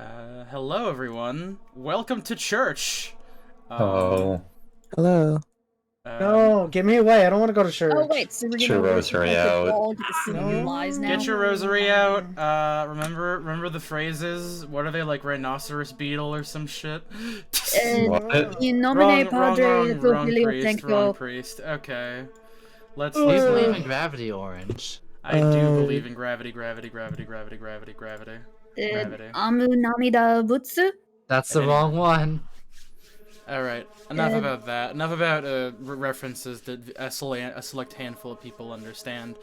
Hello everyone. Welcome to church. Um, Oh, Hello. um, No, get me away. I don't want to go to Oh church. wait, so we're get your gonna rosary like out. all get to see new lies now? get your rosary out. Remember the phrases? What are they, like rhinoceros beetle or some shit? What? In nomine wrong, Padre et wrong Filio priest, wrong Sancto. priest. Okay, Do you let's believe Uh, in gravity, Orange? I do believe in gravity, gravity, gravity, gravity, gravity, gravity, gravity. Amu Namida Butsu. That's the Anyway. wrong one. All right. Enough about that. Enough about references that a select handful of people understand.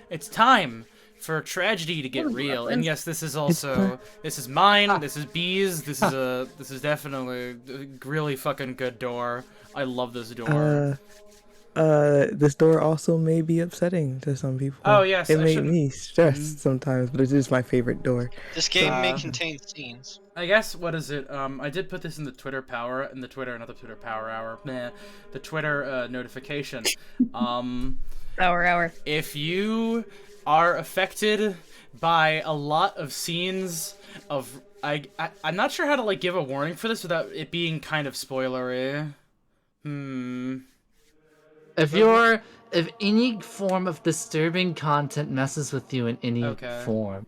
It's time for tragedy to get real. And yes, this is also this is mine. This is B's. This is definitely a really fucking good door. I love this door. this door also may be upsetting to some Oh people. yes, It I made shouldn't. me stressed sometimes, but it is my favorite door. This So, game may contain scenes. I guess what is it? I did put this in the Twitter power, not the Twitter power hour, the Twitter notification. Power hour. If you are affected by a lot of scenes of I'm not sure how to like give a warning for this without it being kind of spoilery. If any form of disturbing content messes with you in any Okay. form,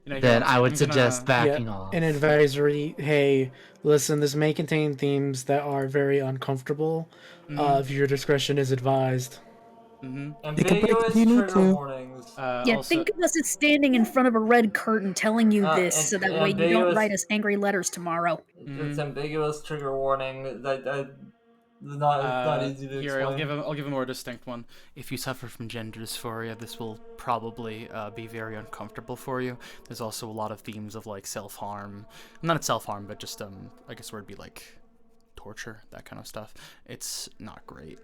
You know, here, then I would I'm suggest gonna. yeah, backing off. an advisory. Hey, listen, this may contain themes that are very uncomfortable. Viewer discretion is advised. Mm-hmm. You can break if Ambiguous you need trigger to. warnings. Yeah, Also, think of us as standing in front of a red curtain telling you this so that way you don't Ambiguous. write us angry letters tomorrow. It's ambiguous trigger warning. That not easy to here, explain. I'll give a more distinct one. If you suffer from gender dysphoria, this will probably be very uncomfortable for you. There's also a lot of themes of like self-harm, not self-harm, but just I guess where it'd be like torture, that kind of stuff. It's not great.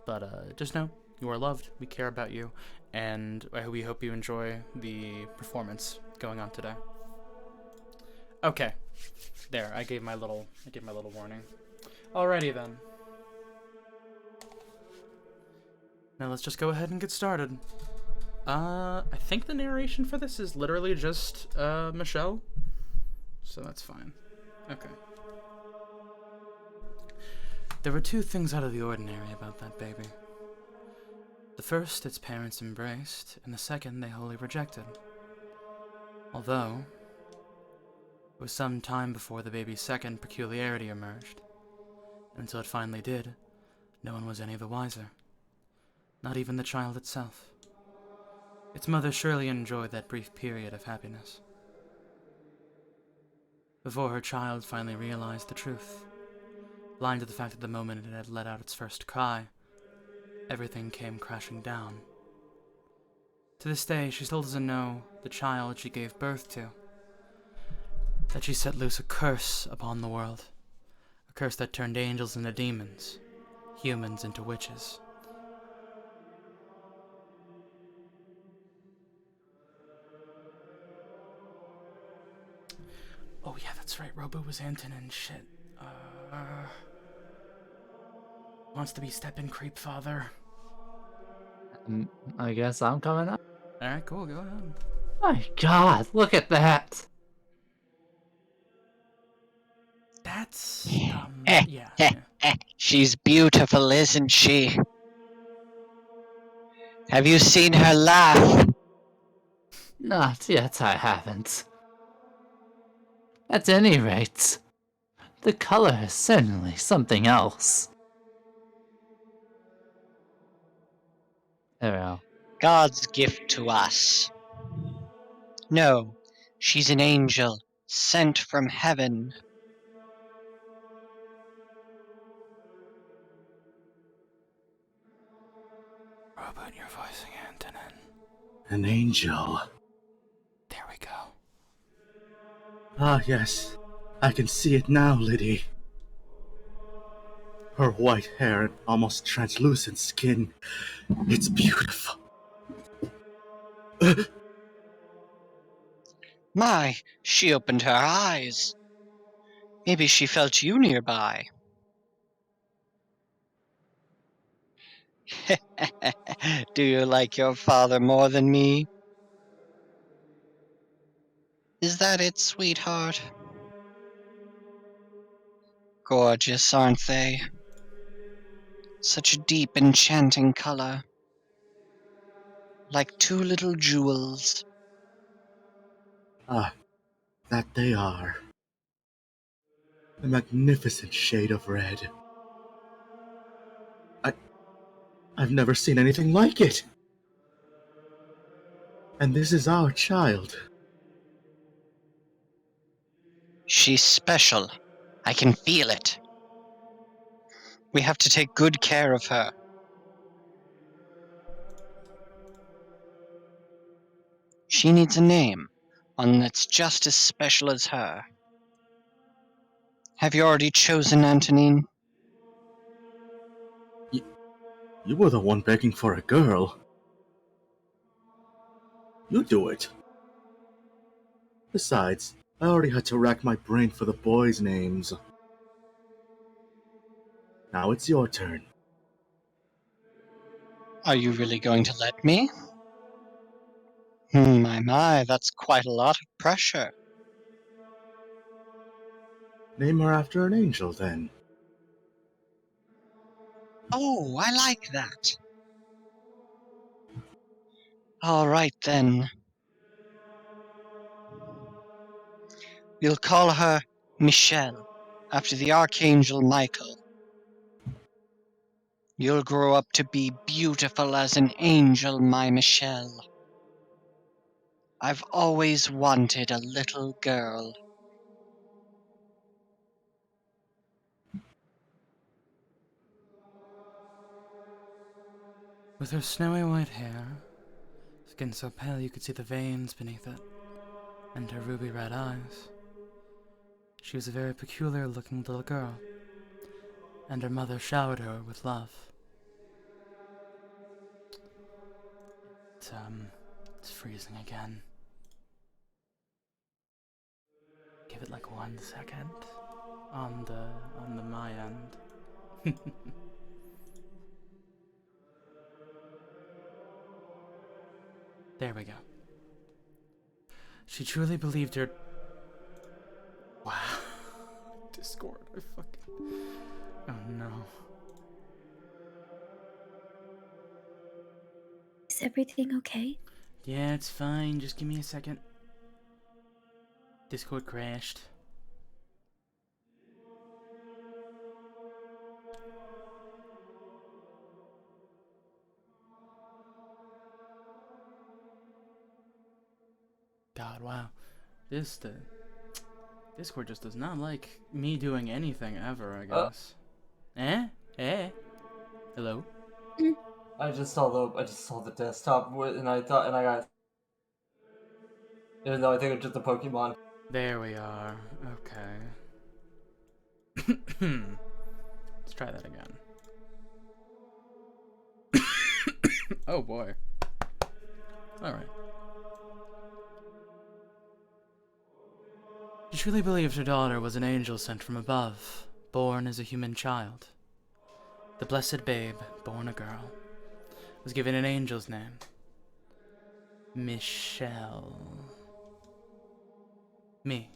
But just know you are loved. We care about you, and we hope you enjoy the performance going on today. Okay, there. I gave my little warning. Alrighty then. Now let's just go ahead and get started. I think the narration for this is literally just Michelle, so that's fine. Okay. There were two things out of the ordinary about that baby. The first its parents embraced, and the second they wholly rejected. Although, it was some time before the baby's second peculiarity emerged. And until it finally did, no one was any the wiser. Not even the child itself. Its mother surely enjoyed that brief period of happiness. Before her child finally realized the truth, blind to the fact that the moment it had let out its first cry, everything came crashing down. To this day, she still doesn't know the child she gave birth to, that she set loose a curse upon the world, a curse that turned angels into demons, humans into witches. Oh yeah, that's right, Robo was Anton and shit. Wants to be steppin' creep father. I guess I'm coming up. Alright, cool, go ahead. My God, look at that! That's, Eh, yeah. She's beautiful, isn't she? Have you seen her laugh? Not yet, I haven't. At any rate, the color is certainly something else. There we go. God's gift to us. No, she's an angel sent from heaven. Robot, you're voicing Antonin. An angel. There we go. Ah, yes. I can see it now, Liddy. Her white hair and almost translucent skin. It's beautiful. My, she opened her eyes. Maybe she felt you nearby. Do you like your father more than me? Is that it, sweetheart? Gorgeous, aren't they? Such a deep, enchanting color. Like two little jewels. Ah, that they are. A magnificent shade of red. I, I've never seen anything like it. And this is our child. She's special. I can feel it. We have to take good care of her. She needs a name, one that's just as special as her. Have you already chosen, Antonine? You were the one begging for a girl. You do it. Besides, I already had to rack my brain for the boys' names. Now it's your turn. Are you really going to let me? My, that's quite a lot of pressure. Name her after an angel, then. Oh, I like that. All right, then. We'll call her Michelle, after the Archangel Michael. You'll grow up to be beautiful as an angel, my Michelle. I've always wanted a little girl. With her snowy white hair, skin so pale you could see the veins beneath it, and her ruby red eyes, she was a very peculiar looking little girl, and her mother showered her with love. It's, it's freezing again. Give it like 1 second on the my end. There we go. She truly believed her. Wow. Discord, I fucking. Oh no. Is everything okay? Yeah, it's fine. Just give me a second. Discord crashed. God, wow. The Discord just does not like me doing anything ever, I guess. Eh? Eh? Hello? I just saw the desktop and I got, even though I think it's just a Pokemon. There we are. Okay. Let's try that again. Oh boy. Alright. She truly believed her daughter was an angel sent from above, born as a human child. The blessed babe, born a girl, was given an angel's name. Michelle. Me.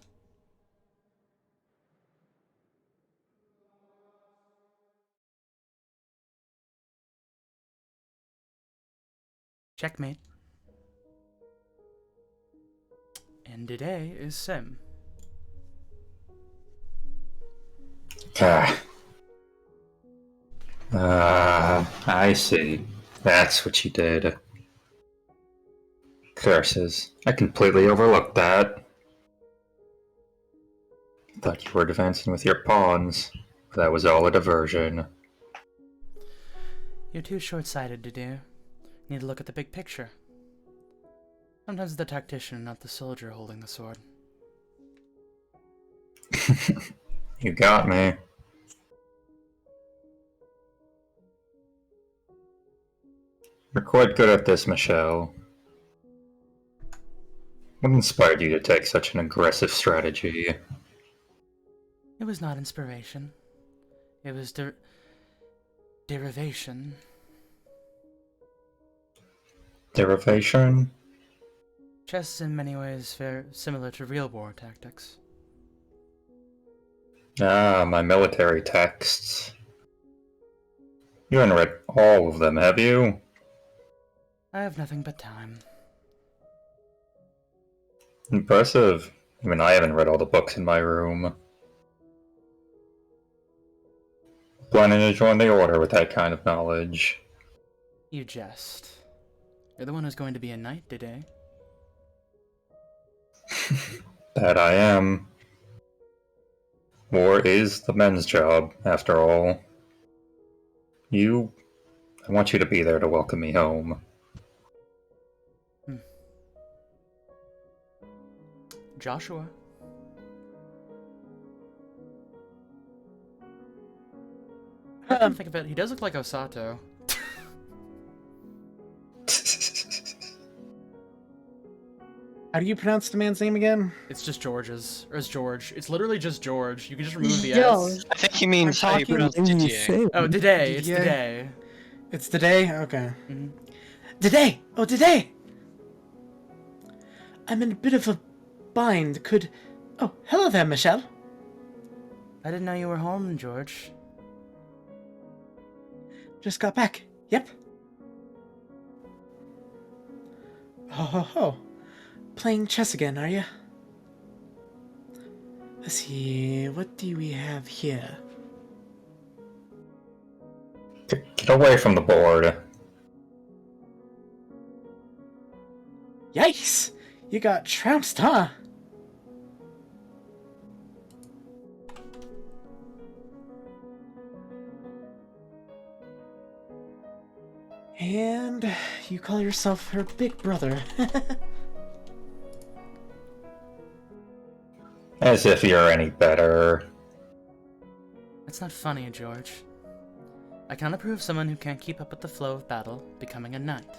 Checkmate. And today is Sim. Ah. I see. That's what you did. Curses. I completely overlooked that. Thought you were advancing with your pawns. That was all a diversion. You're too short-sighted to do. Need to look at the big picture. Sometimes it's the tactician, not the soldier, holding the sword. You got me. You're quite good at this, Michelle. What inspired you to take such an aggressive strategy? It was not inspiration. It was derivation. Derivation? Chess is in many ways very similar to real war tactics. Ah, my military texts. You haven't read all of them, have you? I have nothing but time. Impressive. Even I haven't read all the books in my room. Planning to join the Order with that kind of knowledge. You jest. You're the one who's going to be a knight today. That I am. War is the men's job, after all. I want you to be there to welcome me home. Joshua. I didn't think of it. He does look like Osato. How do you pronounce the man's name again? It's just George's. Or it's George. It's literally just George. You can just remove the Yo. S. I think he means how you pronounce Didier. Oh, today. It's Didier? today. It's today? Okay. Mhm. Today! Oh, today! I'm in a bit of a bind. Oh, hello there, Michelle. I didn't know you were home, George. Just got back. Yep. Ho ho ho. Playing chess again, are you? Let's see, what do we have here? Get away from the board. Yikes! You got trounced, huh? And you call yourself her big brother. As if you're any better. That's not funny, George. I can't approve someone who can't keep up with the flow of battle becoming a knight.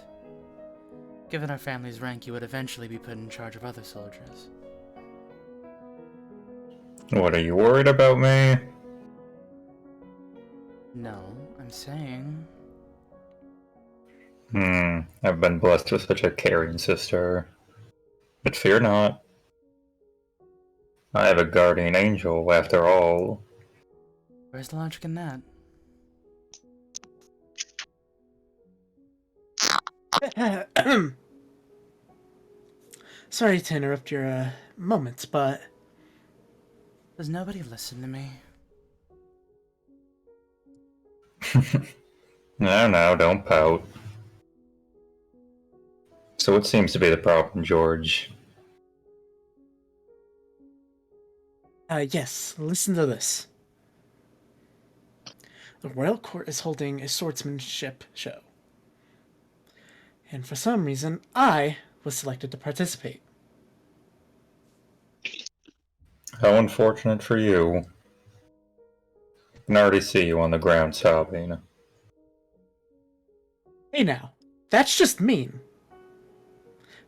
Given our family's rank, you would eventually be put in charge of other soldiers. What, are you worried about me? No, I'm saying... I've been blessed with such a caring sister. But fear not. I have a guardian angel, after all. Where's the logic in that? Sorry to interrupt your moments, but Does nobody listen to me? No, don't pout. So what seems to be the problem, George? yes, listen to this. The royal court is holding a swordsmanship show. And for some reason, I was selected to participate. How unfortunate for you. I can already see you on the ground sobbing. Hey now, that's just mean.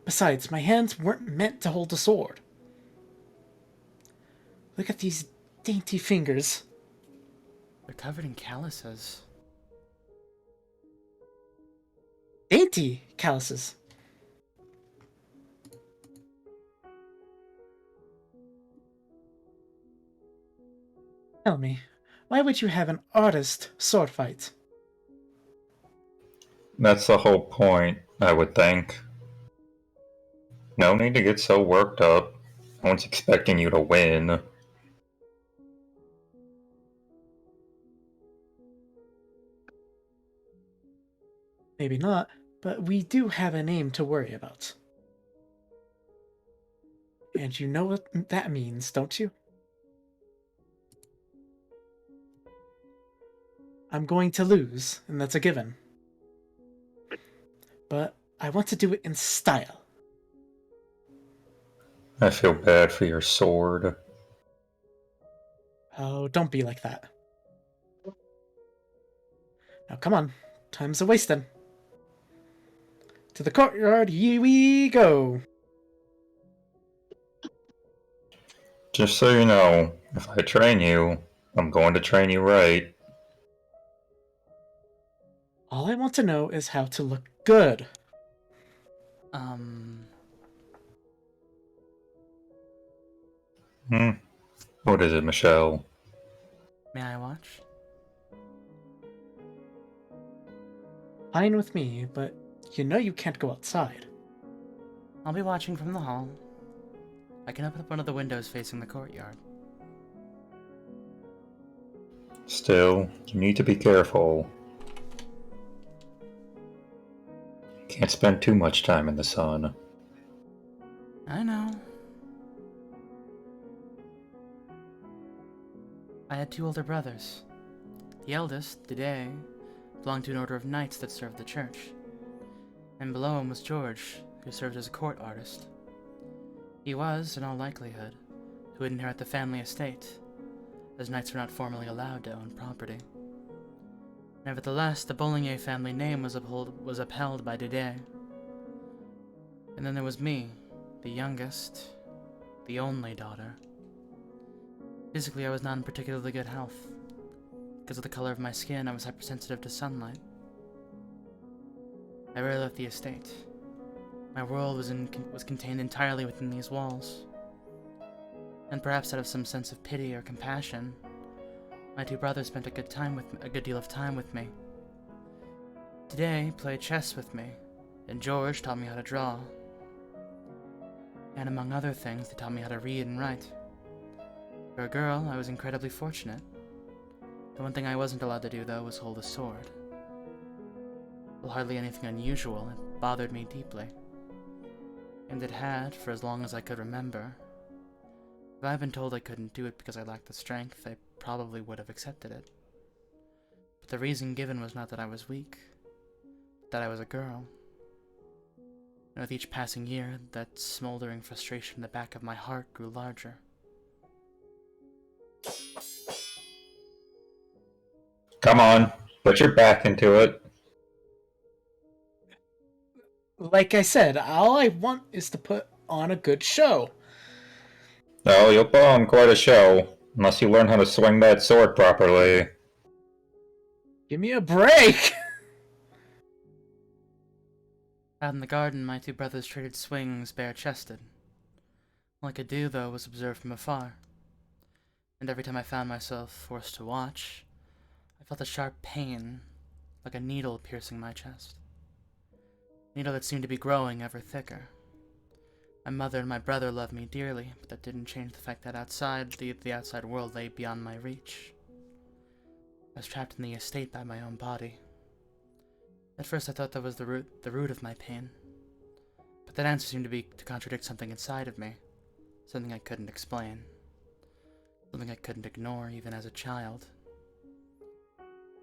Besides, my hands weren't meant to hold a sword. Look at these dainty fingers. They're covered in calluses. Dainty calluses. Tell me, why would you have an artist sword fight? That's the whole point, I would think. No need to get so worked up. No one's expecting you to win. Maybe not, but we do have a name to worry about. And you know what that means, don't you? I'm going to lose, and that's a given. But I want to do it in style. I feel bad for your sword. Oh, don't be like that. Now come on, time's a wasting. To the courtyard, here we go. Just so you know, if I train you, I'm going to train you right. All I want to know is how to look good. Hmm. What is it, Michelle? May I watch? Fine with me, but you know you can't go outside. I'll be watching from the hall. I can open up one of the windows facing the courtyard. Still, you need to be careful. Can't spend too much time in the sun. I know. I had 2 older brothers. The eldest, Dede, belonged to an order of knights that served the church. And below him was George, who served as a court artist. He was, in all likelihood, who would inherit the family estate, as knights were not formally allowed to own property. Nevertheless, the Boulingnet family name was upheld by Dede. And then there was me, the youngest, the only daughter. Physically, I was not in particularly good health. Because of the color of my skin, I was hypersensitive to sunlight. I rarely left the estate. My world was contained entirely within these walls. And perhaps out of some sense of pity or compassion, my 2 brothers spent a good deal of time with me. Today, played chess with me, and George taught me how to draw. And among other things, they taught me how to read and write. For a girl, I was incredibly fortunate. The one thing I wasn't allowed to do, though, was hold a sword. Well, hardly anything unusual, it bothered me deeply. And it had, for as long as I could remember. If I had been told I couldn't do it because I lacked the strength, I probably would have accepted it. But the reason given was not that I was weak, but that I was a girl. And with each passing year, that smoldering frustration in the back of my heart grew larger. Come on, put your back into it. Like I said, all I want is to put on a good show. Oh, you'll put on quite a show, unless you learn how to swing that sword properly. Give me a break! Out in the garden, my 2 brothers traded swings bare-chested. All I could do, though, was observe from afar. And every time I found myself forced to watch, I felt a sharp pain, like a needle piercing my chest. A needle that seemed to be growing ever thicker. My mother and my brother loved me dearly, but that didn't change the fact that the outside world lay beyond my reach. I was trapped in the estate by my own body. At first I thought that was the root of my pain. But that answer seemed to contradict something inside of me. Something I couldn't explain. Something I couldn't ignore even as a child.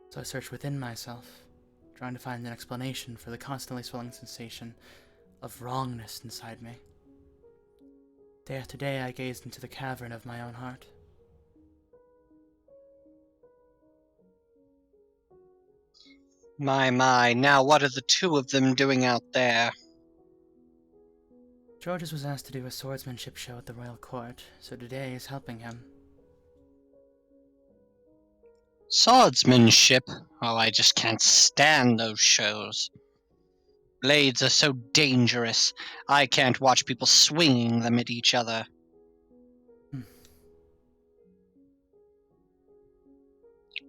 So I searched within myself, trying to find an explanation for the constantly swelling sensation of wrongness inside me. Day after day I gazed into the cavern of my own heart. My, now what are the 2 of them doing out there? Georges was asked to do a swordsmanship show at the royal court, so today is helping him. Swordsmanship? Oh, I just can't stand those shows. Blades are so dangerous. I can't watch people swinging them at each other.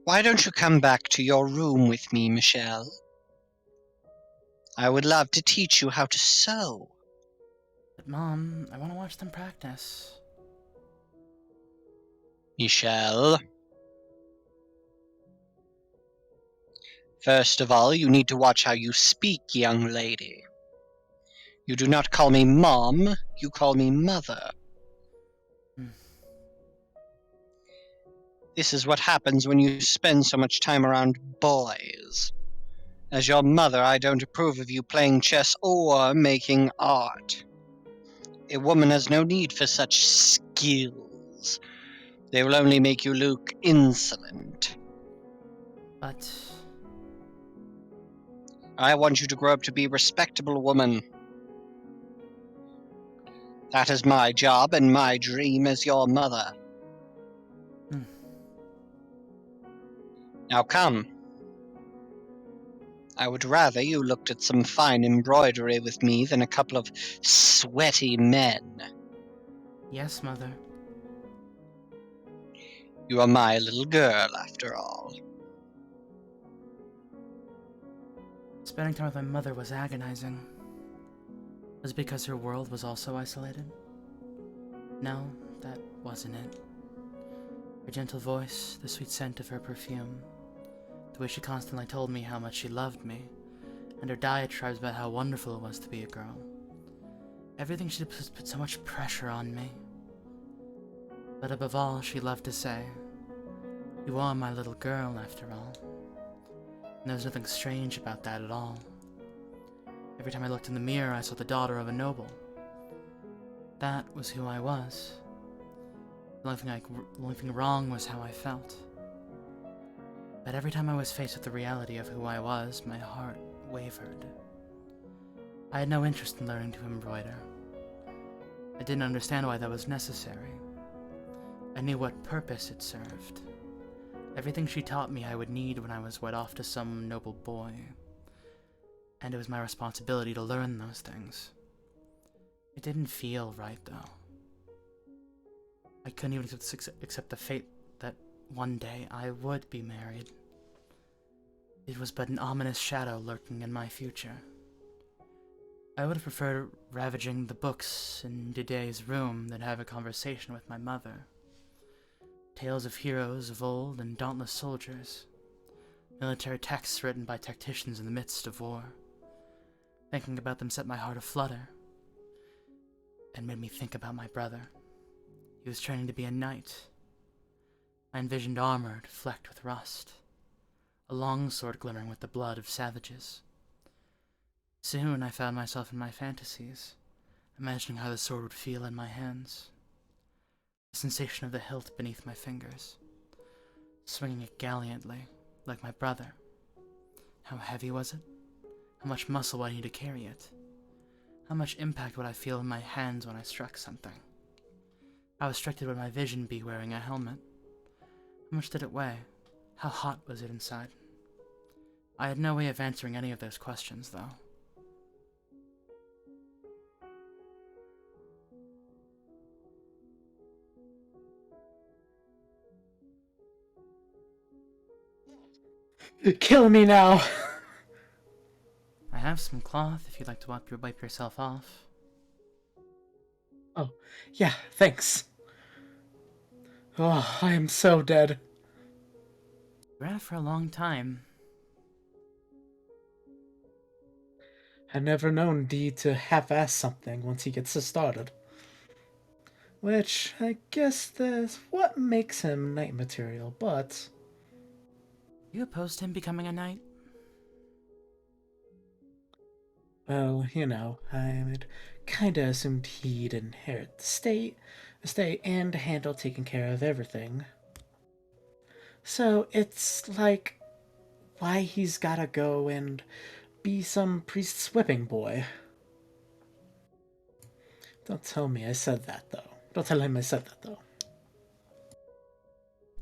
Why don't you come back to your room with me, Michelle? I would love to teach you how to sew. But Mom, I want to watch them practice. Michelle? First of all, you need to watch how you speak, young lady. You do not call me Mom, you call me Mother. This is what happens when you spend so much time around boys. As your mother, I don't approve of you playing chess or making art. A woman has no need for such skills. They will only make you look insolent. But I want you to grow up to be a respectable woman. That is my job and my dream as your mother. Now come. I would rather you looked at some fine embroidery with me than a couple of sweaty men. yes, Mother. You are my little girl, after all. Spending time with my mother was agonizing. Was it because her world was also isolated? No, that wasn't it. Her gentle voice, the sweet scent of her perfume, the way she constantly told me how much she loved me, and her diatribes about how wonderful it was to be a girl. Everything she did put so much pressure on me. But above all, she loved to say, "You are my little girl, after all." And there was nothing strange about that at all. Every time I looked in the mirror, I saw the daughter of a noble. That was who I was. The only thing wrong was how I felt. But every time I was faced with the reality of who I was, my heart wavered. I had no interest in learning to embroider. I didn't understand why that was necessary. I knew what purpose it served. Everything she taught me I would need when I was wed off to some noble boy. And it was my responsibility to learn those things. It didn't feel right, though. I couldn't even accept the fate that one day I would be married. It was but an ominous shadow lurking in my future. I would have preferred ravaging the books in Didet's room than have a conversation with my mother. Tales of heroes of old and dauntless soldiers. Military texts written by tacticians in the midst of war. Thinking about them set my heart aflutter, and made me think about my brother. He was training to be a knight. I envisioned armored, flecked with rust, a long sword glimmering with the blood of savages. Soon I found myself in my fantasies, imagining how the sword would feel in my hands. The sensation of the hilt beneath my fingers, swinging it gallantly, like my brother. How heavy was it? How much muscle would I need to carry it? How much impact would I feel in my hands when I struck something? How restricted would my vision be wearing a helmet? How much did it weigh? How hot was it inside? I had no way of answering any of those questions, though. Kill me now! I have some cloth if you'd like to wipe yourself off. Oh, yeah, thanks. Oh, I am so dead. You ran it for a long time. I've never known D to half-ass something once he gets us started. Which, I guess that's what makes him knight material, but... You opposed him becoming a knight? Well, you know, I'd kinda assumed he'd inherit the estate and handle taking care of everything. So it's like, why he's gotta go and be some priest's whipping boy. Don't tell me I said that, though. Don't tell him I said that, though.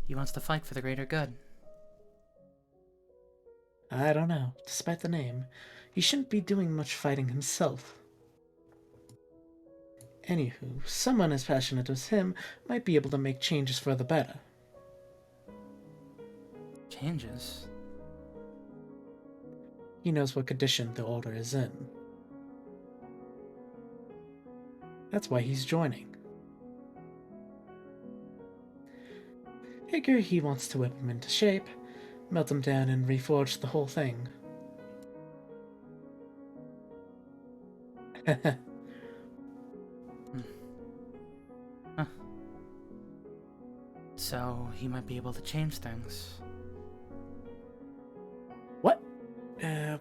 He wants to fight for the greater good. I don't know. Despite the name, he shouldn't be doing much fighting himself. Anywho, someone as passionate as him might be able to make changes for the better. Changes? He knows what condition the Order is in. That's why he's joining. Figure he wants to whip him into shape, melt him down, and reforge the whole thing. Huh. So he might be able to change things. What?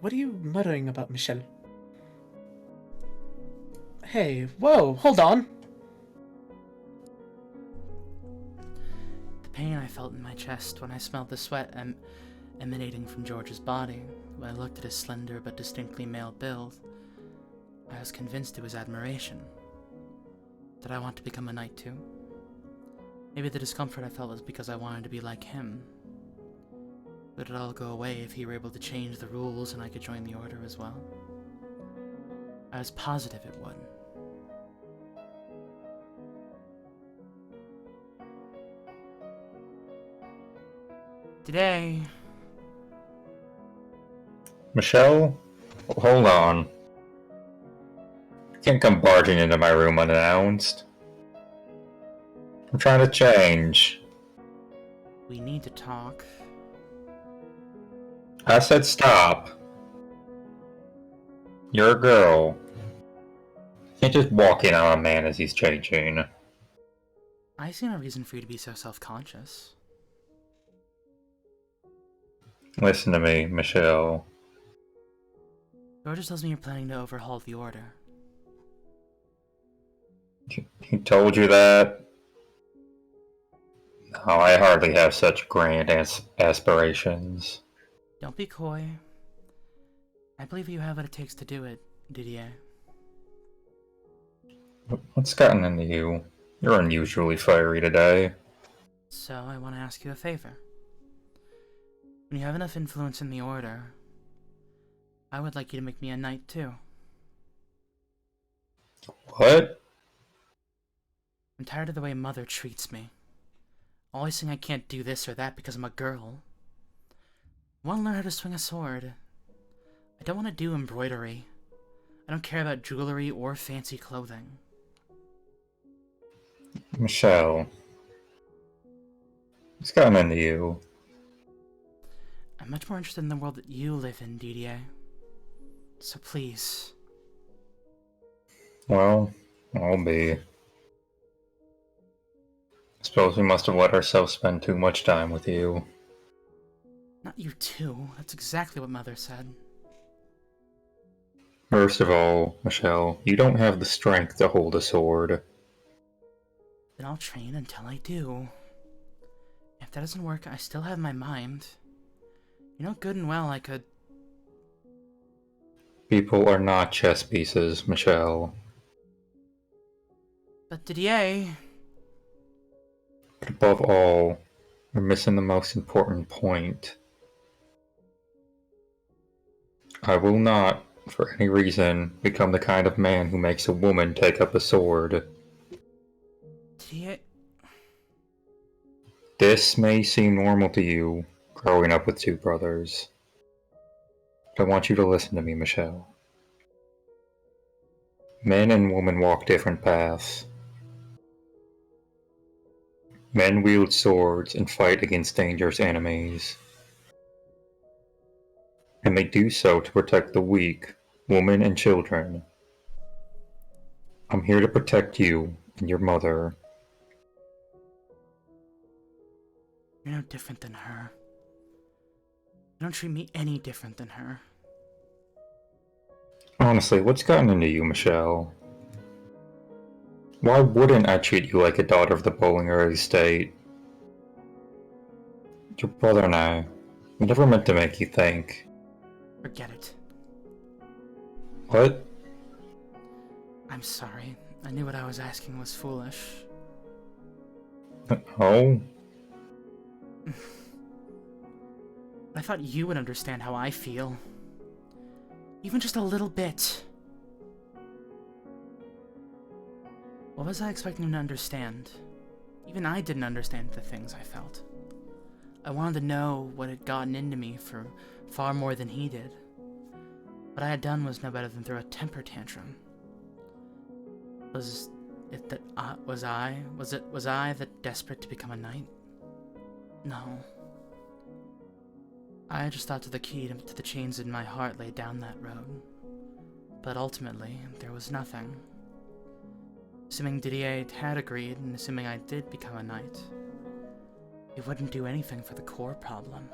What are you muttering about, Michelle? Hey, whoa, hold on! The pain I felt in my chest when I smelled the sweat emanating from George's body, when I looked at his slender but distinctly male build, I was convinced it was admiration. Did I want to become a knight too? Maybe the discomfort I felt was because I wanted to be like him. Would it all go away if he were able to change the rules and I could join the Order as well? I was positive it would. Today, Michelle, hold on. You can't come barging into my room unannounced. I'm trying to change. we need to talk. I said stop. You're a girl. You can't just walk in on a man as he's changing. I see no reason for you to be so self-conscious. Listen to me, Michelle. George tells me you're planning to overhaul the Order. He told you that? No, I hardly have such grand aspirations. Don't be coy. I believe you have what it takes to do it, Didier. What's gotten into you? You're unusually fiery today. So I want to ask you a favor. When you have enough influence in the Order, I would like you to make me a knight too. What? I'm tired of the way Mother treats me. Always saying I can't do this or that because I'm a girl. I want to learn how to swing a sword. I don't want to do embroidery. I don't care about jewelry or fancy clothing. Michelle. What's gotten into you? I'm much more interested in the world that you live in, Didier. So please. Well, I'll be. Suppose we must have let ourselves spend too much time with you. Not you too. That's exactly what Mother said. First of all, Michelle, you don't have the strength to hold a sword. Then I'll train until I do. If that doesn't work, I still have my mind. You know good and well I could... People are not chess pieces, Michelle. But Didier... But above all, you're missing the most important point. I will not, for any reason, become the kind of man who makes a woman take up a sword. Didier... This may seem normal to you, growing up with two brothers. But I want you to listen to me, Michelle. Men and women walk different paths. Men wield swords and fight against dangerous enemies. And they do so to protect the weak, women and children. I'm here to protect you and your mother. You're no different than her. You don't treat me any different than her. Honestly, what's gotten into you, Michelle? Why wouldn't I treat you like a daughter of the Bollinger estate? Your brother and I, we never meant to make you think. Forget it. What? I'm sorry. I knew what I was asking was foolish. Oh? I thought you would understand how I feel. Even just a little bit. What was I expecting him to understand? Even I didn't understand the things I felt. I wanted to know what had gotten into me for far more than he did. What I had done was no better than throw a temper tantrum. Was it that was I that desperate to become a knight? No. I just thought that the key to the chains in my heart lay down that road. But ultimately, there was nothing. Assuming Didier had agreed, and assuming I did become a knight, it wouldn't do anything for the core problem.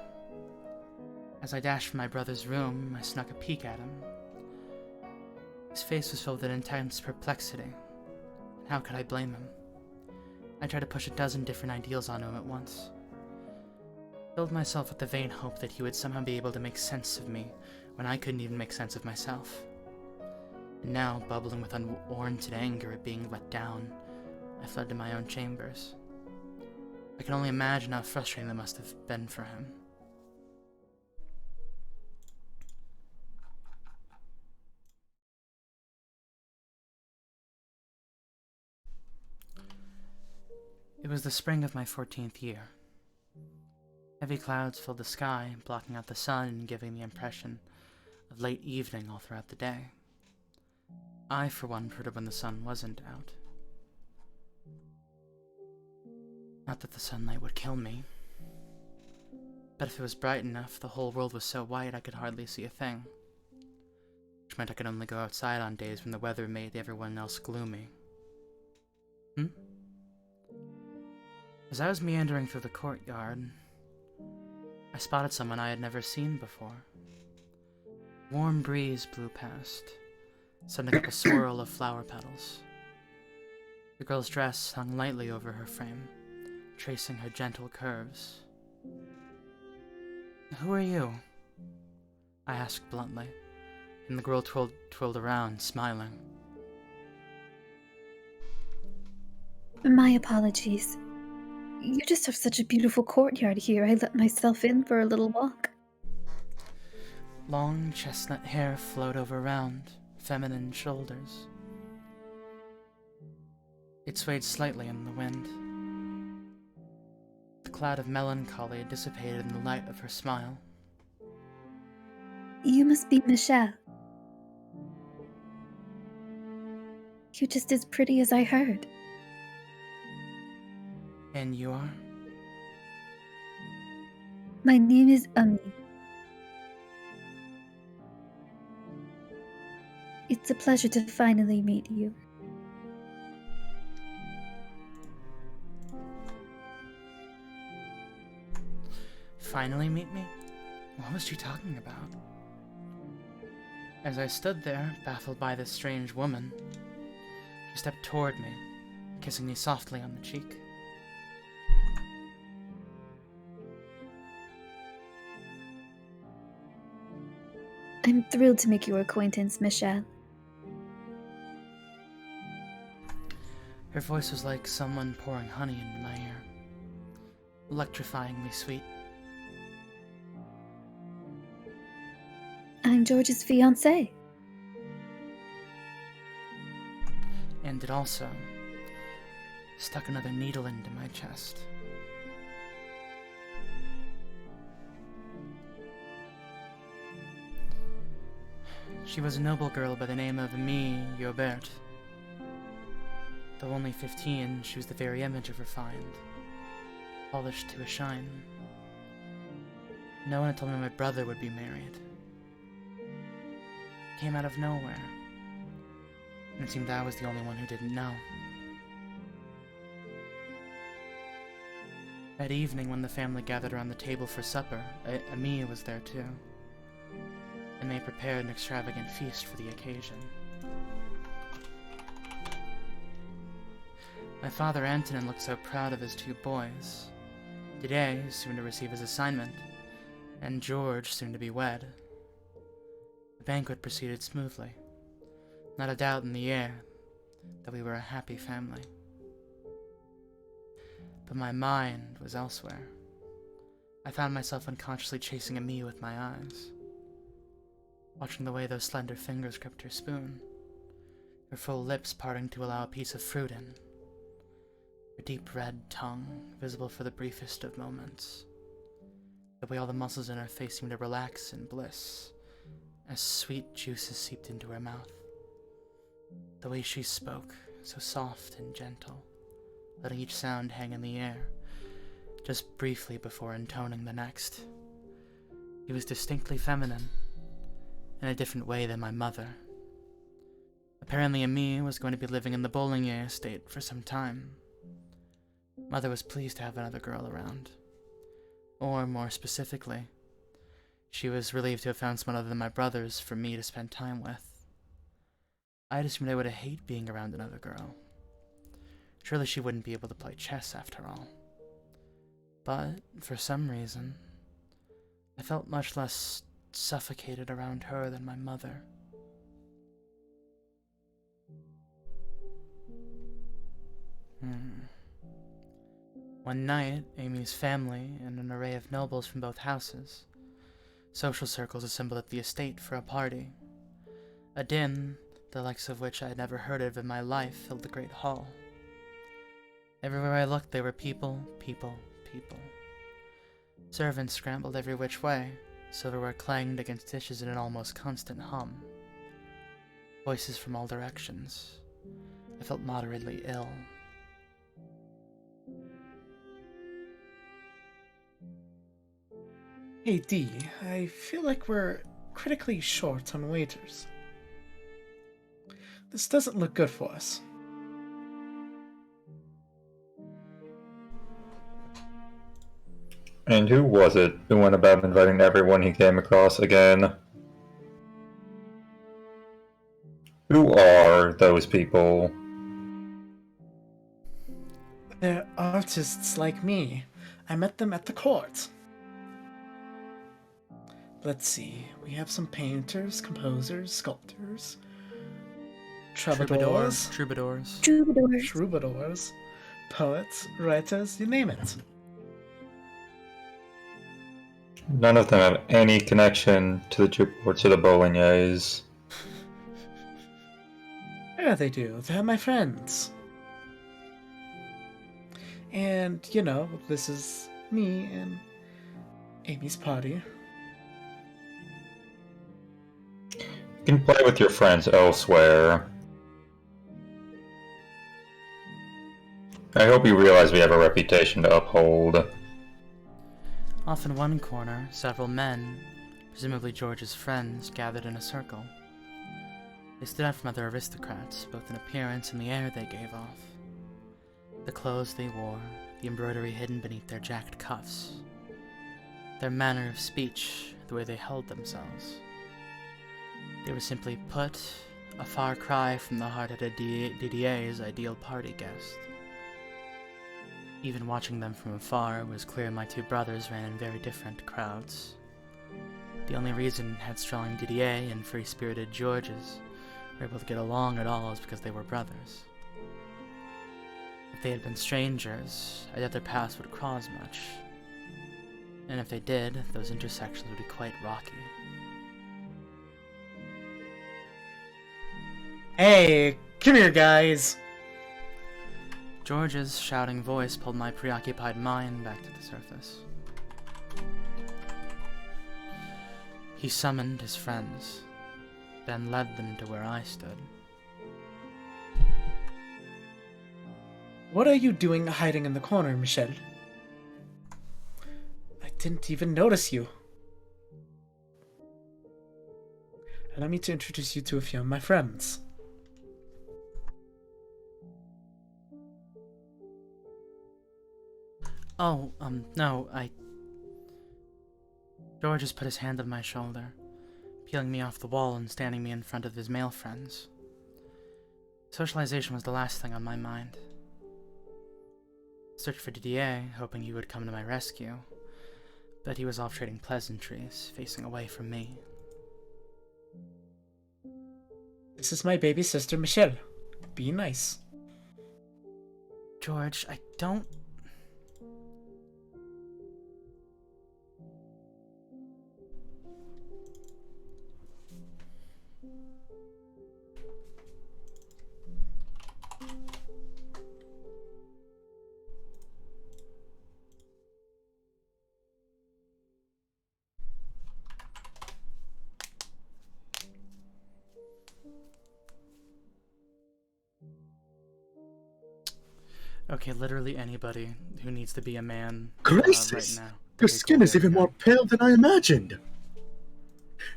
As I dashed from my brother's room, I snuck a peek at him. His face was filled with intense perplexity. And how could I blame him? I tried to push a dozen different ideals onto him at once. Filled myself with the vain hope that he would somehow be able to make sense of me when I couldn't even make sense of myself. And now, bubbling with unwarranted anger at being let down, I fled to my own chambers. I can only imagine how frustrating that must have been for him. It was the spring of my 14th year. Heavy clouds filled the sky, blocking out the sun and giving the impression of late evening all throughout the day. I, for one, preferred when the sun wasn't out. Not that the sunlight would kill me, but if it was bright enough, the whole world was so white I could hardly see a thing, which meant I could only go outside on days when the weather made everyone else gloomy. As I was meandering through the courtyard, I spotted someone I had never seen before. A warm breeze blew past, sending up a swirl of flower petals. The girl's dress hung lightly over her frame, tracing her gentle curves. "Who are you?" I asked bluntly, and the girl twirled around, smiling. My apologies. You just have such a beautiful courtyard here. I let myself in for a little walk. Long chestnut hair flowed over round, feminine shoulders. It swayed slightly in the wind. The cloud of melancholy dissipated in the light of her smile. You must be Michelle. You're just as pretty as I heard. And you are? My name is Ami. It's a pleasure to finally meet you. Finally meet me? What was she talking about? As I stood there, baffled by this strange woman, she stepped toward me, kissing me softly on the cheek. I'm thrilled to make your acquaintance, Michelle. Her voice was like someone pouring honey into my ear, electrifyingly sweet. I'm George's fiancée. And it also stuck another needle into my chest. She was a noble girl by the name of Mie Yobert. Though only 15, she was the very image of refined, polished to a shine. No one had told me my brother would be married. It came out of nowhere, and it seemed I was the only one who didn't know. That evening, when the family gathered around the table for supper, Ami was there too, and they prepared an extravagant feast for the occasion. My father Antonin looked so proud of his two boys. Didier, soon to receive his assignment, and George, soon to be wed. The banquet proceeded smoothly. Not a doubt in the air that we were a happy family. But my mind was elsewhere. I found myself unconsciously chasing Ami with my eyes, watching the way those slender fingers gripped her spoon, her full lips parting to allow a piece of fruit in, her deep red tongue visible for the briefest of moments, the way all the muscles in her face seemed to relax in bliss as sweet juices seeped into her mouth, the way she spoke, so soft and gentle, letting each sound hang in the air, just briefly before intoning the next. He was distinctly feminine, in a different way than my mother. Apparently Ami was going to be living in the Bouligny estate for some time. Mother was pleased to have another girl around. Or, more specifically, she was relieved to have found someone other than my brothers for me to spend time with. I had assumed I would hate being around another girl. Surely she wouldn't be able to play chess after all. But, for some reason, I felt much less suffocated around her than my mother. One night, Amy's family and an array of nobles from both houses, social circles assembled at the estate for a party. A din, the likes of which I had never heard of in my life, filled the great hall. Everywhere I looked, there were people, people, people. Servants scrambled every which way. Silverware clanged against dishes in an almost constant hum. Voices from all directions. I felt moderately ill. Hey D, I feel like we're critically short on waiters. This doesn't look good for us. And who was it who went about inviting everyone he came across again? Who are those people? They're artists like me. I met them at the court. Let's see. We have some painters, composers, sculptors, troubadours, Troubadours. troubadours, poets, writers, you name it. None of them have any connection to the Troubadour, to the Bolognese. Yeah, they do. They're my friends. And, you know, this is me and Amy's party. You can play with your friends elsewhere. I hope you realize we have a reputation to uphold. Off in one corner, several men, presumably George's friends, gathered in a circle. They stood out from other aristocrats, both in appearance and the air they gave off. The clothes they wore, the embroidery hidden beneath their jacked cuffs. Their manner of speech, the way they held themselves. They were simply put, a far cry from the hard-headed Didier's ideal party guest. Even watching them from afar, it was clear my two brothers ran in very different crowds. The only reason headstrong Didier and free-spirited Georges were able to get along at all is because they were brothers. If they had been strangers, I doubt their paths would cross much. And if they did, those intersections would be quite rocky. Hey, come here, guys! George's shouting voice pulled my preoccupied mind back to the surface. He summoned his friends, then led them to where I stood. What are you doing hiding in the corner, Michel? I didn't even notice you. Allow me to introduce you to a few of my friends. Oh, no, George has put his hand on my shoulder, peeling me off the wall and standing me in front of his male friends. Socialization was the last thing on my mind. Searched for Didier, hoping he would come to my rescue, but he was off trading pleasantries, facing away from me. This is my baby sister, Michelle. Be nice. George, I don't... Okay, literally anybody who needs to be a man Gracious! right now. Your Pretty skin cool, is there we even go. more pale than I imagined.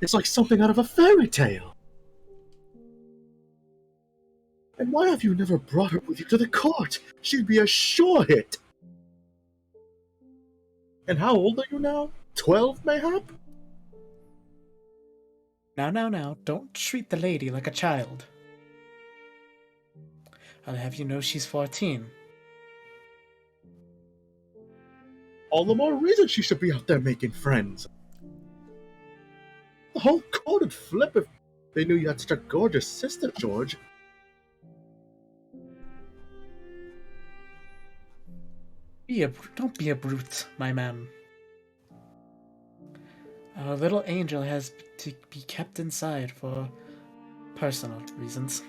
It's like something out of a fairy tale. And why have you never brought her with you to the court? She'd be a sure hit. And how old are you now? 12, mayhap? Now, don't treat the lady like a child. I'll have you know she's 14. All the more reason she should be out there making friends. The whole court would flip if they knew you had such a gorgeous sister, George. Don't be a brute, my man. Our little angel has to be kept inside for personal reasons.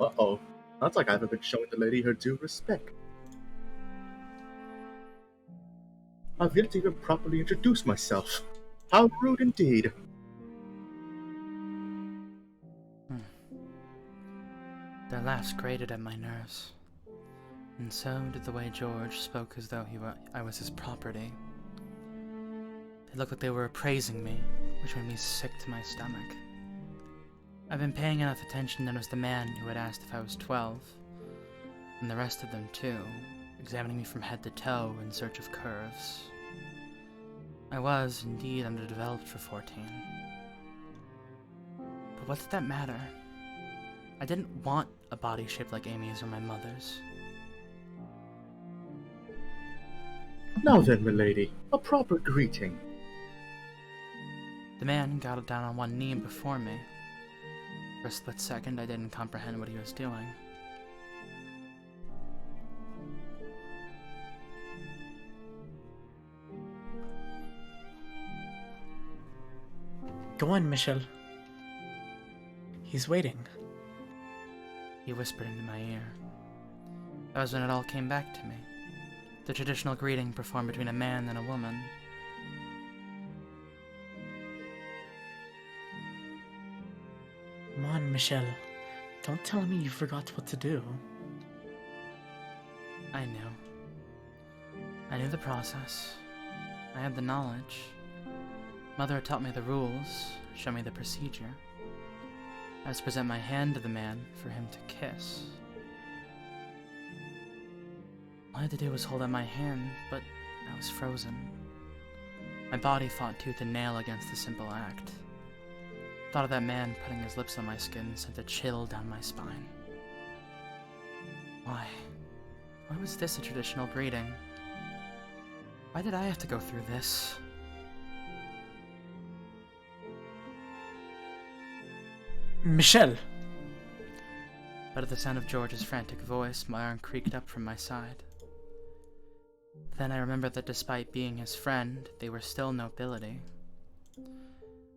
Uh-oh. Sounds like I haven't been showing the lady her due respect. I've yet to even properly introduce myself. How rude indeed. Their laughs grated at my nerves, and so did the way George spoke as though I was his property. They looked like they were appraising me, which made me sick to my stomach. I've been paying enough attention to notice the man who had asked if I was 12, and the rest of them too, examining me from head to toe in search of curves. I was, indeed, underdeveloped for 14. But what did that matter? I didn't want a body shaped like Amy's or my mother's. Now then, milady, a proper greeting. The man got down on one knee before me. For a split second, I didn't comprehend what he was doing. Go on, Michelle. He's waiting. He whispered into my ear. That was when it all came back to me. The traditional greeting performed between a man and a woman. Come on, Michelle. Don't tell me you forgot what to do. I knew. I knew the process. I had the knowledge. Mother had taught me the rules, shown me the procedure. I was to present my hand to the man for him to kiss. All I had to do was hold out my hand, but I was frozen. My body fought tooth and nail against the simple act. The thought of that man putting his lips on my skin sent a chill down my spine. Why? Why was this a traditional greeting? Why did I have to go through this? Michelle! But at the sound of George's frantic voice, my arm creaked up from my side. Then I remembered that despite being his friend, they were still nobility.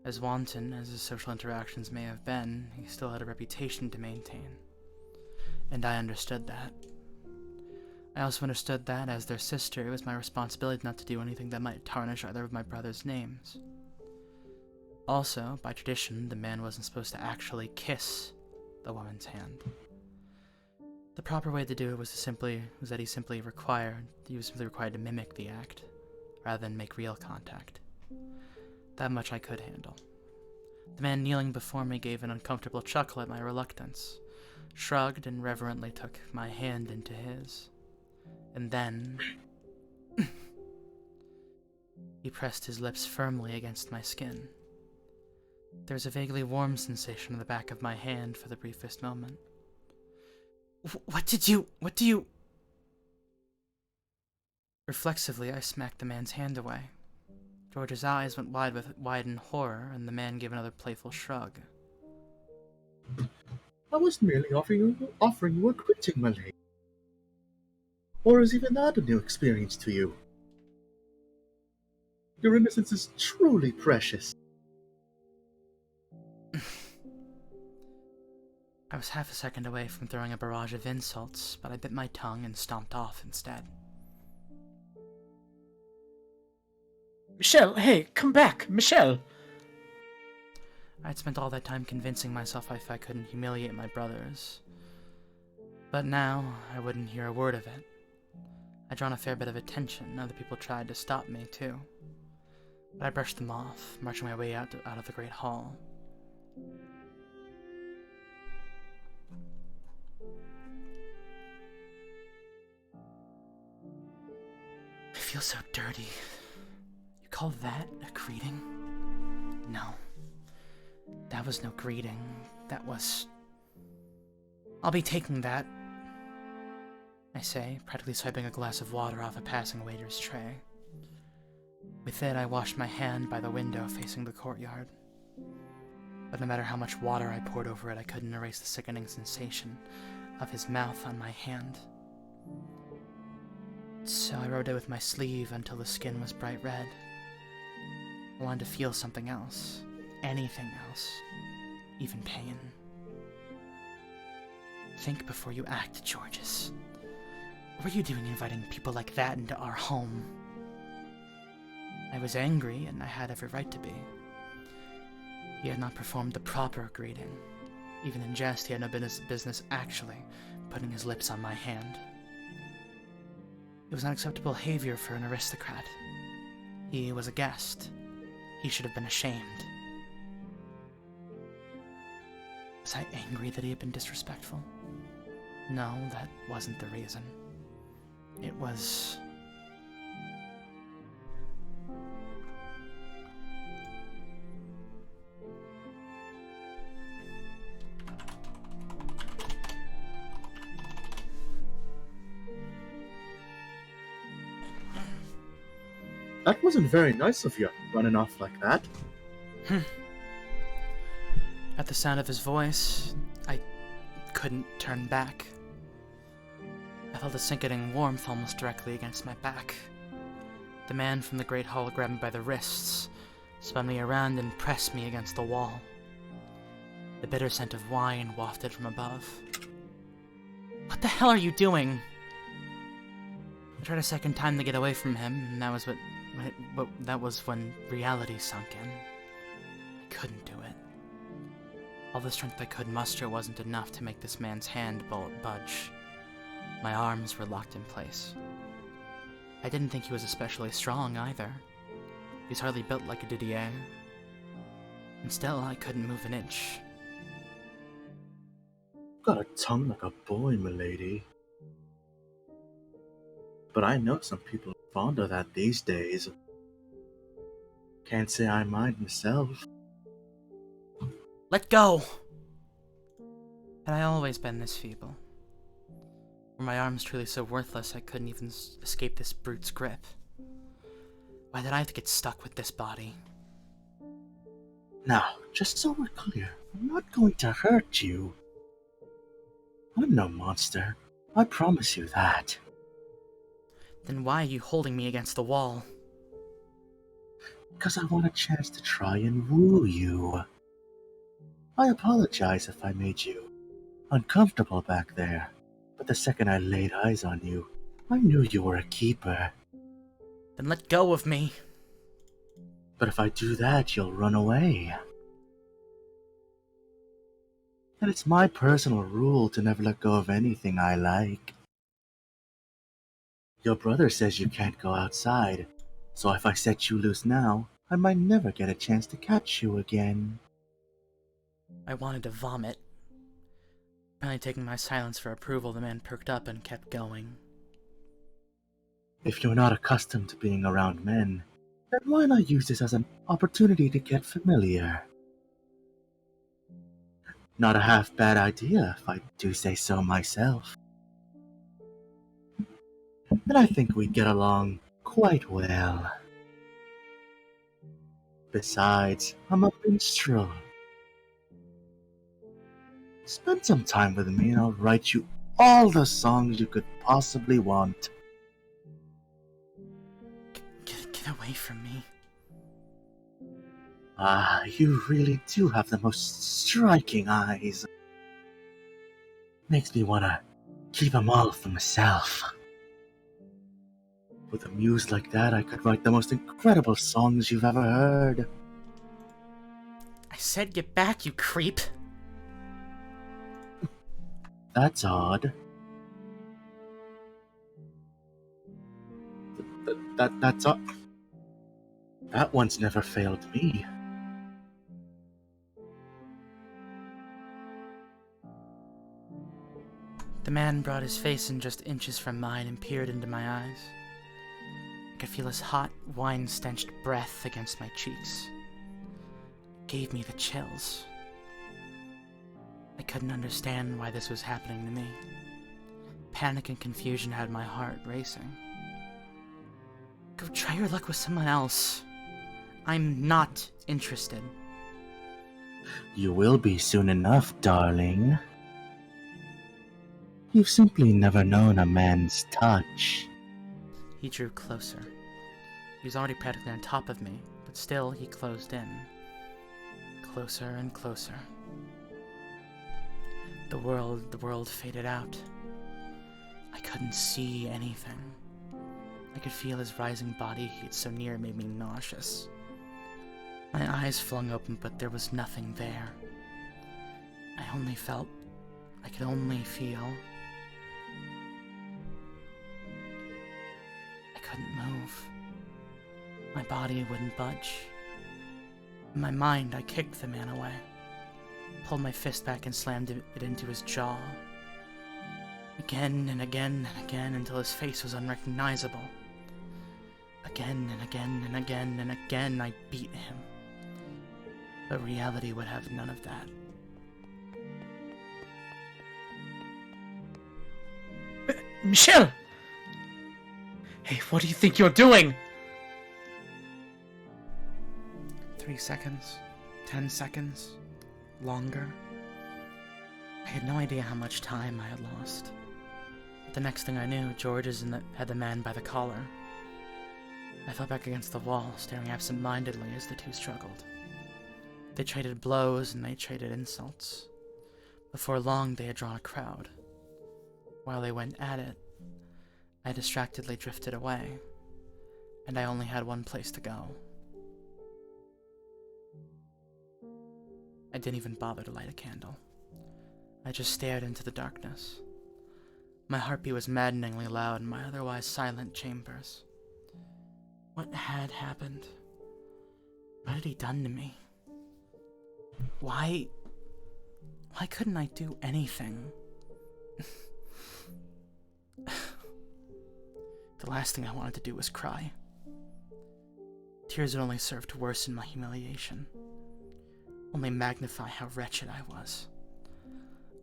As wanton as his social interactions may have been, he still had a reputation to maintain. And I understood that. I also understood that, as their sister, it was my responsibility not to do anything that might tarnish either of my brothers' names. Also, by tradition, the man wasn't supposed to actually kiss the woman's hand. The proper way to do it was that he was simply required to mimic the act, rather than make real contact. That much I could handle. The man kneeling before me gave an uncomfortable chuckle at my reluctance, shrugged and reverently took my hand into his. And then he pressed his lips firmly against my skin. There was a vaguely warm sensation in the back of my hand for the briefest moment. What do you... Reflexively, I smacked the man's hand away. George's eyes went wide in horror, and the man gave another playful shrug. I was merely offering you a greeting, my lady. Or is even that a new experience to you? Your innocence is truly precious. I was half a second away from throwing a barrage of insults, but I bit my tongue and stomped off instead. Michelle, hey, come back, Michelle! I'd spent all that time convincing myself if I couldn't humiliate my brothers. But now, I wouldn't hear a word of it. I'd drawn a fair bit of attention, other people tried to stop me too. But I brushed them off, marching my way out of the great hall. I feel so dirty. You call that a greeting? No. That was no greeting. That was... I'll be taking that, I say, practically swiping a glass of water off a passing waiter's tray. With it, I washed my hand by the window facing the courtyard. But no matter how much water I poured over it, I couldn't erase the sickening sensation of his mouth on my hand. So I rubbed it with my sleeve until the skin was bright red. I wanted to feel something else. Anything else. Even pain. Think before you act, Georges. What were you doing inviting people like that into our home? I was angry, and I had every right to be. He had not performed the proper greeting. Even in jest, he had no business actually putting his lips on my hand. It was unacceptable behavior for an aristocrat. He was a guest. He should have been ashamed. Was I angry that he had been disrespectful? No, that wasn't the reason. It was... That wasn't very nice of you, running off like that. At the sound of his voice, I couldn't turn back. I felt a sickening warmth almost directly against my back. The man from the great hall grabbed me by the wrists, spun me around, and pressed me against the wall. The bitter scent of wine wafted from above. What the hell are you doing? I tried a second time to get away from him, and that was when reality sunk in. I couldn't do it. All the strength I could muster wasn't enough to make this man's hand budge. My arms were locked in place. I didn't think he was especially strong, either. He's hardly built like a Didier. And still, I couldn't move an inch. Got a tongue like a boy, milady. But I know some people are fond of that these days. Can't say I mind myself. Let go! Had I always been this feeble? Were my arms truly so worthless I couldn't even escape this brute's grip? Why did I have to get stuck with this body? Now, just so we're clear, I'm not going to hurt you. I'm no monster. I promise you that. Then why are you holding me against the wall? Because I want a chance to try and woo you. I apologize if I made you uncomfortable back there, but the second I laid eyes on you, I knew you were a keeper. Then let go of me. But if I do that, you'll run away. And it's my personal rule to never let go of anything I like. Your brother says you can't go outside, so if I set you loose now, I might never get a chance to catch you again. I wanted to vomit. Finally taking my silence for approval, the man perked up and kept going. If you're not accustomed to being around men, then why not use this as an opportunity to get familiar? Not a half bad idea, if I do say so myself. And I think we'd get along quite well. Besides, I'm a minstrel. Spend some time with me and I'll write you all the songs you could possibly want. Get away from me. Ah, you really do have the most striking eyes. Makes me wanna keep them all for myself. With a muse like that, I could write the most incredible songs you've ever heard. I said get back, you creep. That's odd. That's odd. That one's never failed me. The man brought his face in just inches from mine and peered into my eyes. I could feel his hot, wine-stenched breath against my cheeks. It gave me the chills. I couldn't understand why this was happening to me. Panic and confusion had my heart racing. Go try your luck with someone else. I'm not interested. You will be soon enough, darling. You've simply never known a man's touch. He drew closer. He was already practically on top of me, but still he closed in. Closer and closer. The world faded out. I couldn't see anything. I could feel his rising body heat so near it made me nauseous. My eyes flung open, but there was nothing there. I could only feel. I couldn't move. My body wouldn't budge. In my mind, I kicked the man away, pulled my fist back and slammed it into his jaw. Again and again and again until his face was unrecognizable. Again and again and again and again I beat him. But reality would have none of that. Michelle! Hey, what do you think you're doing? 3 seconds, 10 seconds, longer. I had no idea how much time I had lost. But the next thing I knew, George had the man by the collar. I fell back against the wall, staring absent-mindedly as the two struggled. They traded blows and they traded insults. Before long, they had drawn a crowd. While they went at it, I distractedly drifted away, and I only had one place to go. I didn't even bother to light a candle. I just stared into the darkness. My heartbeat was maddeningly loud in my otherwise silent chambers. What had happened? What had he done to me? Why couldn't I do anything? The last thing I wanted to do was cry. Tears would only serve to worsen my humiliation. Only magnify how wretched I was.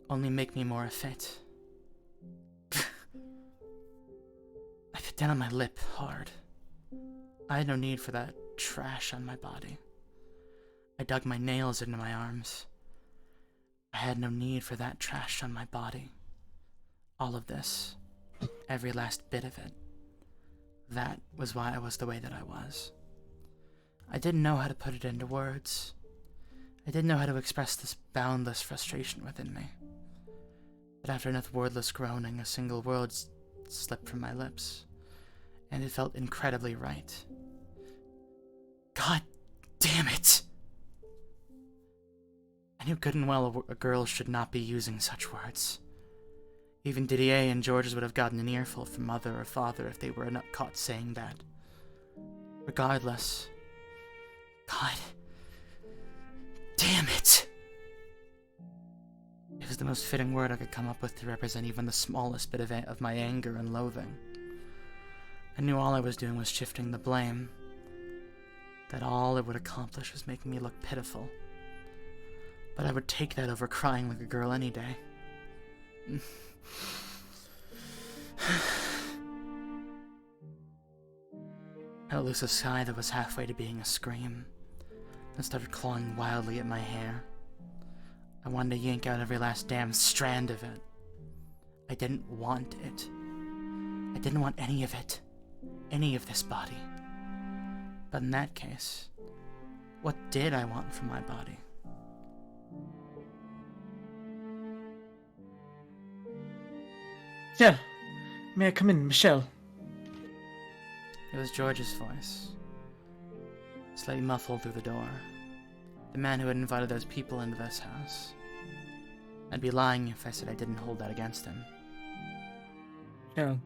Only make me more effete. I bit down on my lip hard. I had no need for that trash on my body. I dug my nails into my arms. I had no need for that trash on my body. All of this, every last bit of it. That was why I was the way that I was. I didn't know how to put it into words. I didn't know how to express this boundless frustration within me. But after enough wordless groaning, a single word slipped from my lips, and it felt incredibly right. God damn it! I knew good and well a girl should not be using such words. Even Didier and Georges would have gotten an earful from mother or father if they were not caught saying that. Regardless, God damn it! It was the most fitting word I could come up with to represent even the smallest bit of my anger and loathing. I knew all I was doing was shifting the blame. That all it would accomplish was making me look pitiful. But I would take that over crying like a girl any day. I let loose a sigh that was halfway to being a scream, and started clawing wildly at my hair. I wanted to yank out every last damn strand of it. I didn't want it. I didn't want any of it. Any of this body. But in that case, what did I want from my body? Yeah. May I come in, Michelle? It was George's voice, slightly muffled through the door. The man who had invited those people into this house. I'd be lying if I said I didn't hold that against him. No.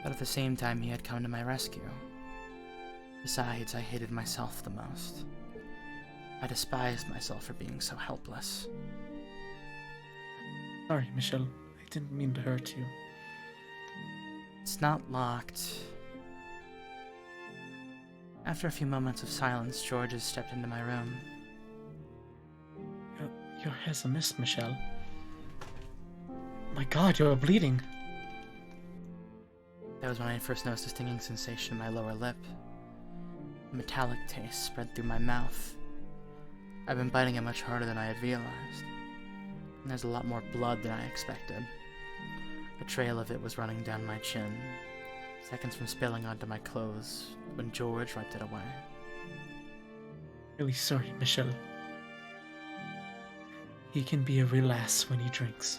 But at the same time, he had come to my rescue. Besides, I hated myself the most. I despised myself for being so helpless. Sorry, Michelle. I didn't mean to hurt you. It's not locked. After a few moments of silence, Georges stepped into my room. Your hair's a mess, Michelle. My God, you're bleeding. That was when I first noticed a stinging sensation in my lower lip. A metallic taste spread through my mouth. I've been biting it much harder than I had realized. And there's a lot more blood than I expected. A trail of it was running down my chin, seconds from spilling onto my clothes when George wiped it away. Really sorry, Michelle. He can be a real ass when he drinks.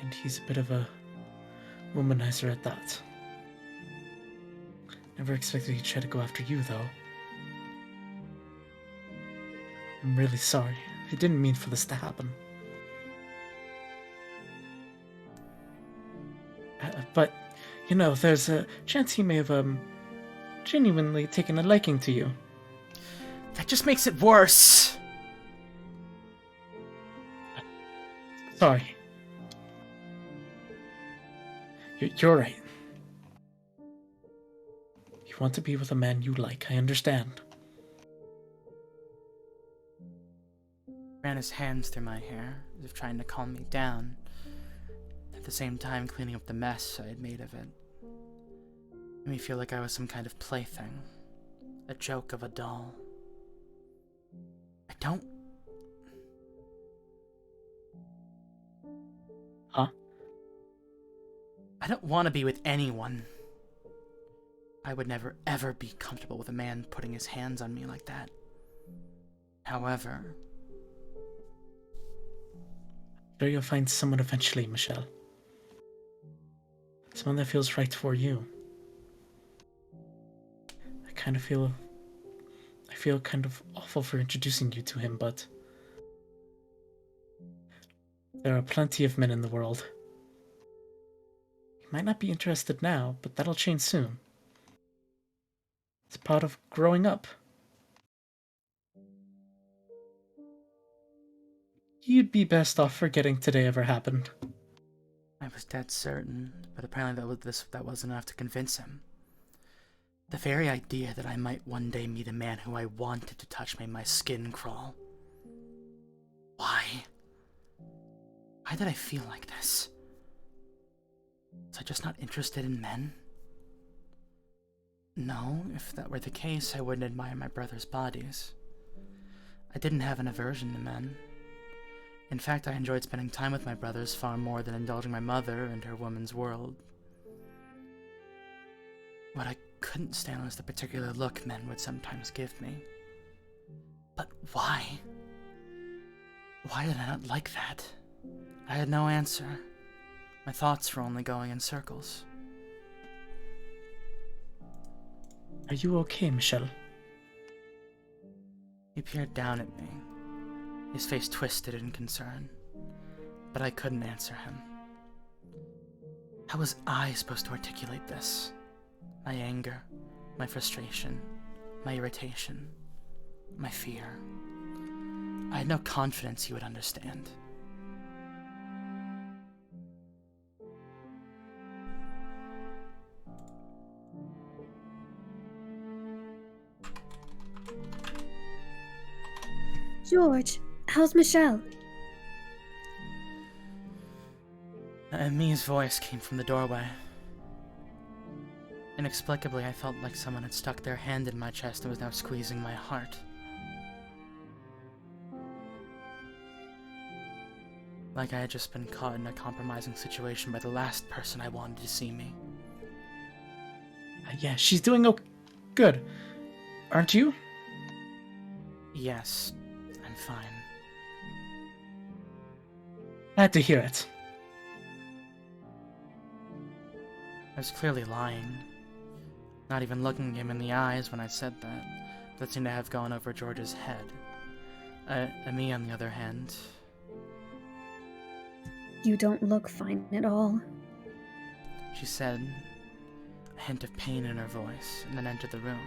And he's a bit of a womanizer at that. Never expected he'd try to go after you, though. I'm really sorry. I didn't mean for this to happen. But, you know, there's a chance he may have, genuinely taken a liking to you. That just makes it worse. Sorry. You're right. You want to be with a man you like, I understand. Ran his hands through my hair, as if trying to calm me down, at the same time cleaning up the mess I had made of it. Made me feel like I was some kind of plaything, a joke of a doll. I don't... Huh? I don't want to be with anyone. I would never ever be comfortable with a man putting his hands on me like that. However... Sure you'll find someone eventually, Michelle. Someone that feels right for you. I feel kind of awful for introducing you to him, but there are plenty of men in the world. You might not be interested now, but that'll change soon. It's part of growing up. You'd be best off forgetting today ever happened. I was dead certain, but apparently that wasn't enough to convince him. The very idea that I might one day meet a man who I wanted to touch made my skin crawl. Why? Why did I feel like this? Was I just not interested in men? No, if that were the case, I wouldn't admire my brother's bodies. I didn't have an aversion to men. In fact, I enjoyed spending time with my brothers far more than indulging my mother and her woman's world. What I couldn't stand was the particular look men would sometimes give me. But why? Why did I not like that? I had no answer. My thoughts were only going in circles. Are you okay, Michelle? He peered down at me, his face twisted in concern, but I couldn't answer him. How was I supposed to articulate this? My anger, my frustration, my irritation, my fear. I had no confidence he would understand. George, how's Michelle? Mia's voice came from the doorway. Inexplicably, I felt like someone had stuck their hand in my chest and was now squeezing my heart. Like I had just been caught in a compromising situation by the last person I wanted to see me. Yeah, she's doing good. Aren't you? Yes, I'm fine. Glad to hear it. I was clearly lying. Not even looking him in the eyes when I said that. That seemed to have gone over George's head. Me, on the other hand... You don't look fine at all. She said, a hint of pain in her voice, and then entered the room.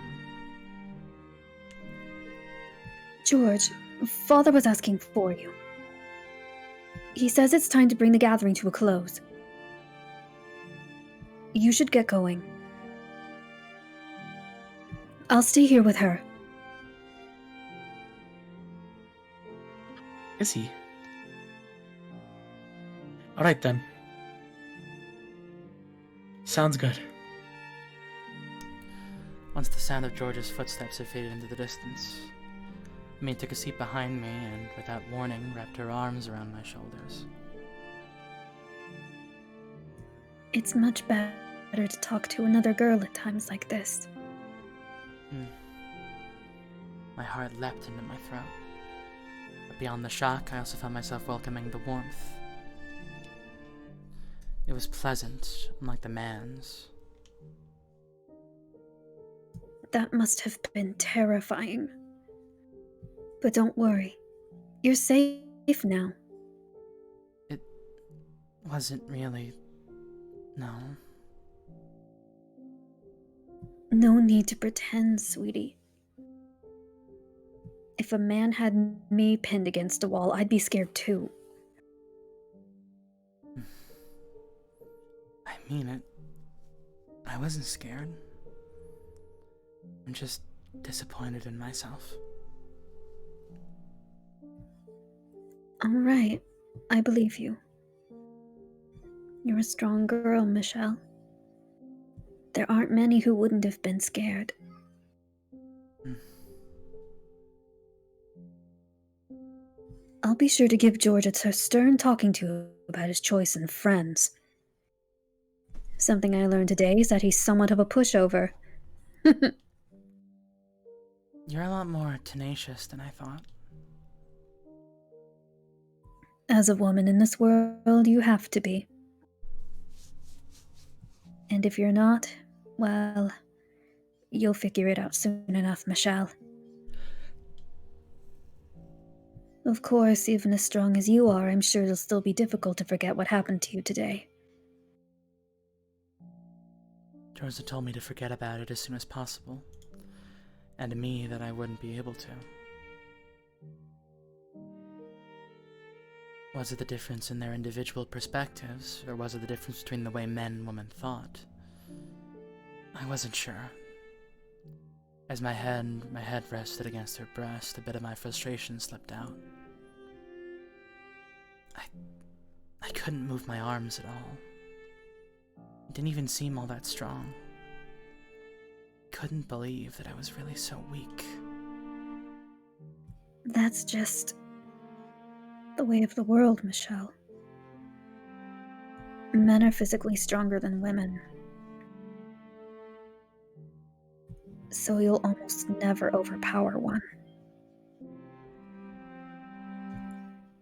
George, Father was asking for you. He says it's time to bring the gathering to a close. You should get going. I'll stay here with her. Is he? Alright then. Sounds good. Once the sound of George's footsteps had faded into the distance, Mia took a seat behind me and, without warning, wrapped her arms around my shoulders. It's much better to talk to another girl at times like this. My heart leapt into my throat. But beyond the shock, I also found myself welcoming the warmth. It was pleasant, unlike the man's. That must have been terrifying. But don't worry. You're safe now. It wasn't really. No. No need to pretend, sweetie. If a man had me pinned against a wall, I'd be scared too. I mean it. I wasn't scared. I'm just disappointed in myself. Alright, I believe you. You're a strong girl, Michelle. There aren't many who wouldn't have been scared. I'll be sure to give George a stern talking to about his choice in friends. Something I learned today is that he's somewhat of a pushover. You're a lot more tenacious than I thought. As a woman in this world, you have to be. And if you're not, well, you'll figure it out soon enough, Michelle. Of course, even as strong as you are, I'm sure it'll still be difficult to forget what happened to you today. Jorza told me to forget about it as soon as possible, and to me that I wouldn't be able to. Was it the difference in their individual perspectives, or was it the difference between the way men and women thought? I wasn't sure. As my head rested against her breast, a bit of my frustration slipped out. I couldn't move my arms at all. It didn't even seem all that strong. Couldn't believe that I was really so weak. That's just the way of the world, Michelle. Men are physically stronger than women. So you'll almost never overpower one.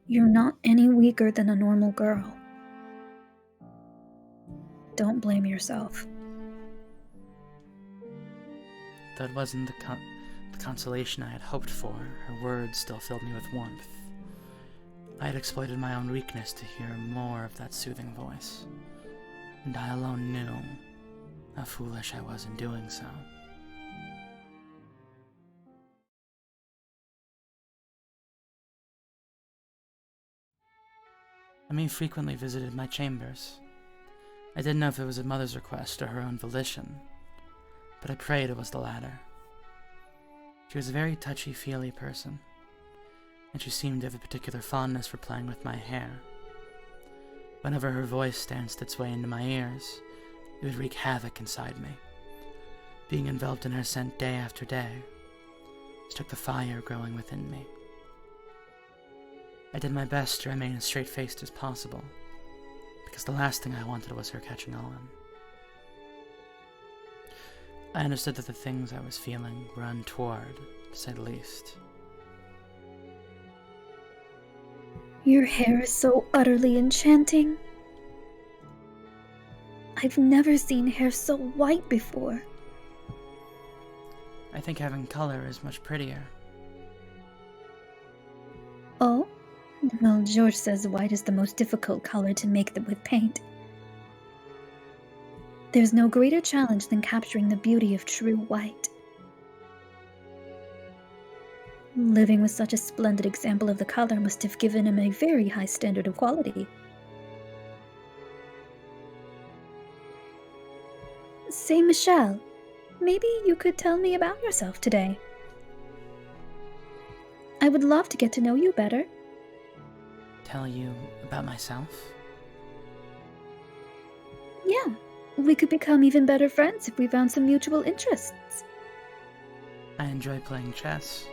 You're not any weaker than a normal girl. Don't blame yourself. Though it wasn't the consolation I had hoped for, her words still filled me with warmth. I had exploited my own weakness to hear more of that soothing voice, and I alone knew how foolish I was in doing so. Amy frequently visited my chambers. I didn't know if it was a mother's request or her own volition, but I prayed it was the latter. She was a very touchy-feely person, and she seemed to have a particular fondness for playing with my hair. Whenever her voice danced its way into my ears, it would wreak havoc inside me. Being enveloped in her scent day after day struck the fire growing within me. I did my best to remain as straight-faced as possible, because the last thing I wanted was her catching on. I understood that the things I was feeling were untoward, to say the least. Your hair is so utterly enchanting. I've never seen hair so white before. I think having color is much prettier. Oh? Well, George says white is the most difficult color to make with paint. There's no greater challenge than capturing the beauty of true white. Living with such a splendid example of the color must have given him a very high standard of quality. Say, Michelle, maybe you could tell me about yourself today. I would love to get to know you better. Tell you about myself? Yeah, we could become even better friends if we found some mutual interests. I enjoy playing chess,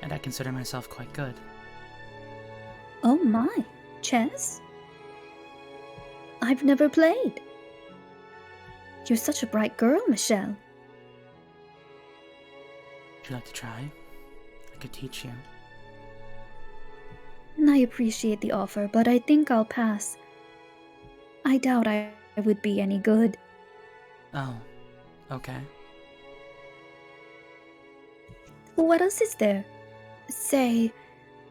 and I consider myself quite good. Oh my, chess? I've never played. You're such a bright girl, Michelle. Would you like to try? I could teach you. I appreciate the offer, but I think I'll pass. I doubt I would be any good. Oh, okay. What else is there? Say,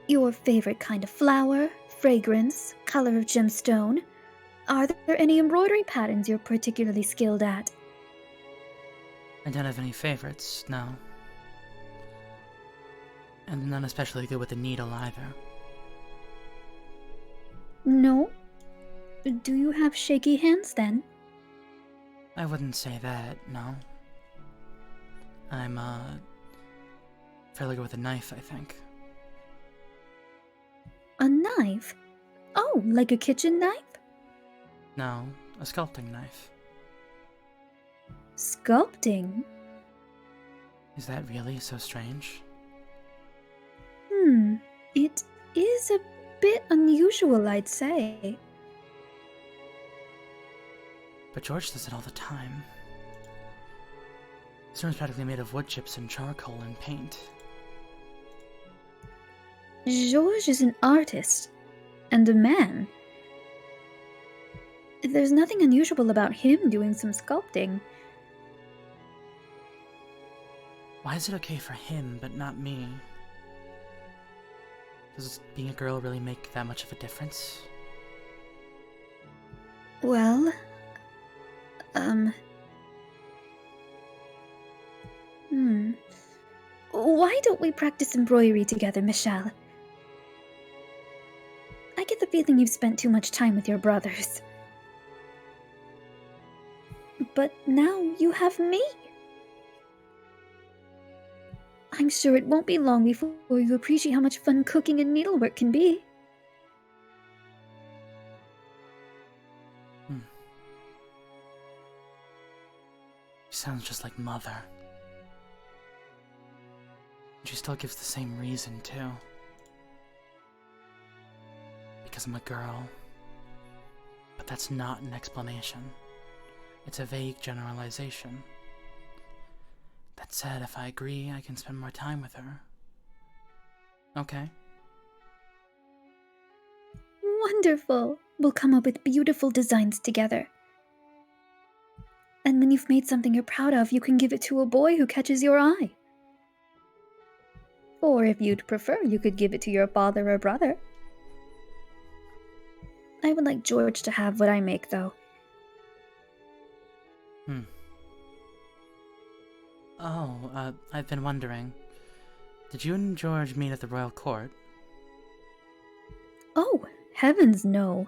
your favorite kind of flower, fragrance, color of gemstone. Are there any embroidery patterns you're particularly skilled at? I don't have any favorites, no. And I'm not especially good with the needle either. No? Do you have shaky hands then? I wouldn't say that, no. I'm, fairly good with a knife, I think. A knife? Oh, like a kitchen knife? No, a sculpting knife. Sculpting? Is that really so strange? It is a bit unusual, I'd say. But George does it all the time. This room's practically made of wood chips and charcoal and paint. Georges is an artist. And a man. There's nothing unusual about him doing some sculpting. Why is it okay for him, but not me? Does being a girl really make that much of a difference? Well, Why don't we practice embroidery together, Michelle? I get the feeling you've spent too much time with your brothers. But now you have me. I'm sure it won't be long before you appreciate how much fun cooking and needlework can be. She sounds just like Mother. She still gives the same reason, too. Because I'm a girl. But that's not an explanation. It's a vague generalization. That said, if I agree, I can spend more time with her. Okay. Wonderful! We'll come up with beautiful designs together. And when you've made something you're proud of, you can give it to a boy who catches your eye. Or if you'd prefer, you could give it to your father or brother. I would like George to have what I make, though. Oh, I've been wondering. Did you and George meet at the royal court? Oh, heavens no.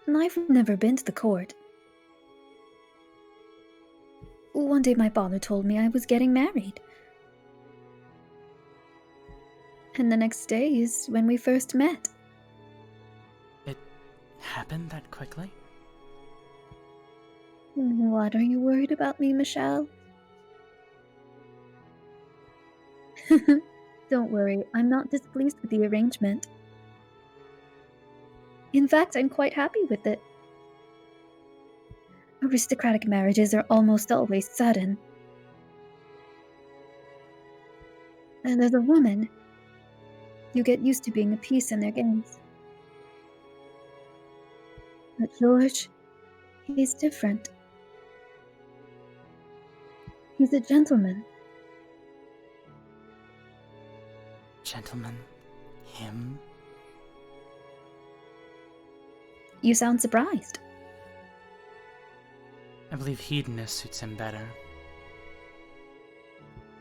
I've never been to the court. One day my father told me I was getting married. And the next day is when we first met. It happened that quickly? What, are you worried about me, Michelle? Don't worry, I'm not displeased with the arrangement. In fact, I'm quite happy with it. Aristocratic marriages are almost always sudden. And as a woman, you get used to being a piece in their games. But George, he's different. He's a gentleman. Gentleman? Him? You sound surprised. I believe hedonist suits him better.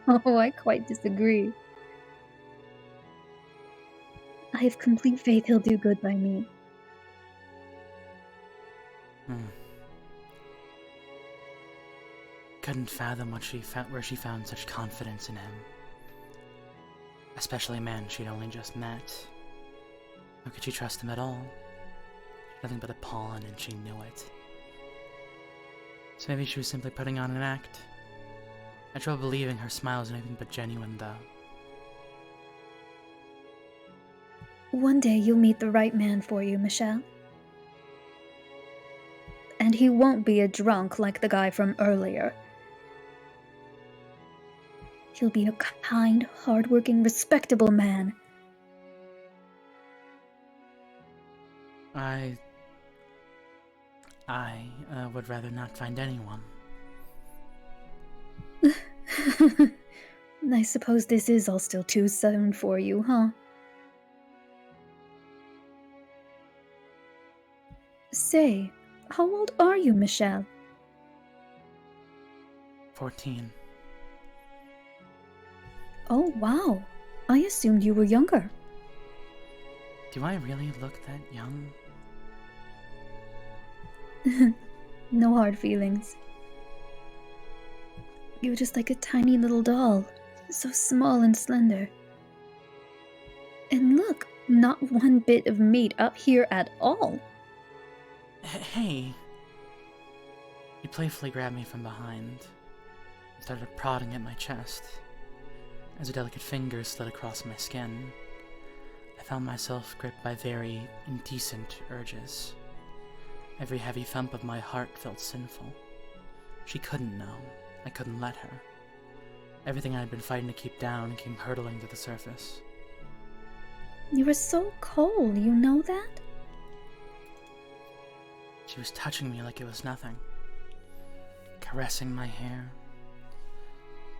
Oh, I quite disagree. I have complete faith he'll do good by me. Couldn't fathom where she found such confidence in him. Especially a man she'd only just met. How could she trust him at all? Nothing but a pawn, and she knew it. So maybe she was simply putting on an act. I had trouble believing her smile was anything but genuine, though. One day you'll meet the right man for you, Michelle. And he won't be a drunk like the guy from earlier. He'll be a kind, hardworking, respectable man. I would rather not find anyone. I suppose this is all still too soon for you, huh? Say, how old are you, Michelle? 14. Oh, wow. I assumed you were younger. Do I really look that young? No hard feelings. You're just like a tiny little doll, so small and slender. And look, not one bit of meat up here at all. Hey! He playfully grabbed me from behind and started prodding at my chest. As a delicate finger slid across my skin, I found myself gripped by very indecent urges. Every heavy thump of my heart felt sinful. She couldn't know. I couldn't let her. Everything I had been fighting to keep down came hurtling to the surface. You were so cold, you know that? She was touching me like it was nothing, caressing my hair.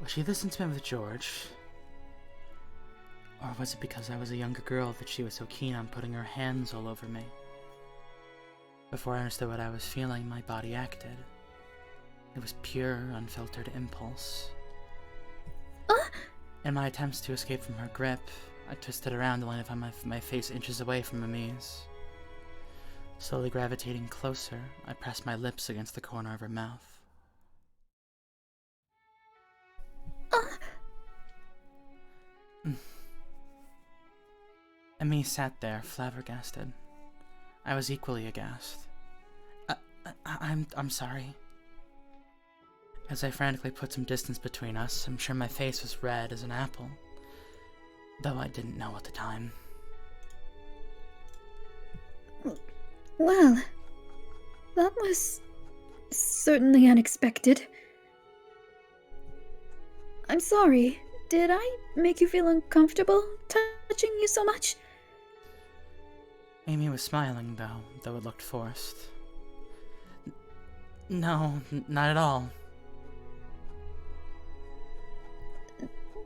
Was she this intimate with George? Or was it because I was a younger girl that she was so keen on putting her hands all over me? Before I understood what I was feeling, my body acted. It was pure, unfiltered impulse. In my attempts to escape from her grip, I twisted around to find my face inches away from Amy's. Slowly gravitating closer, I pressed my lips against the corner of her mouth. Amy sat there, flabbergasted. I was equally aghast. I'm sorry. As I frantically put some distance between us, I'm sure my face was red as an apple, though I didn't know at the time. Well, that was certainly unexpected. I'm sorry. Did I make you feel uncomfortable touching you so much? Amy was smiling, though it looked forced. No, not at all.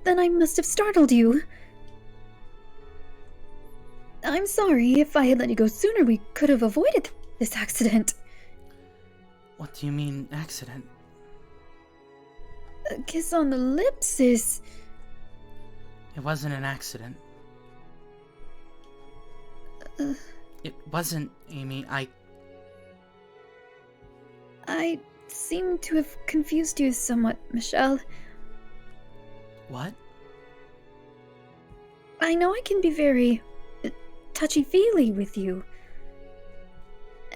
Then I must have startled you. I'm sorry. If I had let you go sooner, we could have avoided this accident. What do you mean, accident? A kiss on the lips is... It wasn't an accident. It wasn't, Amy. I seem to have confused you somewhat, Michelle. What? I know I can be very touchy-feely with you.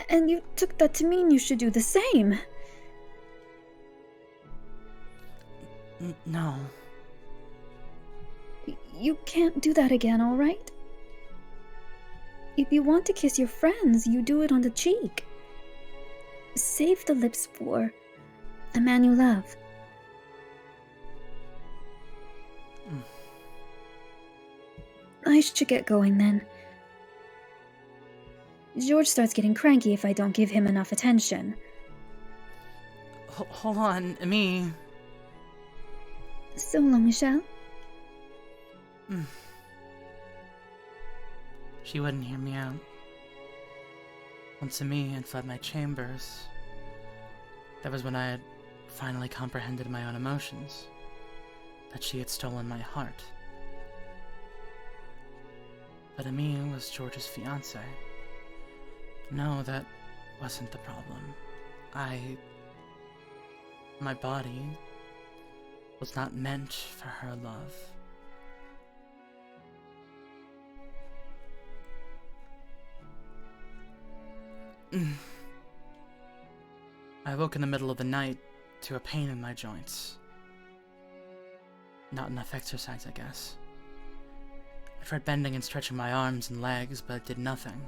And you took that to mean you should do the same. No. You can't do that again, alright? If you want to kiss your friends, you do it on the cheek. Save the lips for a man you love. I should get going then. George starts getting cranky if I don't give him enough attention. Hold on, Amy. So long, Michelle. She wouldn't hear me out. Once Amy had fled my chambers, that was when I had finally comprehended my own emotions. That she had stolen my heart. But Amy was George's fiancée. No, that wasn't the problem. My body was not meant for her love. I woke in the middle of the night to a pain in my joints. Not enough exercise, I guess. I tried bending and stretching my arms and legs, but it did nothing.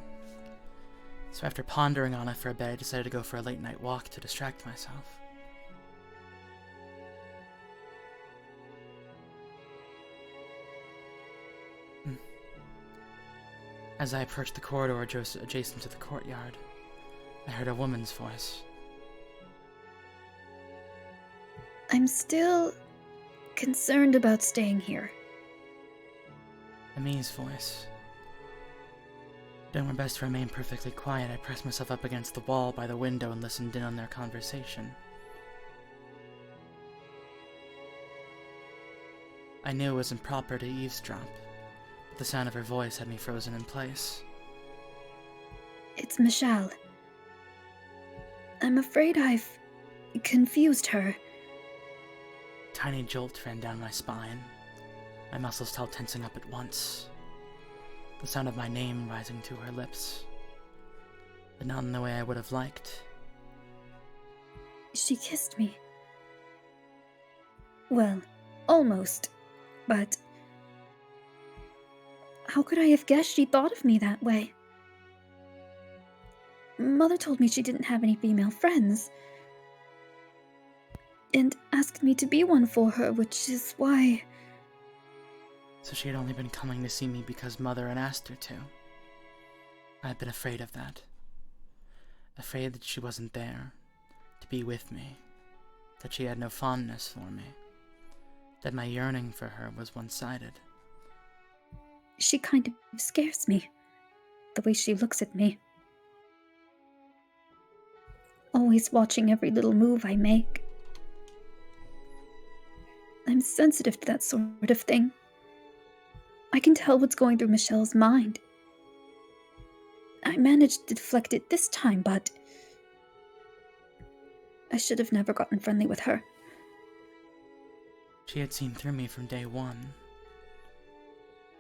So after pondering on it for a bit, I decided to go for a late night walk to distract myself. As I approached the corridor adjacent to the courtyard, I heard a woman's voice. I'm still concerned about staying here. Ami's voice. Doing my best to remain perfectly quiet, I pressed myself up against the wall by the window and listened in on their conversation. I knew it was improper to eavesdrop, but the sound of her voice had me frozen in place. It's Michelle. I'm afraid I've confused her. A tiny jolt ran down my spine, my muscles all tensing up at once. The sound of my name rising to her lips, but not in the way I would have liked. She kissed me. Well, almost. But how could I have guessed she thought of me that way? Mother told me she didn't have any female friends, and asked me to be one for her, which is why... So she had only been coming to see me because Mother had asked her to. I had been afraid of that. Afraid that she wasn't there, to be with me, that she had no fondness for me, that my yearning for her was one-sided. She kind of scares me, the way she looks at me. Always watching every little move I make. I'm sensitive to that sort of thing. I can tell what's going through Michelle's mind. I managed to deflect it this time, but I should have never gotten friendly with her. She had seen through me from day one.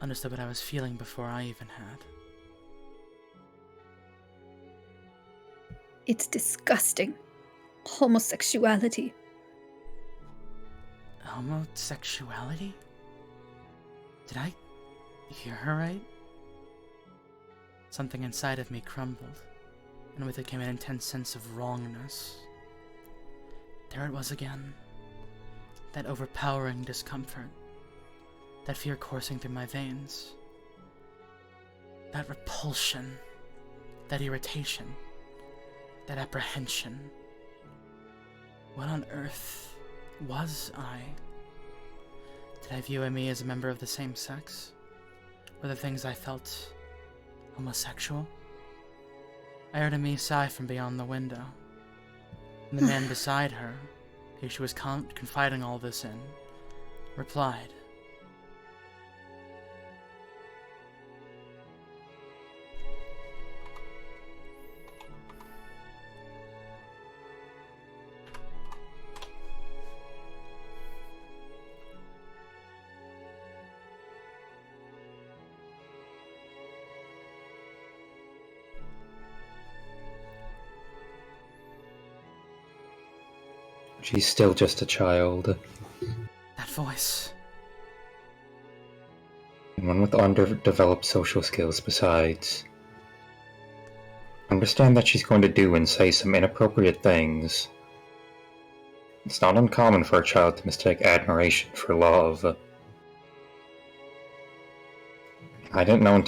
Understood what I was feeling before I even had. It's disgusting. Homosexuality. Homosexuality? Did I hear her right? Something inside of me crumbled, and with it came an intense sense of wrongness. There it was again. That overpowering discomfort. That fear coursing through my veins. That repulsion. That irritation. That apprehension. What on earth was I? Did I view me as a member of the same sex? Were the things I felt homosexual? I heard Amy sigh from beyond the window. And the man beside her, who she was confiding all this in, replied. She's still just a child. That voice. And one with underdeveloped social skills besides. Understand that she's going to do and say some inappropriate things. It's not uncommon for a child to mistake admiration for love. I didn't know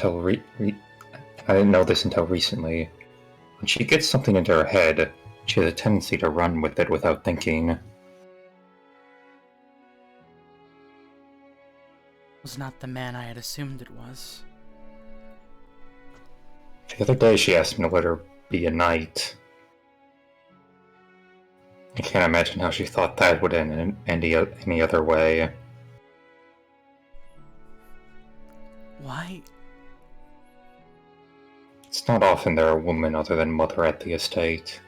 this until recently. When she gets something into her head, she has a tendency to run with it without thinking. Was not the man I had assumed it was. The other day she asked me to let her be a knight. I can't imagine how she thought that would end any other way. Why? It's not often there are women other than Mother at the estate.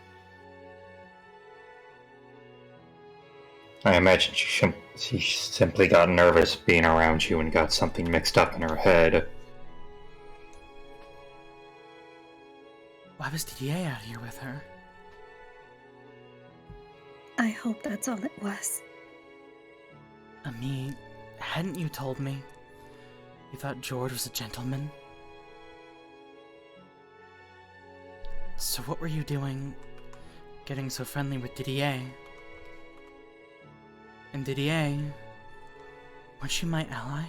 I imagine she simply got nervous being around you and got something mixed up in her head. Why was Didier out here with her? I hope that's all it was. Ami, hadn't you told me? You thought George was a gentleman? So what were you doing, getting so friendly with Didier? And Didier, was she my ally?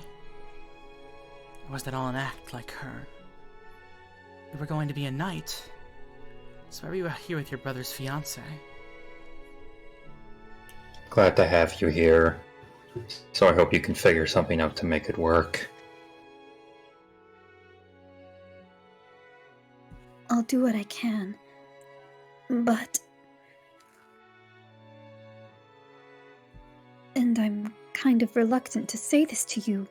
Or was that all an act like her? You were going to be a knight. So why are you here with your brother's fiancé? Glad to have you here. So I hope you can figure something out to make it work. I'll do what I can. But... And I'm kind of reluctant to say this to you.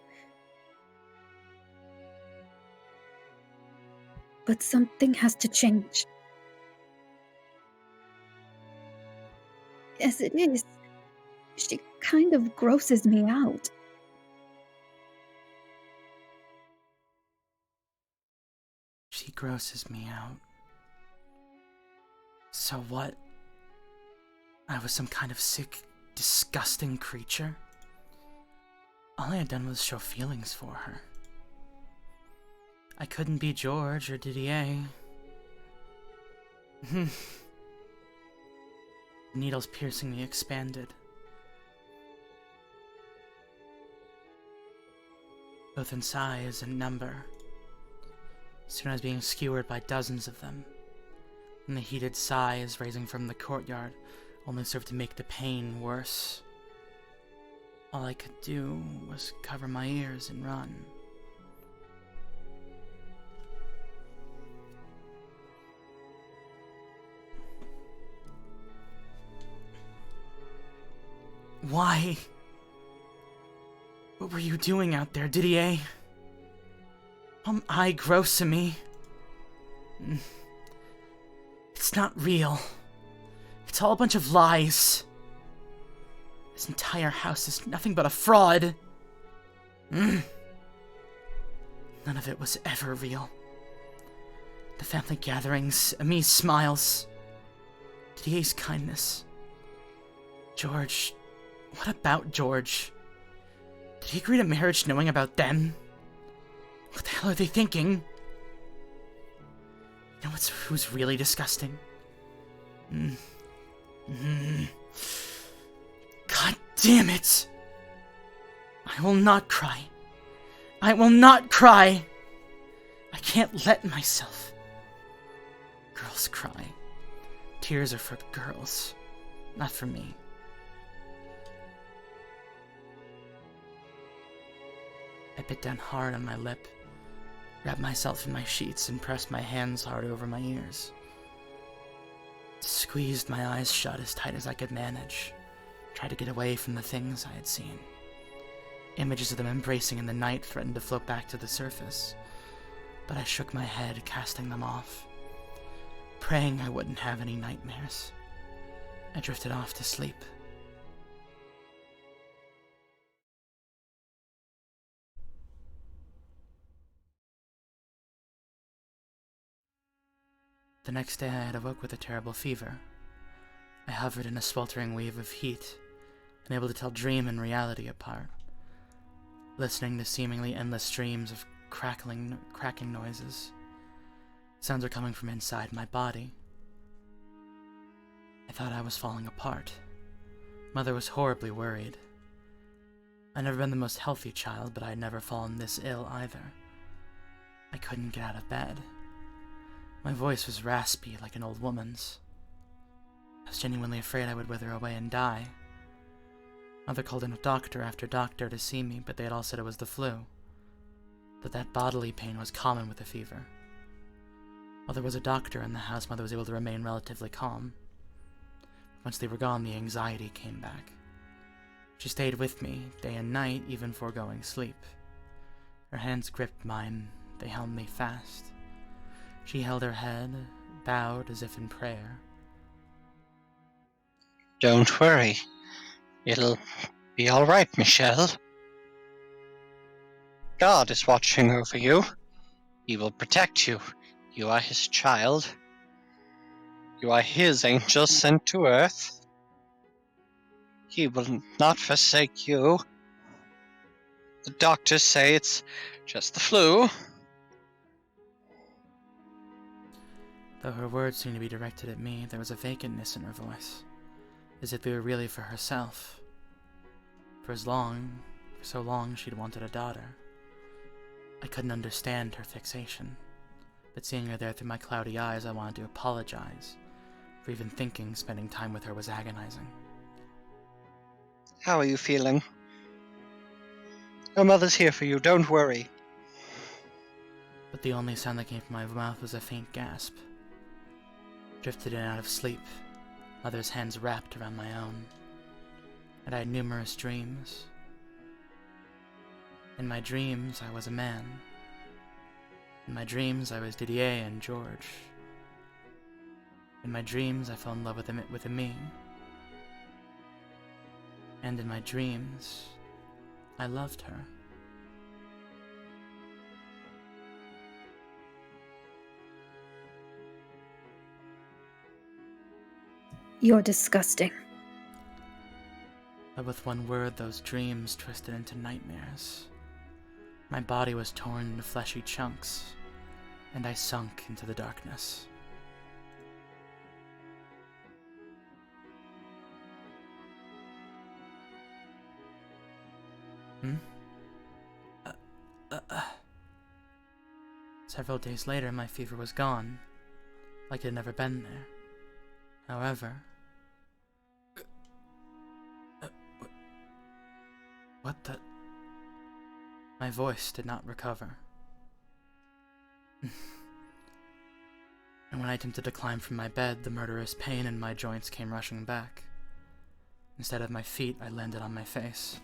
But something has to change. As it is, she kind of grosses me out. She grosses me out. So what? I was some kind of sick, disgusting creature? All I had done was show feelings for her. I couldn't be George or Didier. The needles piercingly expanded. Both in size and number. Soon I was being skewered by dozens of them, and the heated sighs raising from the courtyard only served to make the pain worse. All I could do was cover my ears and run. Why? What were you doing out there, Didier? I gross to me. It's not real. It's all a bunch of lies. This entire house is nothing but a fraud. None of it was ever real. The family gatherings, Amy's smiles, Didier's kindness. George. What about George? Did he agree to marriage knowing about them? What the hell are they thinking? You know who's really disgusting? God damn it! I will not cry. I will not cry! I can't let myself. Girls cry. Tears are for girls, not for me. I bit down hard on my lip, wrapped myself in my sheets, and pressed my hands hard over my ears. Squeezed my eyes shut as tight as I could manage, tried to get away from the things I had seen. Images of them embracing in the night threatened to float back to the surface, but I shook my head, casting them off, praying I wouldn't have any nightmares. I drifted off to sleep. The next day I had awoke with a terrible fever. I hovered in a sweltering wave of heat, unable to tell dream and reality apart, listening to seemingly endless streams of cracking noises. Sounds were coming from inside my body. I thought I was falling apart. Mother was horribly worried. I'd never been the most healthy child, but I had never fallen this ill either. I couldn't get out of bed. My voice was raspy like an old woman's. I was genuinely afraid I would wither away and die. Mother called in a doctor after doctor to see me, but they had all said it was the flu. That bodily pain was common with the fever. While there was a doctor in the house, Mother was able to remain relatively calm. Once they were gone, the anxiety came back. She stayed with me, day and night, even foregoing sleep. Her hands gripped mine, they held me fast. She held her head, bowed as if in prayer. Don't worry. It'll be all right, Michelle. God is watching over you. He will protect you. You are his child. You are his angel sent to earth. He will not forsake you. The doctors say it's just the flu. Though her words seemed to be directed at me, there was a vacantness in her voice, as if they were really for herself. For so long she'd wanted a daughter. I couldn't understand her fixation. but seeing her there through my cloudy eyes, I wanted to apologize. For even thinking spending time with her was agonizing. How are you feeling? Your mother's here for you, don't worry. But the only sound that came from my mouth was a faint gasp. Drifted in and out of sleep, Mother's hands wrapped around my own. And I had numerous dreams. In my dreams, I was a man. In my dreams, I was Didier and George. In my dreams, I fell in love with me. And in my dreams, I loved her. You're disgusting. But with one word, those dreams twisted into nightmares. My body was torn into fleshy chunks, and I sunk into the darkness. Several days later, my fever was gone, like it had never been there. However... What the... My voice did not recover. And when I attempted to climb from my bed, the murderous pain in my joints came rushing back. Instead of my feet, I landed on my face.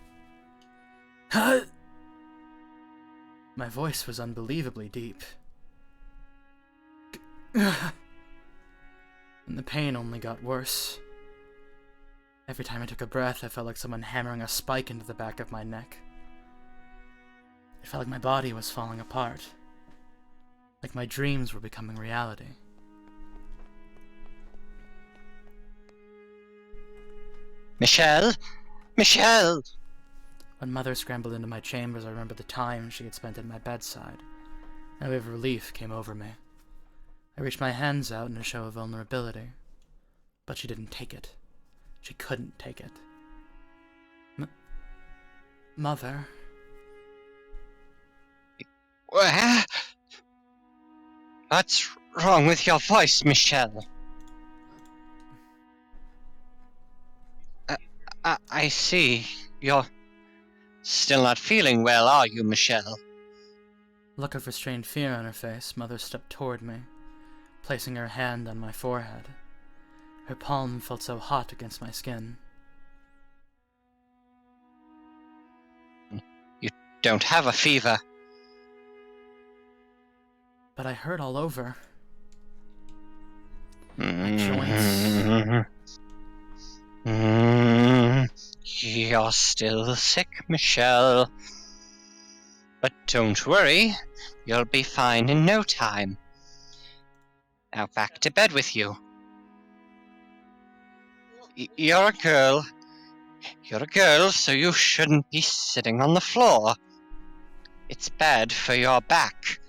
My voice was unbelievably deep. And the pain only got worse. Every time I took a breath, I felt like someone hammering a spike into the back of my neck. It felt like my body was falling apart. Like my dreams were becoming reality. Michelle? Michelle! When Mother scrambled into my chambers, I remembered the time she had spent at my bedside, and a wave of relief came over me. I reached my hands out in a show of vulnerability, but she didn't take it. She couldn't take it. Mother... What's wrong with your voice, Michelle? I see. You're still not feeling well, are you, Michelle? Look of restrained fear on her face, Mother stepped toward me, placing her hand on my forehead. Her palm felt so hot against my skin. You don't have a fever. But I hurt all over. My joints. You're still sick, Michelle. But don't worry, you'll be fine in no time. Now back to bed with you. You're a girl. You're a girl, so you shouldn't be sitting on the floor. It's bad for your back.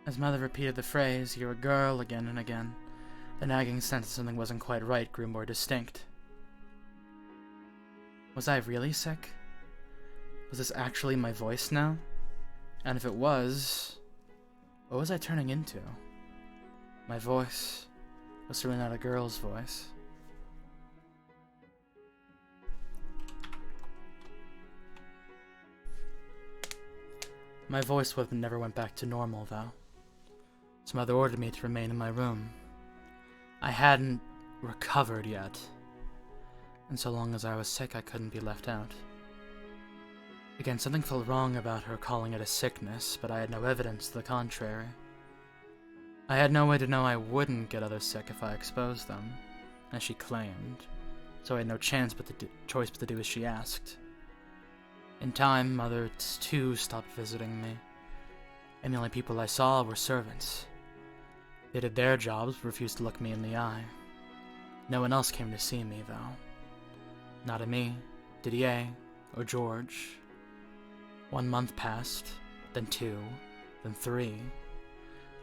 As Mother repeated the phrase, "You're a girl," again and again, the nagging sense that something wasn't quite right grew more distinct. Was I really sick? Was this actually my voice now? And if it was, what was I turning into? My voice was certainly not a girl's voice. My voice never went back to normal, though. So Mother ordered me to remain in my room. I hadn't recovered yet, and so long as I was sick, I couldn't be left out. Again, something felt wrong about her calling it a sickness, but I had no evidence to the contrary. I had no way to know I wouldn't get others sick if I exposed them, as she claimed, so I had no choice but to do as she asked. In time, Mother too stopped visiting me, and the only people I saw were servants. They did their jobs, but refused to look me in the eye. No one else came to see me, though. Not me, Didier, or George. 1 month passed, then 2, then 3.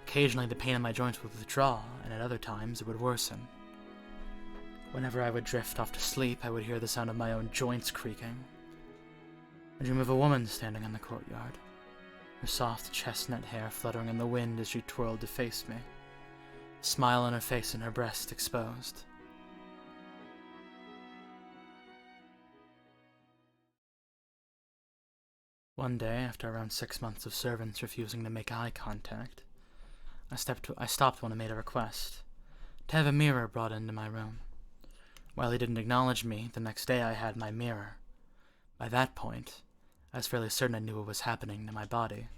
Occasionally the pain in my joints would withdraw, and at other times it would worsen. Whenever I would drift off to sleep, I would hear the sound of my own joints creaking. I dream of a woman standing in the courtyard, her soft chestnut hair fluttering in the wind as she twirled to face me, a smile on her face and her breast exposed. One day, after around 6 months of servants refusing to make eye contact, I stopped one and made a request to have a mirror brought into my room. While he didn't acknowledge me, the next day I had my mirror. By that point, I was fairly certain I knew what was happening to my body.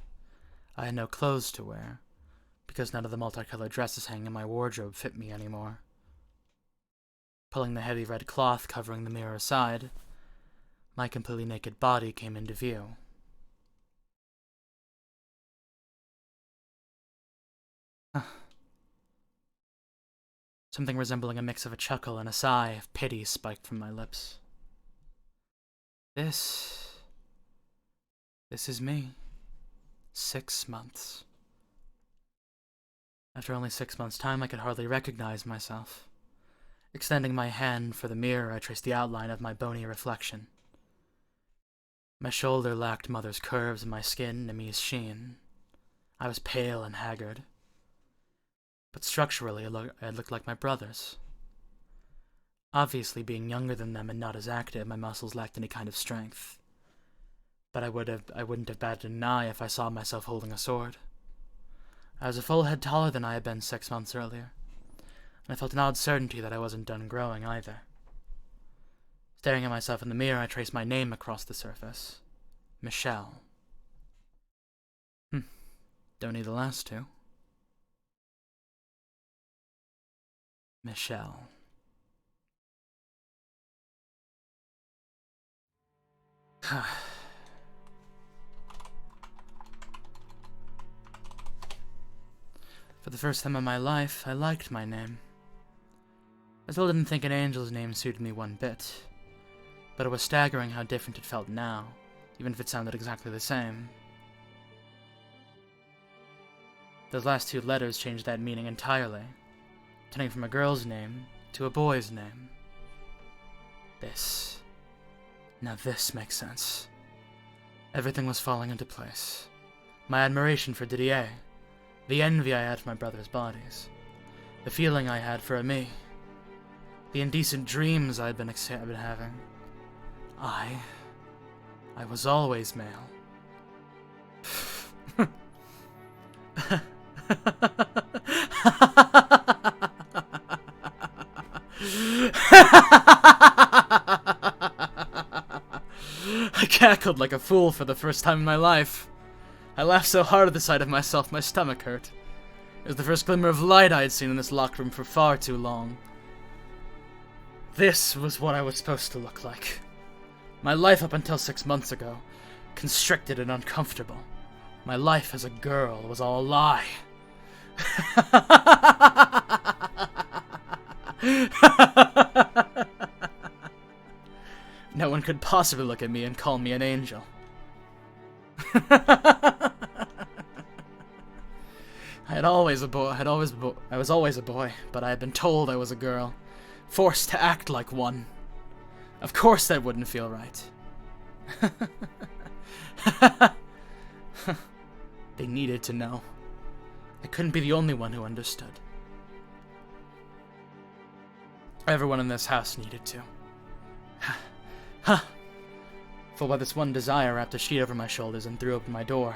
I had no clothes to wear, because none of the multicolored dresses hanging in my wardrobe fit me anymore. Pulling the heavy red cloth covering the mirror aside, my completely naked body came into view. Something resembling a mix of a chuckle and a sigh of pity spiked from my lips. This is me. 6 months. After only 6 months' time, I could hardly recognize myself. Extending my hand for the mirror, I traced the outline of my bony reflection. My shoulder lacked mother's curves and my skin Nemi's sheen. I was pale and haggard. But structurally, I looked like my brothers. Obviously, being younger than them and not as active, my muscles lacked any kind of strength. But I wouldn't have batted an eye if I saw myself holding a sword. I was a full head taller than I had been 6 months earlier, and I felt an odd certainty that I wasn't done growing either. Staring at myself in the mirror, I traced my name across the surface. Michelle. Don't need the last two. Michelle. For the first time in my life, I liked my name. I still didn't think an angel's name suited me one bit, but it was staggering how different it felt now, even if it sounded exactly the same. Those last 2 letters changed that meaning entirely, turning from a girl's name to a boy's name. Now this makes sense. Everything was falling into place. My admiration for Didier, the envy I had for my brother's bodies, the feeling I had for me, the indecent dreams I'd been having. I was always male. I cackled like a fool for the first time in my life. I laughed so hard at the sight of myself, my stomach hurt. It was the first glimmer of light I had seen in this locked room for far too long. This was what I was supposed to look like. My life up until 6 months ago, constricted and uncomfortable. My life as a girl was all a lie. No one could possibly look at me and call me an angel. I was always a boy, but I had been told I was a girl, forced to act like one. Of course that wouldn't feel right. They needed to know. I couldn't be the only one who understood. Everyone in this house needed to. Full by this one desire, I wrapped a sheet over my shoulders and threw open my door.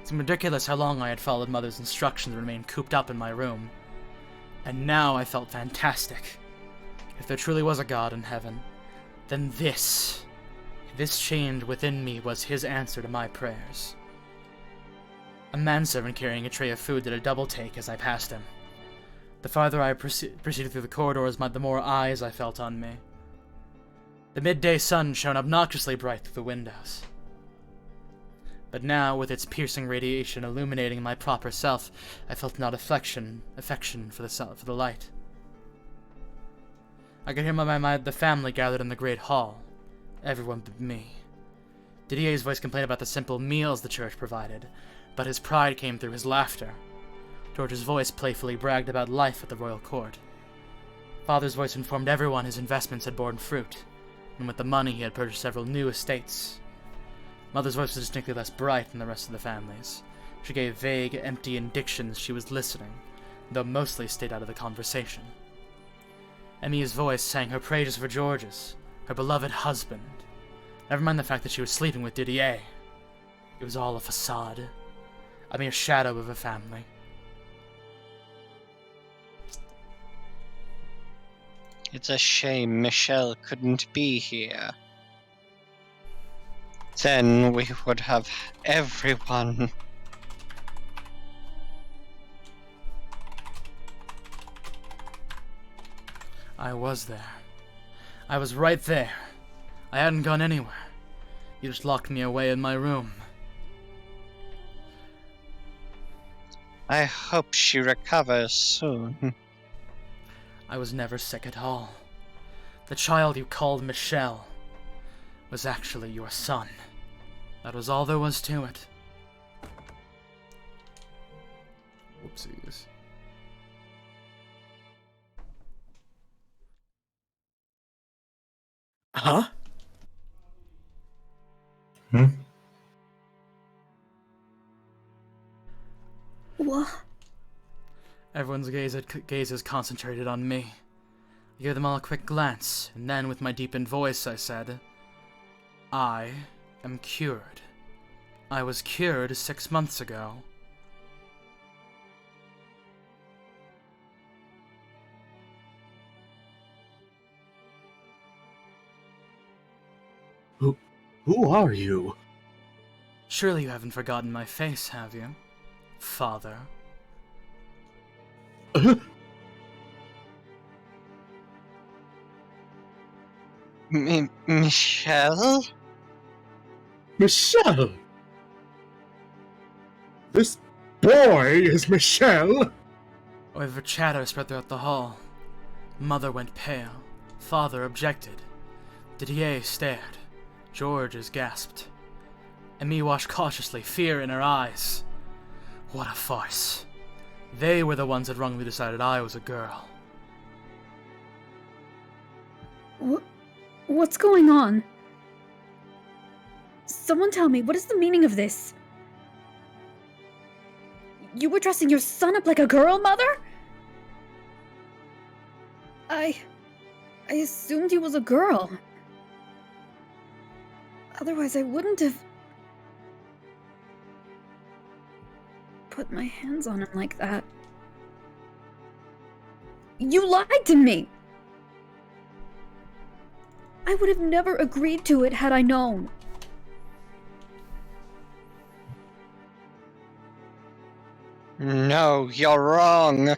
It seemed ridiculous how long I had followed Mother's instructions and remained cooped up in my room. And now I felt fantastic. If there truly was a God in heaven, then this change within me was his answer to my prayers. A manservant carrying a tray of food did a double take as I passed him. The farther I proceeded through the corridors, the more eyes I felt on me. The midday sun shone obnoxiously bright through the windows. But now, with its piercing radiation illuminating my proper self, I felt not affection for the light. I could hear the family gathered in the great hall, everyone but me. Didier's voice complained about the simple meals the church provided, but his pride came through his laughter. George's voice playfully bragged about life at the royal court. Father's voice informed everyone his investments had borne fruit. and with the money he had purchased several new estates. Mother's voice was distinctly less bright than the rest of the family's. She gave vague, empty indictions she was listening, though mostly stayed out of the conversation. Emia's voice sang her praises for George's, her beloved husband. Never mind the fact that she was sleeping with Didier. It was all a facade, a mere shadow of a family. It's a shame Michelle couldn't be here. Then we would have everyone. I was there. I was right there. I hadn't gone anywhere. You just locked me away in my room. I hope she recovers soon. I was never sick at all. The child you called Michelle was actually your son. That was all there was to it. Whoopsies. Huh? What? Everyone's gazes concentrated on me. I gave them all a quick glance, and then, with my deepened voice, I said, I am cured. I was cured 6 months ago. Who are you? Surely you haven't forgotten my face, have you, Father? Michelle? Michelle! This boy is Michelle! A wave of chatter spread throughout the hall. Mother went pale. Father objected. Didier stared. Georges gasped. Emmy watched cautiously, fear in her eyes. What a farce. They were the ones that wrongly decided I was a girl. What's going on? Someone tell me, what is the meaning of this? You were dressing your son up like a girl, Mother? I assumed he was a girl. Otherwise, I wouldn't have put my hands on him like that. You lied to me! I would have never agreed to it had I known. No, you're wrong.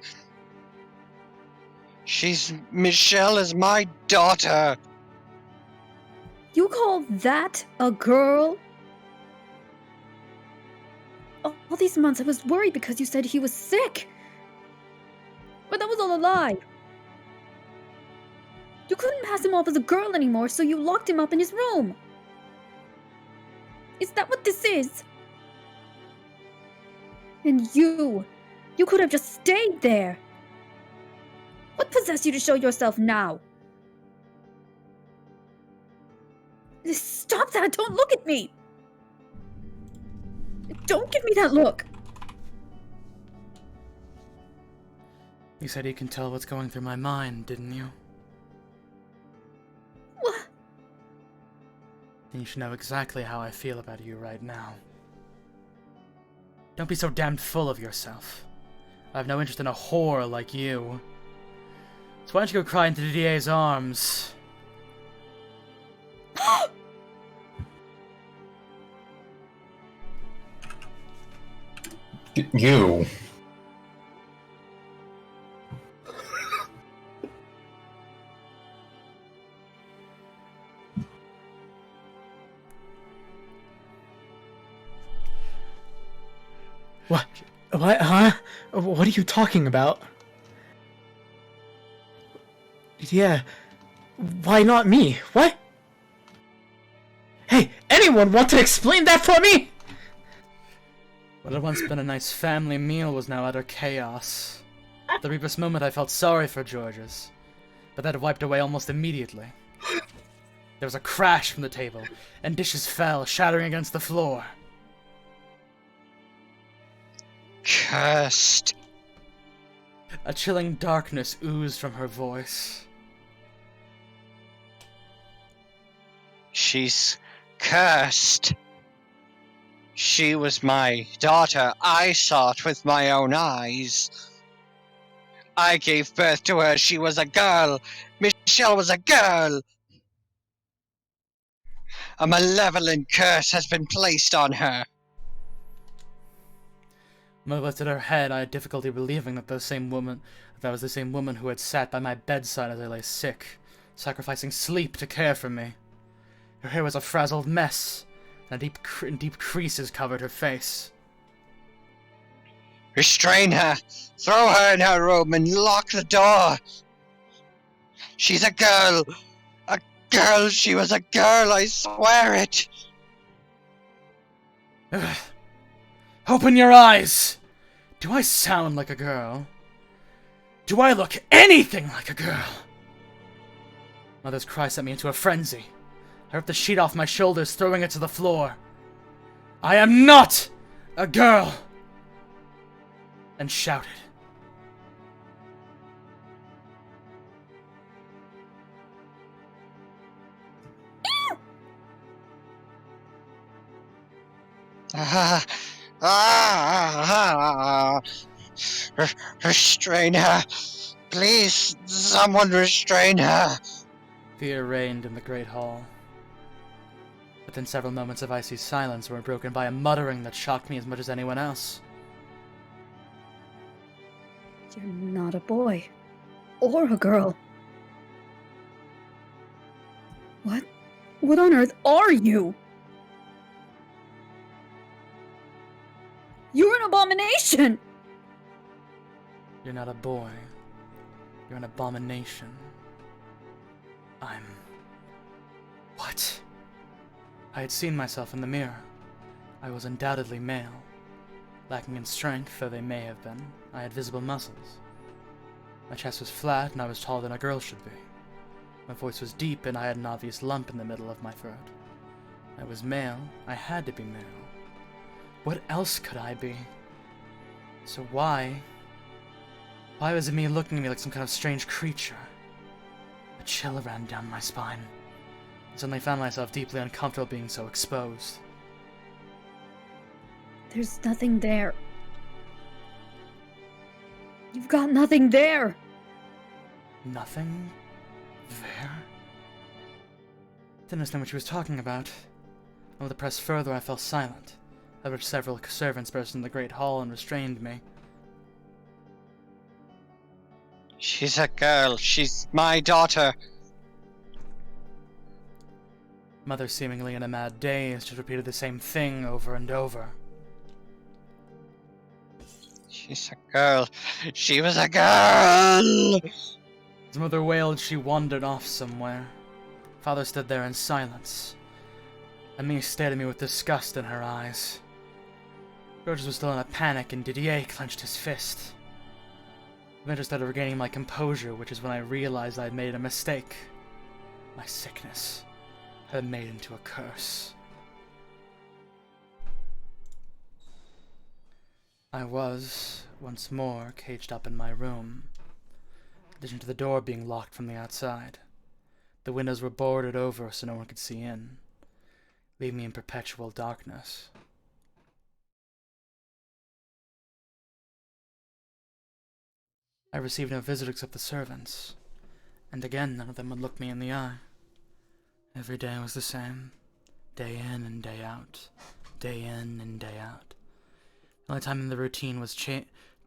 Michelle is my daughter. You call that a girl? All these months I was worried because you said he was sick. But that was all a lie. You couldn't pass him off as a girl anymore, so you locked him up in his room. Is that what this is? And you could have just stayed there. What possessed you to show yourself now? Stop that! Don't look at me! Don't give me that look! You said you can tell what's going through my mind, didn't you? What? Then you should know exactly how I feel about you right now. Don't be so damned full of yourself. I have no interest in a whore like you. So why don't you go cry into Didier's arms? You. What? What? Huh? What are you talking about? Yeah. Why not me? What? Hey, anyone want to explain that for me? What had once been a nice family meal was now utter chaos. At the briefest moment I felt sorry for Georges, but that wiped away almost immediately. There was a crash from the table, and dishes fell, shattering against the floor. Cursed. A chilling darkness oozed from her voice. She's cursed. She was my daughter. I saw it with my own eyes. I gave birth to her. She was a girl. Michelle was a girl. A malevolent curse has been placed on her. When I lifted her head, I had difficulty believing that that was the same woman who had sat by my bedside as I lay sick, sacrificing sleep to care for me. Her hair was a frazzled mess, and deep creases covered her face. Restrain her. Throw her in her room and lock the door. She's a girl. A girl. She was a girl. I swear it. Ugh. Open your eyes! Do I sound like a girl? Do I look anything like a girl? Mother's cry sent me into a frenzy. I ripped the sheet off my shoulders, throwing it to the floor. I am not a girl! And shouted. Restrain her. Please, someone restrain her. Fear reigned in the great hall. Within several moments of icy silence were broken by a muttering that shocked me as much as anyone else. You're not a boy. Or a girl. What on earth are you? You're an abomination! You're not a boy. You're an abomination. What? I had seen myself in the mirror. I was undoubtedly male. Lacking in strength, though they may have been, I had visible muscles. My chest was flat, and I was taller than a girl should be. My voice was deep, and I had an obvious lump in the middle of my throat. I was male. I had to be male. What else could I be? So why was it me looking at me like some kind of strange creature? A chill ran down my spine. I suddenly found myself deeply uncomfortable being so exposed. There's nothing there. You've got nothing there. Nothing? There? Didn't understand what she was talking about. When the pressed further, I fell silent, at which several servants burst into the great hall and restrained me. She's a girl. She's my daughter. Mother, seemingly in a mad daze, just repeated the same thing over and over. She's a girl. She was a girl! As mother wailed, she wandered off somewhere. Father stood there in silence. Amie stared at me with disgust in her eyes. Georges was still in a panic, and Didier clenched his fist. Then I started regaining my composure, which is when I realized I had made a mistake. My sickness had been made into a curse. I was, once more, caged up in my room, in addition to the door being locked from the outside. The windows were boarded over so no one could see in, leaving me in perpetual darkness. I received no visitors except the servants, and again none of them would look me in the eye. Every day was the same, day in and day out, day in and day out. The only time the routine was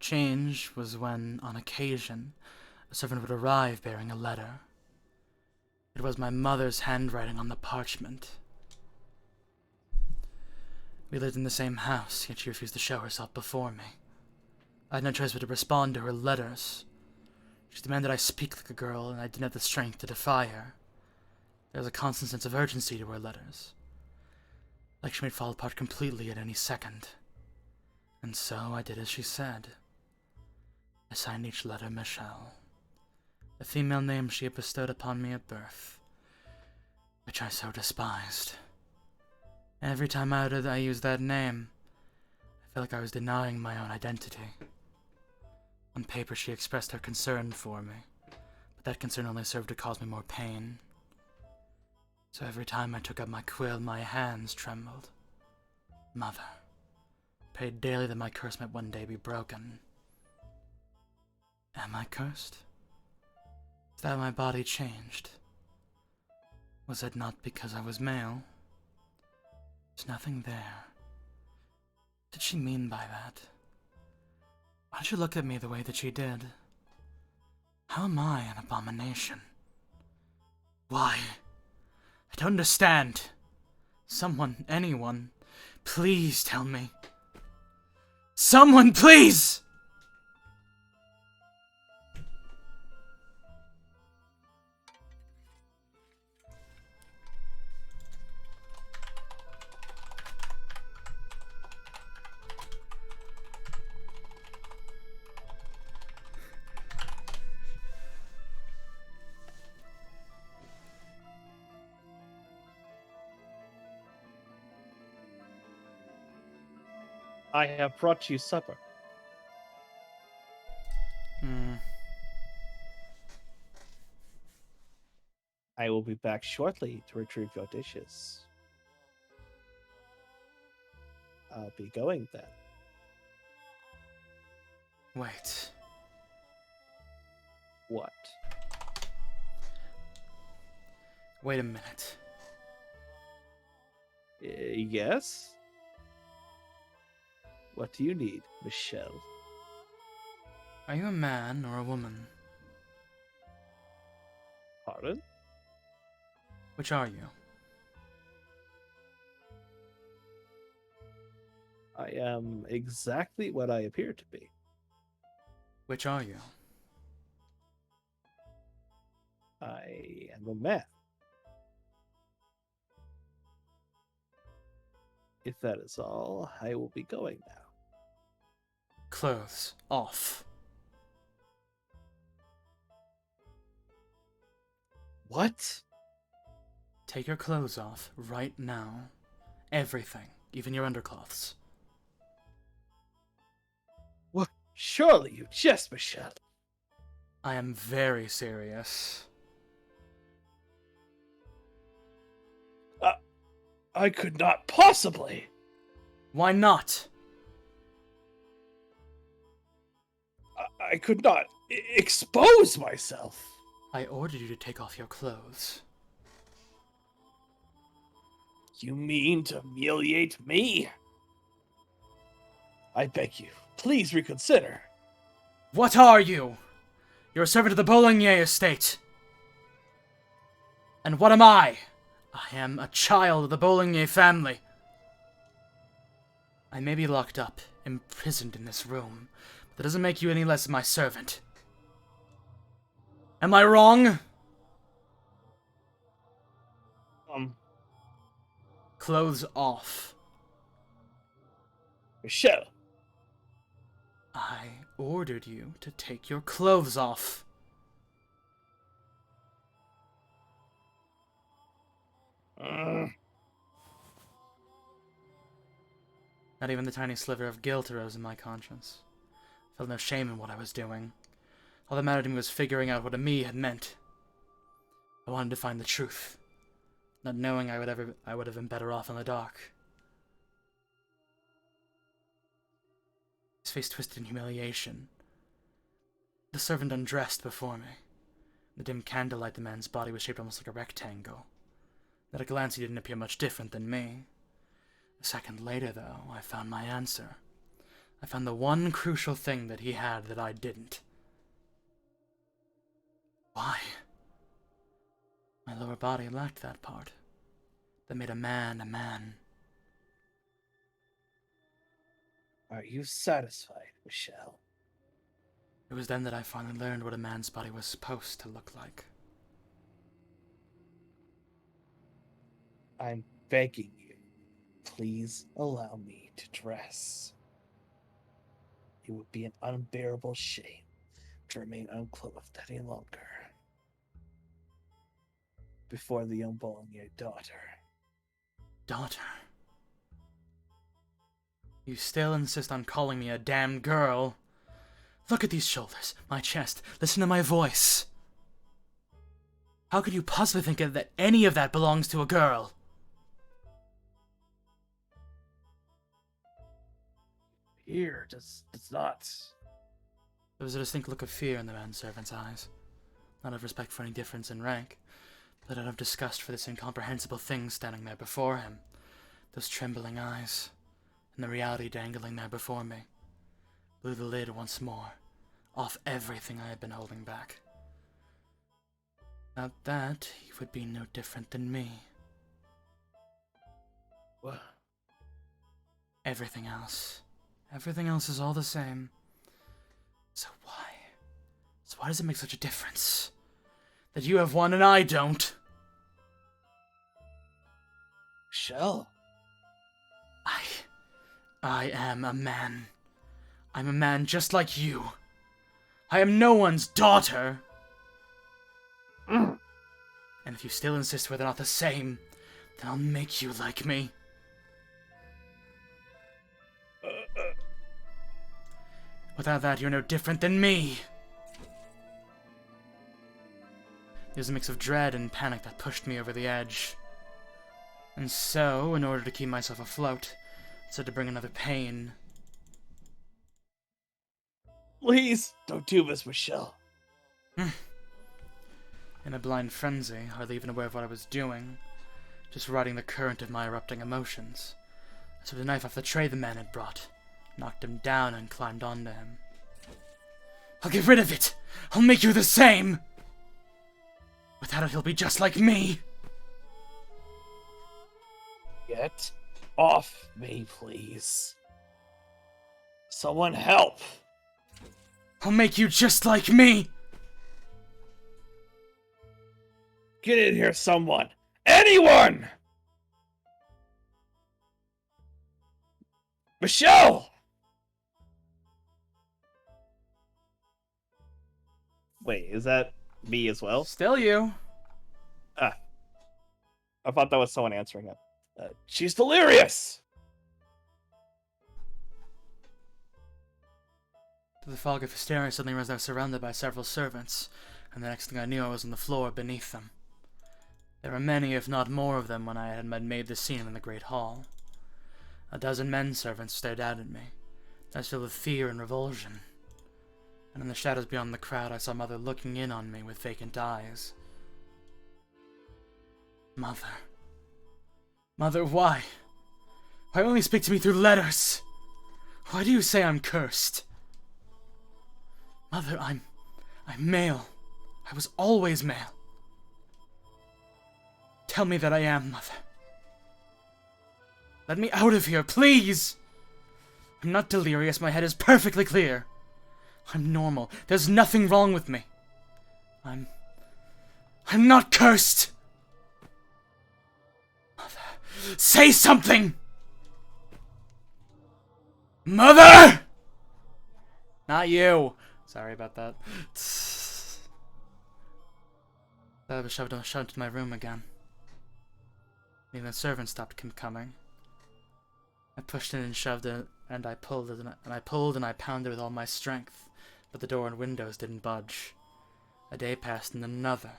changed was when, on occasion, a servant would arrive bearing a letter. It was my mother's handwriting on the parchment. We lived in the same house, yet she refused to show herself before me. I had no choice but to respond to her letters. She demanded I speak like a girl, and I didn't have the strength to defy her. There was a constant sense of urgency to her letters, like she might fall apart completely at any second. And so I did as she said. I signed each letter Michelle, the female name she had bestowed upon me at birth. which I so despised. Every time I used that name, I felt like I was denying my own identity. On paper, she expressed her concern for me, but that concern only served to cause me more pain. So every time I took up my quill, my hands trembled. Mother, prayed daily that my curse might one day be broken. Am I cursed? Is that my body changed? Was it not because I was male? There's nothing there. What did she mean by that? Why did she look at me the way that she did? How am I an abomination? Why? I don't understand. Someone, anyone, please tell me. Someone, please! I have brought you supper. I will be back shortly to retrieve your dishes. I'll be going then. Wait. What? Wait a minute. Yes? What do you need, Michelle? Are you a man or a woman? Pardon? Which are you? I am exactly what I appear to be. Which are you? I am a man. If that is all, I will be going now. Clothes off. What? Take your clothes off right now. Everything, even your undercloths. What? Surely you jest, Michelle. I am very serious. I could not possibly. Why not? I could not expose myself. I ordered you to take off your clothes. You mean to humiliate me? I beg you, please reconsider. What are you? You're a servant of the Boulogne estate. And what am I? I am a child of the Boulogne family. I may be locked up, imprisoned in this room, but that doesn't make you any less my servant. Am I wrong? Clothes off. Michelle. I ordered you to take your clothes off. Not even the tiny sliver of guilt arose in my conscience. I felt no shame in what I was doing. All that mattered to me was figuring out what a me had meant. I wanted to find the truth, not knowing I would have been better off in the dark. His face twisted in humiliation. The servant undressed before me. In the dim candlelight, the man's body was shaped almost like a rectangle. At a glance, he didn't appear much different than me. A second later, though, I found my answer. I found the one crucial thing that he had that I didn't. Why? My lower body lacked that part that made a man a man. Are you satisfied, Michelle? It was then that I finally learned what a man's body was supposed to look like. I'm begging you, please allow me to dress. It would be an unbearable shame to remain unclothed any longer. before the unborn your daughter. Daughter? You still insist on calling me a damn girl? Look at these shoulders, my chest, listen to my voice. How could you possibly think that any of that belongs to a girl? Here does not. There was a distinct look of fear in the manservant's eyes. Not of respect for any difference in rank, but out of disgust for this incomprehensible thing standing there before him. Those trembling eyes, and the reality dangling there before me, blew the lid once more off everything I had been holding back. Without that, he would be no different than me. What? Everything else is all the same. So why does it make such a difference that you have one and I don't? Shell. I am a man. I'm a man just like you. I am no one's daughter. And if you still insist we're not the same, then I'll make you like me. Without that, you're no different than me. There's a mix of dread and panic that pushed me over the edge. And so, in order to keep myself afloat, I said to bring another pain. Please don't do this, Michelle. In a blind frenzy, hardly even aware of what I was doing, just riding the current of my erupting emotions, I took the knife off the tray the man had brought, knocked him down, and climbed onto him. I'll get rid of it! I'll make you the same! Without it, he'll be just like me! Get off me, please. Someone help! I'll make you just like me! Get in here, someone! Anyone! Michelle! Wait, is that me as well? Still you. I thought that was someone answering it. She's delirious! The fog of hysteria suddenly was I was surrounded by several servants, and the next thing I knew I was on the floor beneath them. There were many, if not more of them, when I had made the scene in the great hall. A dozen men servants stared out at me. I was filled with fear and revulsion. And in the shadows beyond the crowd, I saw Mother looking in on me with vacant eyes. Mother. Mother, why? Why only speak to me through letters? Why do you say I'm cursed? Mother, I'm male. I was always male. Tell me that I am, Mother. Let me out of here, please! I'm not delirious, my head is perfectly clear. I'm normal, there's nothing wrong with me. I'm not cursed! Mother, say something! Mother! Not you! Sorry about that. I was shoved into my room again. Even the servant stopped coming. I pushed in and shoved it, and I pulled it, and I pounded with all my strength, but the door and windows didn't budge. A day passed, and another.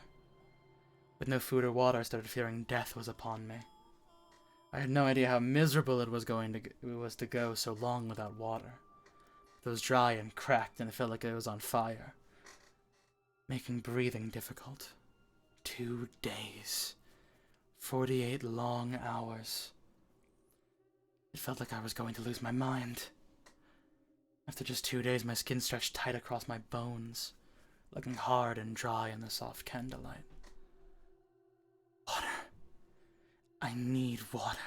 With no food or water, I started fearing death was upon me. I had no idea how miserable it was to go so long without water. It was dry and cracked, and it felt like it was on fire, making breathing difficult. 2 days. 48 long hours. It felt like I was going to lose my mind. After just 2 days, my skin stretched tight across my bones, looking hard and dry in the soft candlelight. Water. I need water.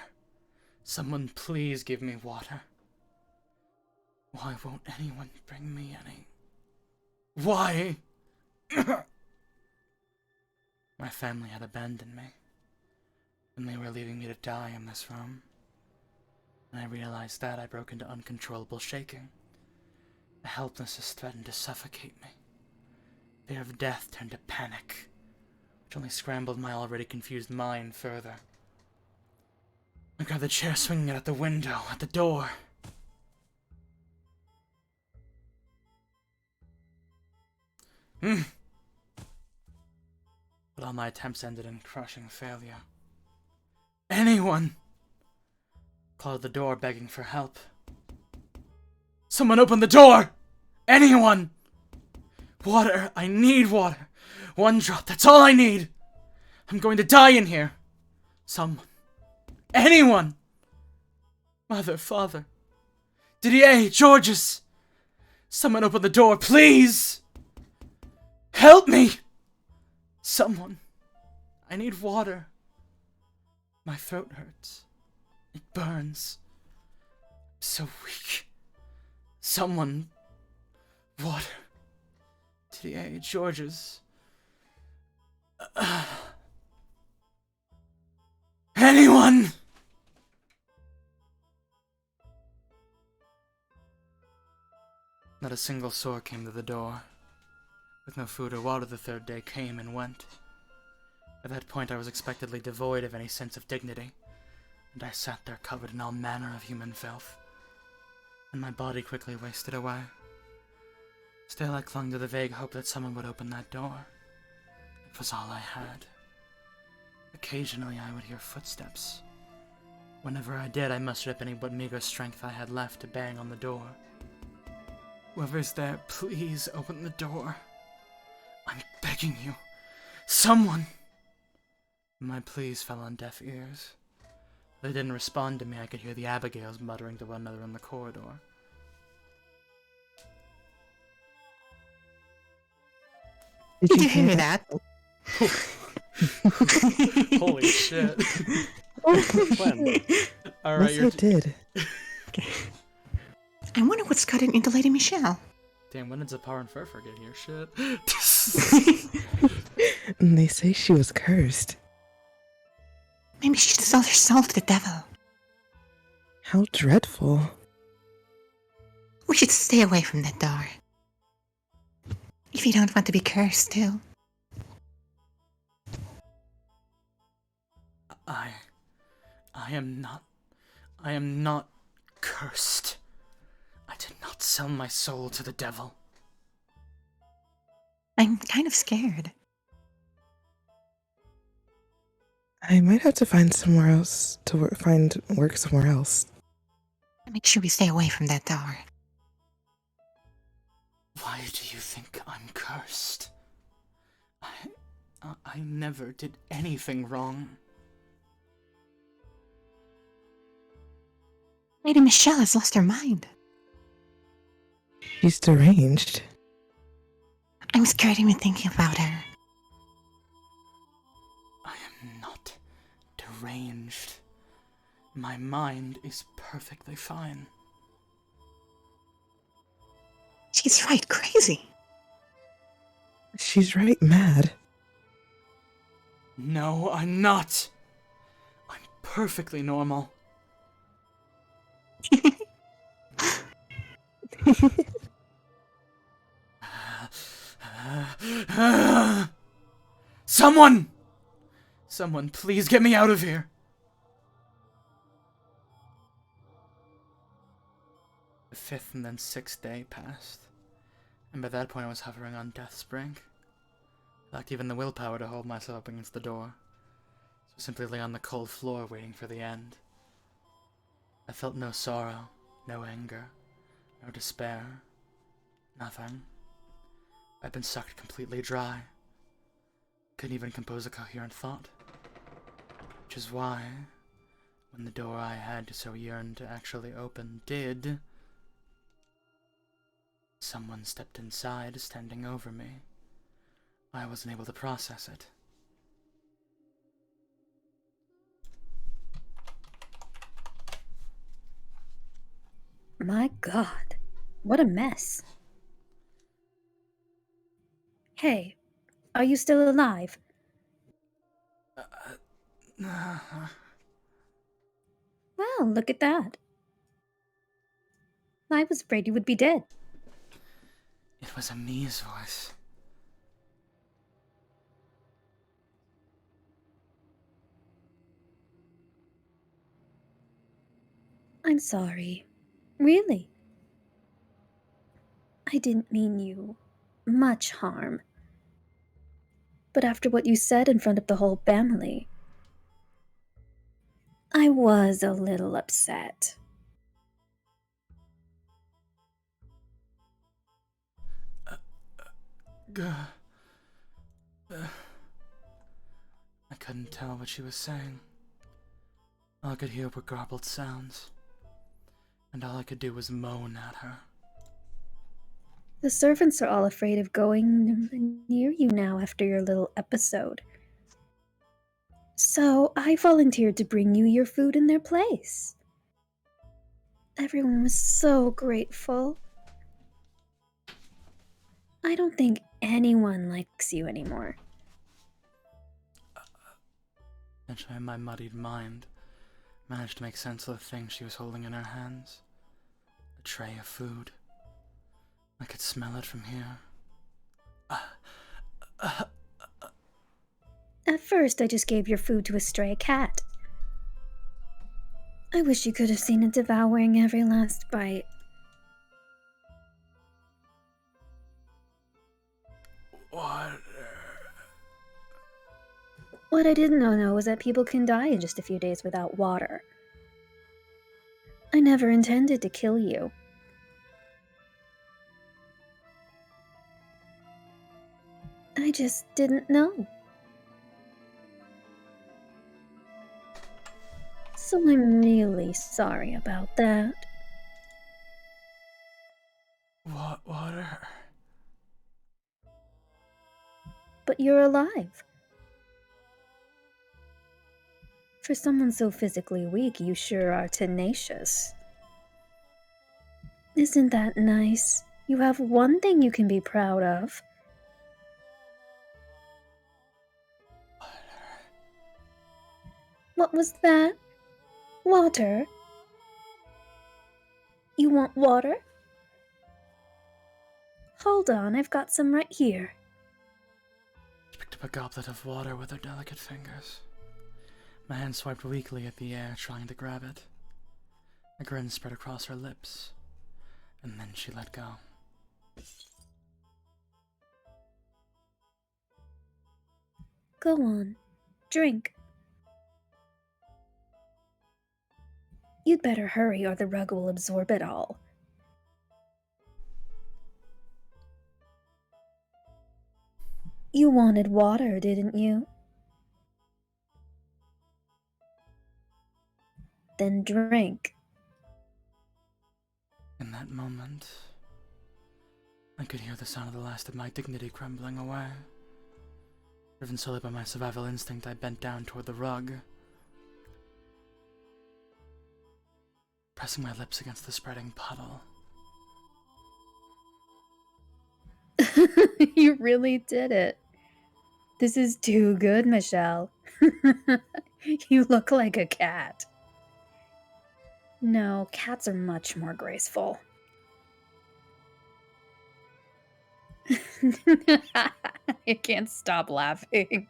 Someone please give me water. Why won't anyone bring me any? Why? My family had abandoned me, and they were leaving me to die in this room. When I realized that, I broke into uncontrollable shaking. The helplessness threatened to suffocate me. Fear of death turned to panic, which only scrambled my already confused mind further. I grabbed the chair, swinging it at the window, at the door. But all my attempts ended in crushing failure. Anyone! Called at the door, begging for help. Someone open the door! Anyone! Water! I need water! 1 drop, that's all I need! I'm going to die in here! Someone. Anyone! Mother, father. Didier, Georges! Someone open the door, please! Help me! Someone. I need water. My throat hurts. It burns. I'm so weak. Someone. Water. Didier, Georges. Anyone! Not a single soul came to the door. With no food or water, the 3rd day came and went. At that point, I was expectedly devoid of any sense of dignity, and I sat there covered in all manner of human filth, and my body quickly wasted away. Still, I clung to the vague hope that someone would open that door. It was all I had. Occasionally, I would hear footsteps. Whenever I did, I mustered up any but meager strength I had left to bang on the door. Whoever's there, please open the door. I'm begging you. Someone! My pleas fell on deaf ears. They didn't respond to me. I could hear the Abigails muttering to one another in the corridor. Did you hear that? Holy shit. Alright, yes, I did. I wonder what's gotten into Lady Michelle. Damn, when did Zapar and Furfur get here? Shit. And they say she was cursed. Maybe she sold her soul to the devil. How dreadful. We should stay away from that door. If you don't want to be cursed, too. I am not cursed. I did not sell my soul to the devil. I'm kind of scared. I might have to find somewhere else to find work somewhere else. Make sure we stay away from that door. Why do you think I'm cursed? I never did anything wrong. Lady Michelle has lost her mind. She's deranged. I'm scared even thinking about her. I am not deranged. My mind is perfectly fine. She's right crazy. She's right mad. No, I'm not. I'm perfectly normal. Someone! Someone, please get me out of here. The 5th and then 6th day passed, and by that point I was hovering on death's brink. I lacked even the willpower to hold myself up against the door, so I simply lay on the cold floor waiting for the end. I felt no sorrow, no anger, no despair, nothing. I'd been sucked completely dry. Couldn't even compose a coherent thought. Which is why, when the door I had so yearned to actually open did, someone stepped inside, standing over me. I wasn't able to process it. My God, what a mess. Hey, are you still alive? Well, look at that. I was afraid you would be dead. It was a Mia's voice. I'm sorry. Really. I didn't mean you much harm. But after what you said in front of the whole family, I was a little upset. I couldn't tell what she was saying. All I could hear were garbled sounds, and all I could do was moan at her. The servants are all afraid of going near you now after your little episode. So I volunteered to bring you your food in their place. Everyone was so grateful. I don't think anyone likes you anymore. Eventually, my muddied mind managed to make sense of the thing she was holding in her hands. A tray of food. I could smell it from here. At first, I just gave your food to a stray cat. I wish you could have seen it devouring every last bite. What I didn't know was that people can die in just a few days without water. I never intended to kill you. I just didn't know. So I'm really sorry about that. Water? But you're alive. For someone so physically weak, you sure are tenacious. Isn't that nice? You have one thing you can be proud of. What was that? Water? You want water? Hold on, I've got some right here. She picked up a goblet of water with her delicate fingers. My hand swiped weakly at the air, trying to grab it. A grin spread across her lips, and then she let go. Go on, drink. You'd better hurry or the rug will absorb it all. You wanted water, didn't you? Then drink. In that moment, I could hear the sound of the last of my dignity crumbling away. Driven solely by my survival instinct, I bent down toward the rug, pressing my lips against the spreading puddle. You really did it. This is too good, Michelle. You look like a cat. No, cats are much more graceful. I can't stop laughing.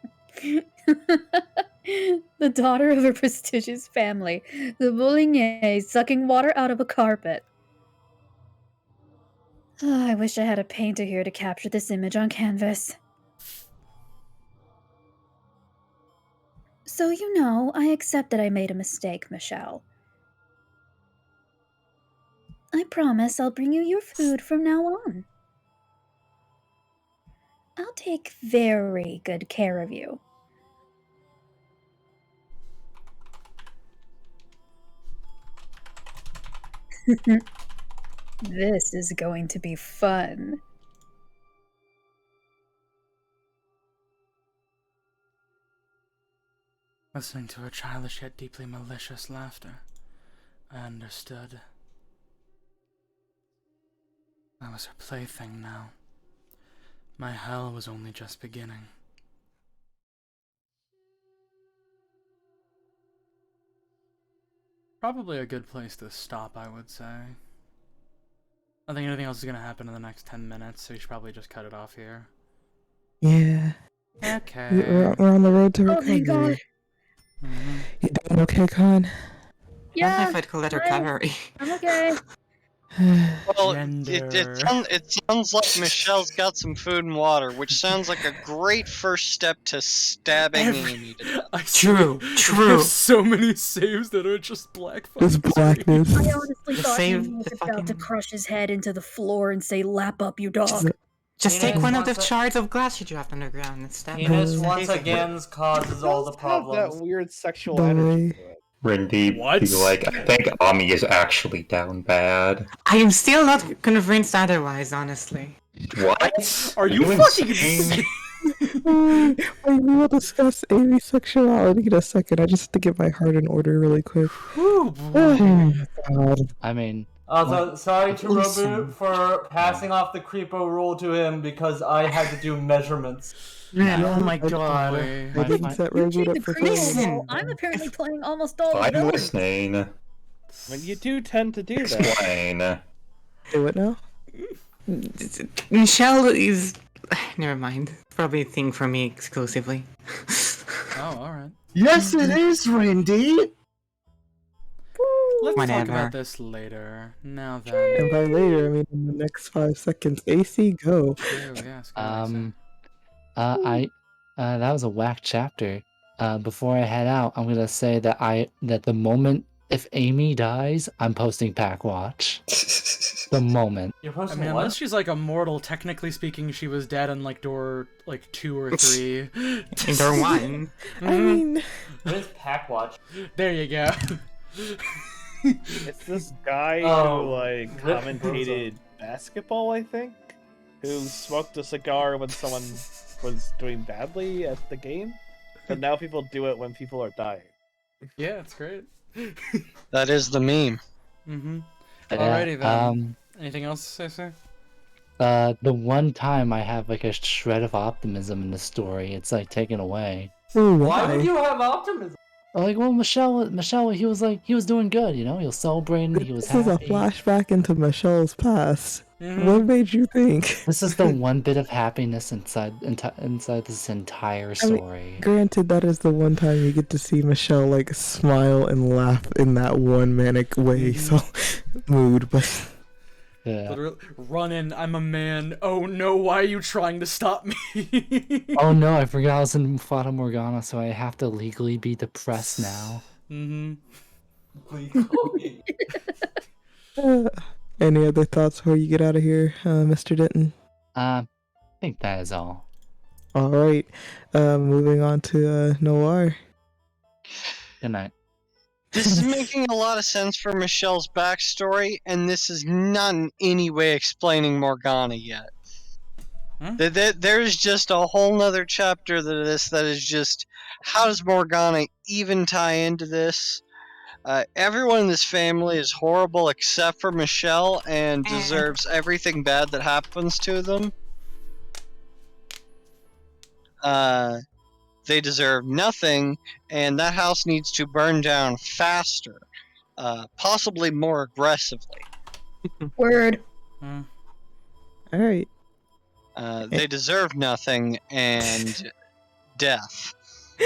The daughter of a prestigious family, the Bouligny sucking water out of a carpet. Oh, I wish I had a painter here to capture this image on canvas. So you know, I accept that I made a mistake, Michelle. I promise I'll bring you your food from now on. I'll take very good care of you. This is going to be fun. Listening to her childish yet deeply malicious laughter, I understood. I was her plaything now. My hell was only just beginning. Probably a good place to stop, I would say. I think anything else is going to happen in the next 10 minutes, so you should probably just cut it off here. Yeah. Okay. We're on the road to Oh, recovery. thank God. You doing okay, Con? Yeah, Not if I'd call that recovery. I'm okay. Well, Gender. it sounds like Michelle's got some food and water, which sounds like a great first step to stabbing Amy to death. True, I true. have so many saves that are just black. This fucking blackness. screen. I honestly The thought save- he was the about to fucking- crush his head into the floor and say, "Lap up, you dog." Just take Penis one of the once a- shards of glass you dropped on the ground and stab it. Penis in the once face. again causes all the Does have that problems. weird sexual Don't energy worry. to it. Rindy, What? be like, I think Ami is actually down bad. I am still not convinced otherwise, honestly. What? Are you fucking insane? Wait, we will discuss Amy's sexuality in a second. I just have to get my heart in order really quick. Whew, Oh boy. my god. I mean, Also, sorry to Listen. Robu for passing off the creepo rule to him because I had to do measurements. Man, Oh my I- god. I My didn't fi- set You Rosewood keep up the for cream failure. roll. I'm apparently playing almost all of I'm those. listening. I mean, you do tend to do that. Explain. Do it now? Michelle is. Never mind. Probably a thing for me exclusively. Oh, alright. Yes, it is, Rindy. Let's talk Whatever. about this later. Now And then. by later, I mean in the next 5 seconds. AC, go. True, yes. go ahead, that was a whack chapter. Before I head out, I'm gonna say that the moment if Amy dies, I'm posting Pack Watch. The moment. You're I posting mean, what? unless she's like immortal, technically speaking, she was dead in like door like 2 or 3. In door 1. I mean, What is Pack Watch? There you go. It's this guy Oh, who like Rip commentated basketball, I think, who smoked a cigar when someone was doing badly at the game, but now people do it when people are dying. Yeah, it's great. That is the meme. Mm-hmm. Yeah, Alrighty then. Anything else to say? The one time I have like a shred of optimism in the story, it's like taken away. oh, Why why? would you have optimism? Like, well, Michelle, he was like, he was doing good, you know, he was celebrating, he was This is a happy. flashback into Michelle's past. Mhm. What made you think? This is the one bit of happiness inside this entire I mean, story. Granted, that is the one time you get to see Michelle like smile and laugh in that one manic way, so mood, but Yeah. Literally, run in, I'm a man. Oh no, why are you trying to stop me? Oh no, I forgot I was in Fata Morgana, so I have to legally be depressed now. Mm-hmm. any other thoughts before you get out of here, Mr. Denton? I think that is all. All right, moving on to Noir. Good night. This is making a lot of sense for Michelle's backstory, and this is not in any way explaining Morgana yet. Hmm? There's just a whole nother chapter to this that is just, how does Morgana even tie into this? Everyone in this family is horrible except for Michelle and deserves everything bad that happens to them. They deserve nothing, and that house needs to burn down faster, possibly more aggressively. Word. All right. They deserve nothing and death. A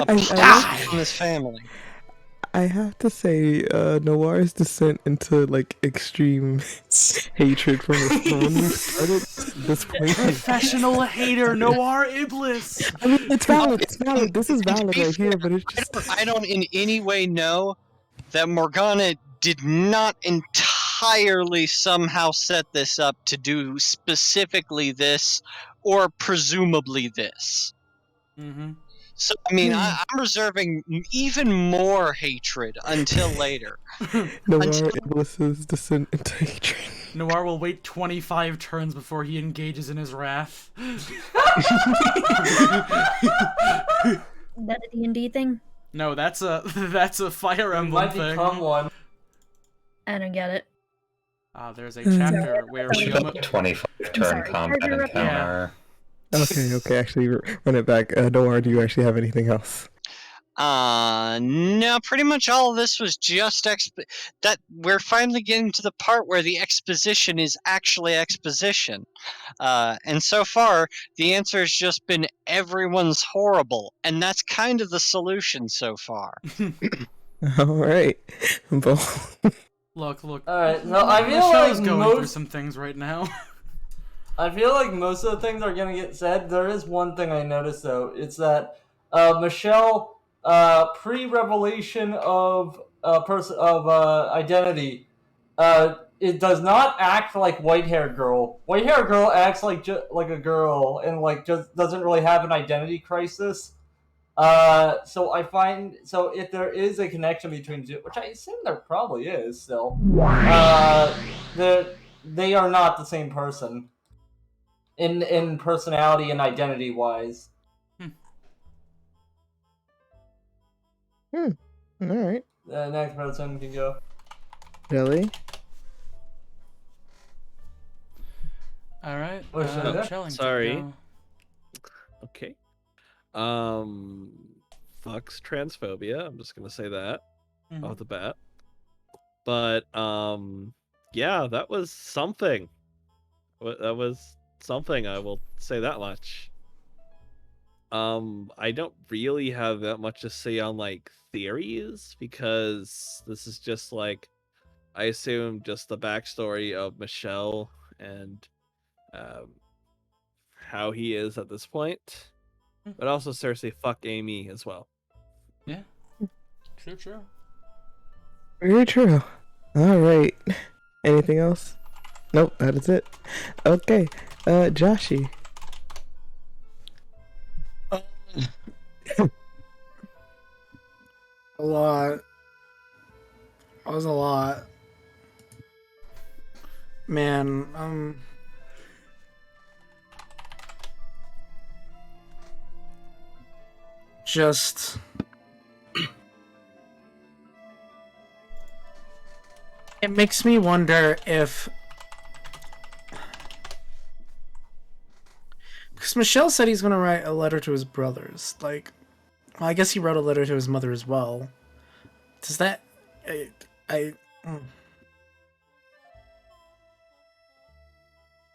I- plague from this family. I have to say, Noir's descent into like extreme hatred from when we started this point. Professional hater, Noir Iblis. I mean, it's valid. It's valid. This is valid be right here, but it's just I don't in any way know that Morgana did not entirely somehow set this up to do specifically this, or presumably this. Mm-hmm. So, I mean, I'm reserving even more hatred until later. Noir Iblis's descent into hatred. Noir will wait 25 turns before he engages in his wrath. That a D&D thing? No, that's a Fire You Emblem might thing. become one. I don't get it. There's a chapter where we 25 I'm turn sorry, combat Charger up- encounter. Okay, actually, run it back. Noir, do you actually have anything else? No, pretty much all of this was just that we're finally getting to the part where the exposition is actually exposition. And so far, the answer has just been everyone's horrible, and that's kind of the solution so far. All right. Well, Look. Alright, so I feel Michelle's like going through most some things right now. I feel like most of the things are gonna get said. There is one thing I noticed though. It's that Michelle, pre-revelation of identity, it does not act like white-haired girl. White-haired girl acts like like a girl and like just doesn't really have an identity crisis. So I find if there is a connection between the two, which I assume there probably is still, they are not the same person in personality and identity wise. all right. Next person can go. Really? All right. What should I do? Michelle, Sorry. go. Okay. Fucks transphobia. I'm just gonna say that off the bat. But yeah, that was something. That was something. I will say that much. I don't really have that much to say on like theories because this is just like I assume just the backstory of Michelle and how he is at this point. But also Cersei fuck Amy as well. Yeah. True. Very true. All right. Anything else? Nope, that is it. Okay. Joshy. A lot. That was a lot. Man, just it makes me wonder if because Michelle said he's gonna write a letter to his brothers. Like, well, I guess he wrote a letter to his mother as well. Does that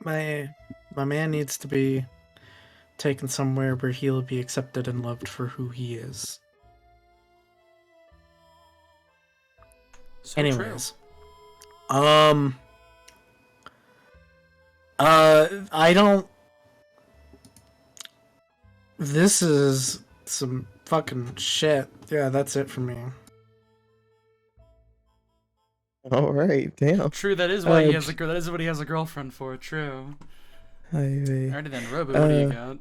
my man needs to be taken somewhere where he'll be accepted and loved for who he is. So Anyways, I don't. This is some fucking shit. Yeah, that's it for me. All right, damn. True, that is why he has a girl. That is what he has a girlfriend for. True. Alrighty then, Robo, what do you got?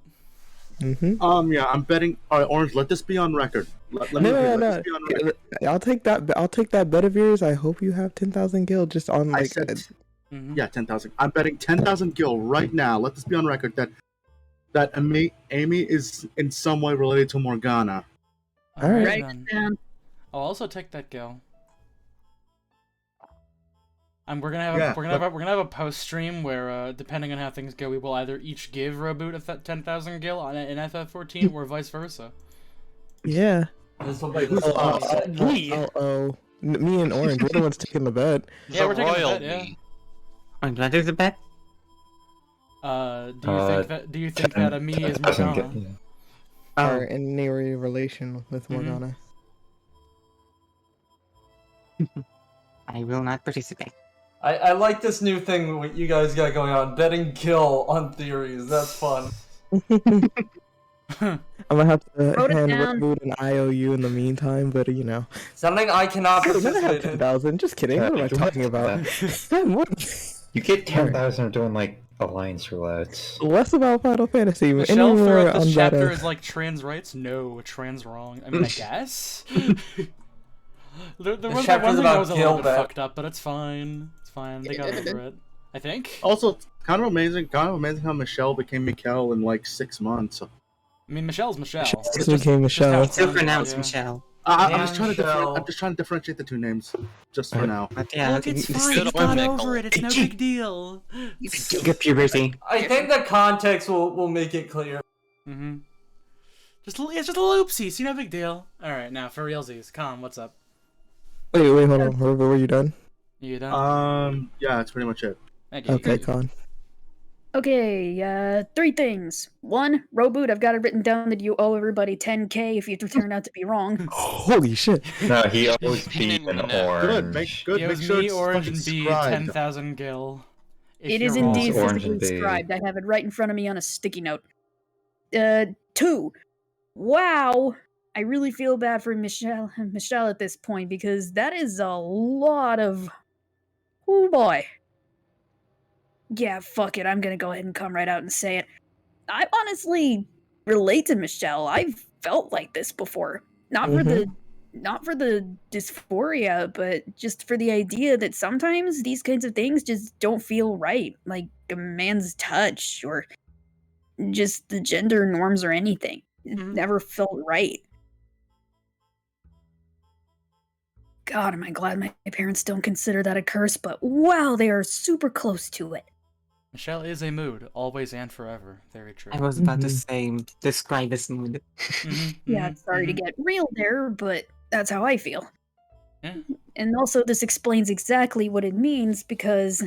Yeah, I'm betting. All right, Orange. Let this be on record. Let No. this be on record. I'll take that. I'll take that bet of yours. I hope you have 10,000 gil just on like. I said, yeah, 10,000. I'm betting 10,000 gil right now. Let this be on record that Amy is in some way related to Morgana. All right. I'll also take that gil. And we're gonna have a post stream where, depending on how things go, we will either each give Reboot a 10,000 gil in FF14 or vice versa. Yeah. This will be the Me and Orange, we're the ones taking the bet. Yeah, we're taking the bet. Yeah. I'm glad there's a bet. Do you think that me is Morgana? Or in any relation with Morgana? I will not participate. I like this new thing what you guys got going on, betting kill on theories. That's fun. I'm gonna have to Wrote it hand down. Reboot an IOU in the meantime, but you know. Something I cannot I'm gonna have participate in. 10,000. Just kidding. What am I talking about? You get 10,000 for doing like alliance roulettes. Less about Final Fantasy. Michelle Anywhere throughout on this that, chapter is like trans rights. No, trans wrong. I mean, I guess. There was that one thing that was a little bit fucked up, but it's fine. It's fine. They got over it. I think. Also, it's kind of amazing how Michelle became Mikkel in like 6 months. I mean, Michelle's Michelle. Just became Michelle. It's still pronounced Michelle. I'm just trying to differentiate the two names, just for now. Yeah, Look, it's fine. You got over it. It's no big deal. Get puberty. I think the context will make it clear. It's just a loopsie. See, no big deal. All right, now for realsies, Con, what's up? Wait, hold on. Were you done? You done? Yeah, that's pretty much it. Okay, Con. Okay, 3 things. 1, Roboot, I've got it written down that you owe everybody 10k if you turn out to be wrong. Holy shit. No, he owes B an orange. He owes me, Orange, and B 10,000 gil. If It you're is wrong. indeed Orange physically and B. scribed. I have it right in front of me on a sticky note. 2, wow, I really feel bad for Michelle at this point because that is a lot of... Oh boy. Yeah, fuck it, I'm gonna go ahead and come right out and say it. I honestly relate to Michelle. I've felt like this before. Not for the dysphoria, but just for the idea that sometimes these kinds of things just don't feel right. Like a man's touch or just the gender norms or anything. It never felt right. God, am I glad my parents don't consider that a curse, but wow, they are super close to it. Michelle is a mood, always and forever. Very true. I was about to say, describe this mood. Yeah, sorry to get real there, but that's how I feel. Yeah. And also, this explains exactly what it means because...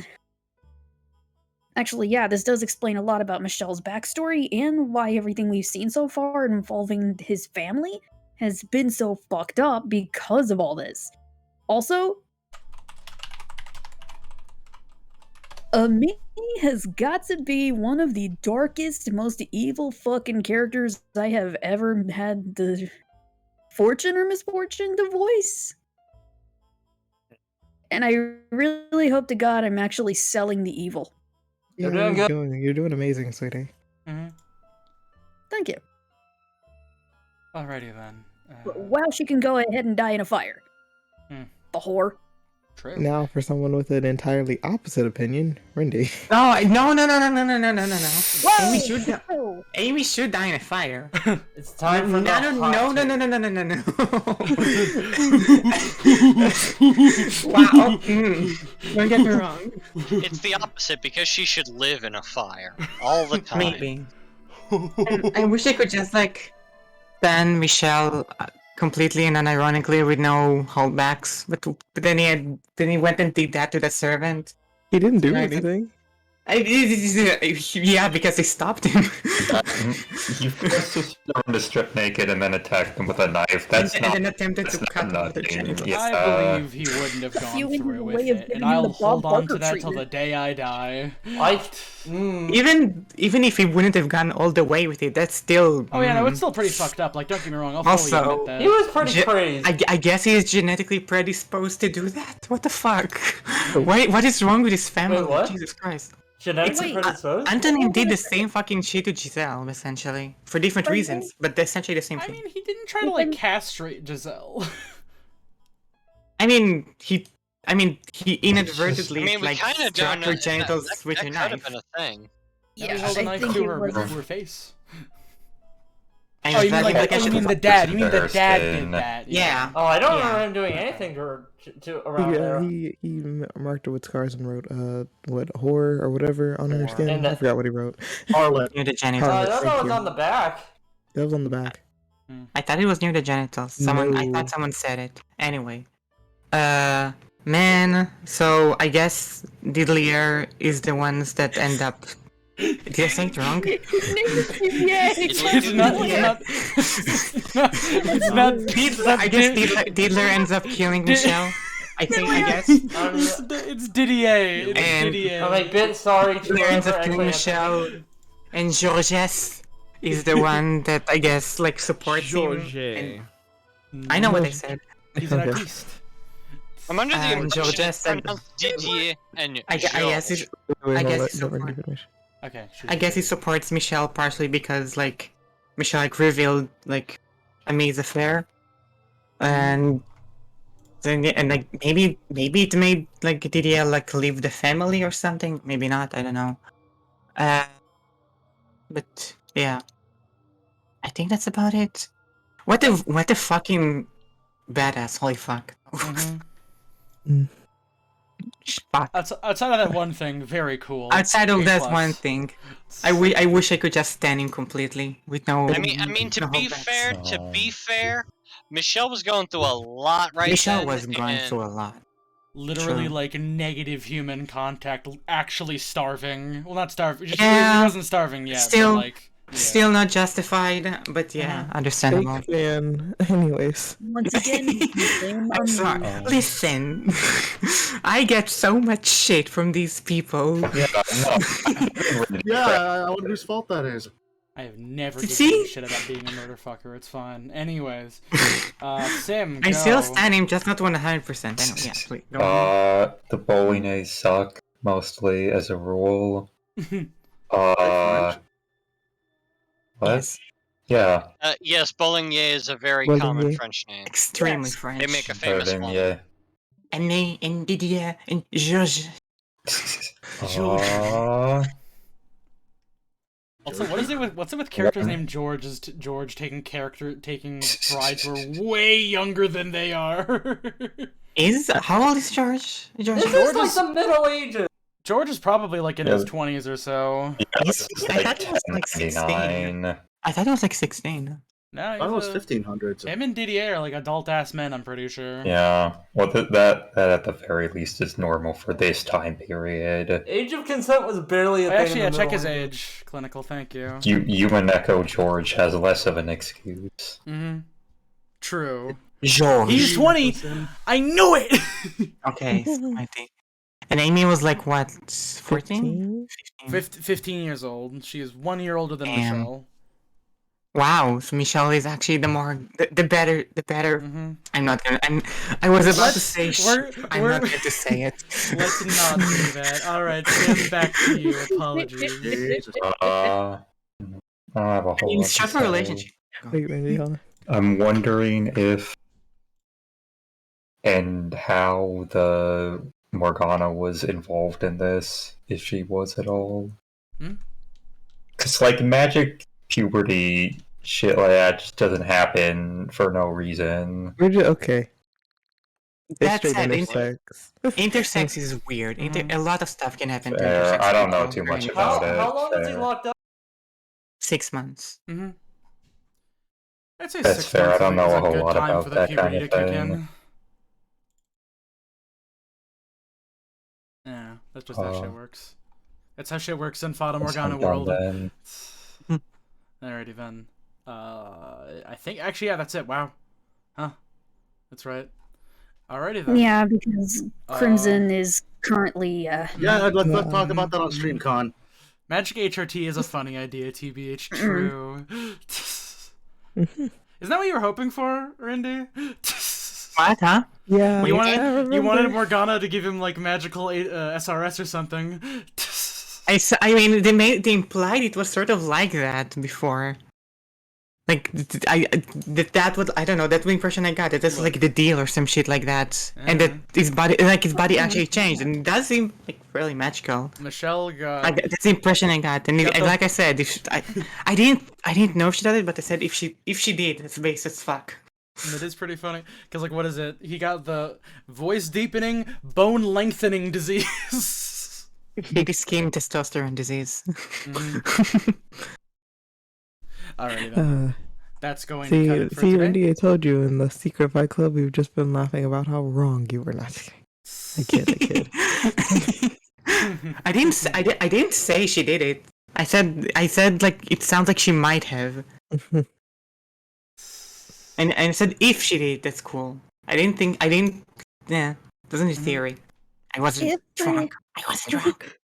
Actually, yeah, this does explain a lot about Michelle's backstory and why everything we've seen so far involving his family has been so fucked up because of all this. Also, Mimi has got to be one of the darkest, most evil fucking characters I have ever had the fortune or misfortune to voice. And I really hope to God I'm actually selling the evil. Yeah, you're doing amazing, sweetie. Thank you. Alrighty then. But wow, she can go ahead and die in a fire. The whore. True. Now, for someone with an entirely opposite opinion, Rindy. No. Whoa! Amy should die in a fire. It's time for No. Wow. Don't get me wrong. It's the opposite because she should live in a fire all the time. Maybe. I wish I could just like ban Michelle completely and unironically with no holdbacks, but then he went and did that to the servant. He didn't do anything. Yeah, because they stopped him. You forced his to strip naked and then attacked him with a knife. That's and not. then attempted to cut off the nothing. genitals. Yes, I believe he wouldn't have gone through with it, and I'll hold on to that till the day I die. Even if he wouldn't have gone all the way with it, that's still. Oh yeah, no, it's still pretty fucked up. Like, don't get me wrong, I'll fully Also, admit that. He was pretty crazy. I guess he is genetically predisposed to do that. What the fuck? What is wrong with his family? Wait, what? Jesus Christ. Genetically predisposed? Antonin did the same fucking shit to Giselle, essentially. For different reasons, but essentially the same thing. I mean, he didn't try to, like, castrate Giselle. I mean, he inadvertently, I mean, we like, kinda struck don't her know. genitals with a That knife. could have been a thing. Yeah, he held a knife to her face. And Oh, you mean that- like, I you mean the dad? You mean the dad did that? Yeah. Oh, I don't remember him doing anything to around there. He marked her with scars and wrote what, whore or whatever on her skin. And I forgot what he wrote. Harlot. Near the genitals. I thought that was on the back. That was on the back. I thought it was near the genitals. I thought someone said it. Anyway. Man, so I guess Diddlier is the ones that end up. Did I say it wrong? It's not. I guess Diddler ends up killing Michelle. I guess. It's Didier. It's And- Didier. I'm a bit sorry to Diddler ends up killing whoever Michelle. And Georges is the one that I guess like supports him. And I know what I said. He's an artiste. I'm under the impression Georges it's and pronounced Didier and I guess Georges. Wait, I hold guess on, it's don't Rindy finish. Okay. I guess he supports Michelle partially because like Michelle like revealed like Amy's affair, and then like maybe it made like Didier like leave the family or something. Maybe not. I don't know. But yeah, I think that's about it. What the fucking badass! Holy fuck! Fuck. Outside of that one thing, very cool. Outside of A+. that one thing, I wish I could just stand him completely with no. I mean, to no be holdbacks. fair, Michelle was going through a lot right Michelle then, was going and through a lot. literally True. like negative human contact, actually starving. Well, not starving. Just, Yeah. he wasn't starving yet, Still, but like, yeah. still not justified, but yeah, understandable. Fake fan. Anyways. Once again, you can blame I'm on sorry. me. Listen, I get so much shit from these people. Yeah, no. Yeah, I wonder whose fault that is. I have never See? given you shit about being a murderfucker. It's fine. Anyways, Sim, I go. still stand him, just not 100%. Anyway, yeah, please, go on. The bolognese suck, mostly, as a rule. French? What? Yes. Yeah. Yes, Bolognese is a very Bolognese. common French name. Extremely Yes. French. They make a famous one. Yeah. And Didier and Georges. Also, what's it with characters named George? Is George taking brides who are way younger than they are? How old is George? This is like the Middle Ages. George is probably like in his 20s or so. I thought it was like 16. I thought it was like 16. No, I thought it was 1500s. Him and Didier are like adult-ass men, I'm pretty sure. Yeah. Well, that at the very least is normal for this time period. Age of consent was barely a thing. Actually, in the check his Middle age. Clinical, thank you. Umaneko George has less of an excuse. Mm-hmm. True. George. He's 20! I knew it! Okay, so 20. And Amy was like, what, 14? 15 years old. She is 1 year older than Damn. Michelle. Wow, so Michelle is actually the better. Mm-hmm. I'm not gonna. I was about to say. I'm not going to say it. Let's not do that. All right, Tim, back to you. Apologies. I don't have a whole lot It's to just a say. relationship. Wait, hold on. I'm wondering if and how the Morgana was involved in this, if she was at all. Because, like, magic puberty shit like that just doesn't happen for no reason. Okay. That Straight said, intersex. intersex is weird. A lot of stuff can happen to Fair. intersex. I don't know people. too much about it. How long is he Fair. locked up? 6 months. Mm-hmm. I'd say That's 6 fair. months I don't know is a a whole good lot time about for the that puberty kind to of kick thing. in. Yeah, that's just how shit works. That's how shit works in Fata Morgana world. Then. Alrighty then. I think actually yeah, that's it. Wow. Huh. That's right. Alrighty then. Yeah, because Crimson is currently. Yeah, let's talk about that on StreamCon. Magic HRT is a funny idea, TBH. True. Isn't that what you were hoping for, Rindy? What, huh? Yeah. You I wanted Morgana to give him like magical SRS or something. I mean, they implied it was sort of like that before. Like, that was, I don't know, that's the impression I got. That this was like the deal or some shit like that. And that his body actually changed. And it does seem like really magical. Michelle got... That's the impression I got. And like I said, I didn't know if she did it, but I said if she did, it's base as fuck. It is pretty funny, because, like, what is it? He got the voice-deepening, bone-lengthening disease. Baby skin testosterone disease. Alrighty then. That's going to cut it for see, today. Randy, I told you in the Secret Fight Club, we've just been laughing about how wrong you were. Not I kid. I didn't say she did it. I said like it sounds like she might have. And I said if she did, that's cool. I didn't. Yeah, wasn't a theory. I wasn't drunk. I wasn't drunk.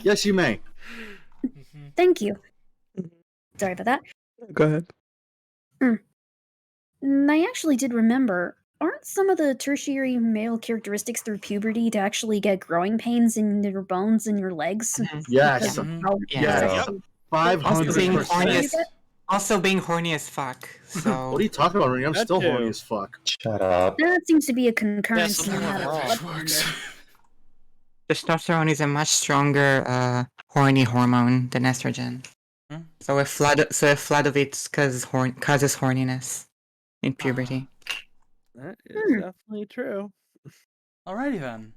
Yes, you may. Thank you. Sorry about that. Go ahead. I actually did remember. Aren't some of the tertiary male characteristics through puberty to actually get growing pains in your bones and your legs? Yes. Yes. 500%. Also being horny as fuck. So. What are you talking about, Ring? I'm still horny as fuck. Shut up. That seems to be a concurrence no matter what. Testosterone is a much stronger horny hormone than estrogen. So a flood of it causes horniness in puberty. That is definitely true. Alrighty then.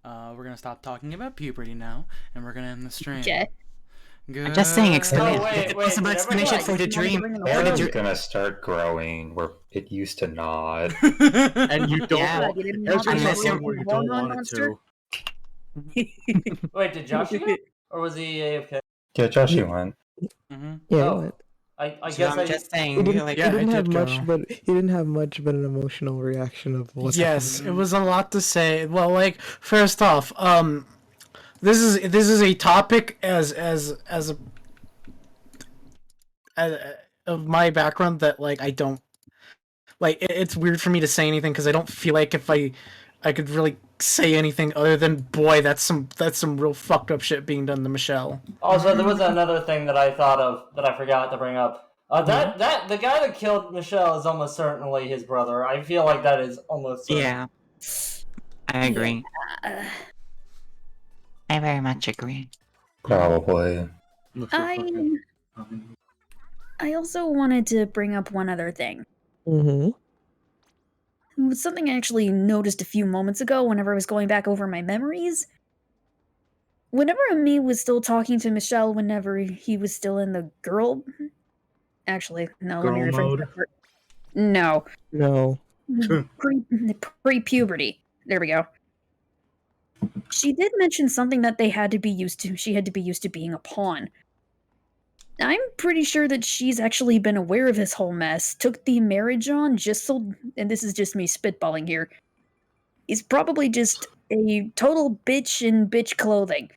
We're gonna stop talking about puberty now, and we're gonna end the stream. Okay. I'm just saying, Oh, wait, the wait, possible did explanation for the dream. Hair is gonna start growing where it used to not. And you don't Yeah. want. You didn't Hair's want gonna me start to growing where be you a don't hormone want it monster? to. Wait, did Joshie go? Or was he AFK? Yeah, Joshie went. Yeah, he Oh, went. I So guess I'm I just He saying, didn't. like, he Yeah, I didn't have did much, go. but he didn't have much but an emotional reaction of what Yes, happened. it was a lot to say. Well, like first off, this is a topic as of my background that like I don't like. It's weird for me to say anything because I don't feel like if I could really say anything other than boy, that's some real fucked up shit being done to Michelle. Also, there was another thing that I thought of that I forgot to bring up. That the guy that killed Michelle is almost certainly his brother. I feel like that is almost certain. yeah, I agree. Yeah. I very much agree. Probably. I also wanted to bring up one other thing. Mm-hmm. It was something I actually noticed a few moments ago whenever I was going back over my memories. Whenever Ami was still talking to Michelle, whenever he was still in the girl. Actually, no, let me Girl rephrase mode? that part. No. No. Pre-puberty. There we go. She did mention something that they had to be used to. She had to be used to being a pawn. I'm pretty sure that she's actually been aware of his whole mess, took the marriage on just so, and this is just me spitballing here. He's probably just a total bitch in bitch clothing.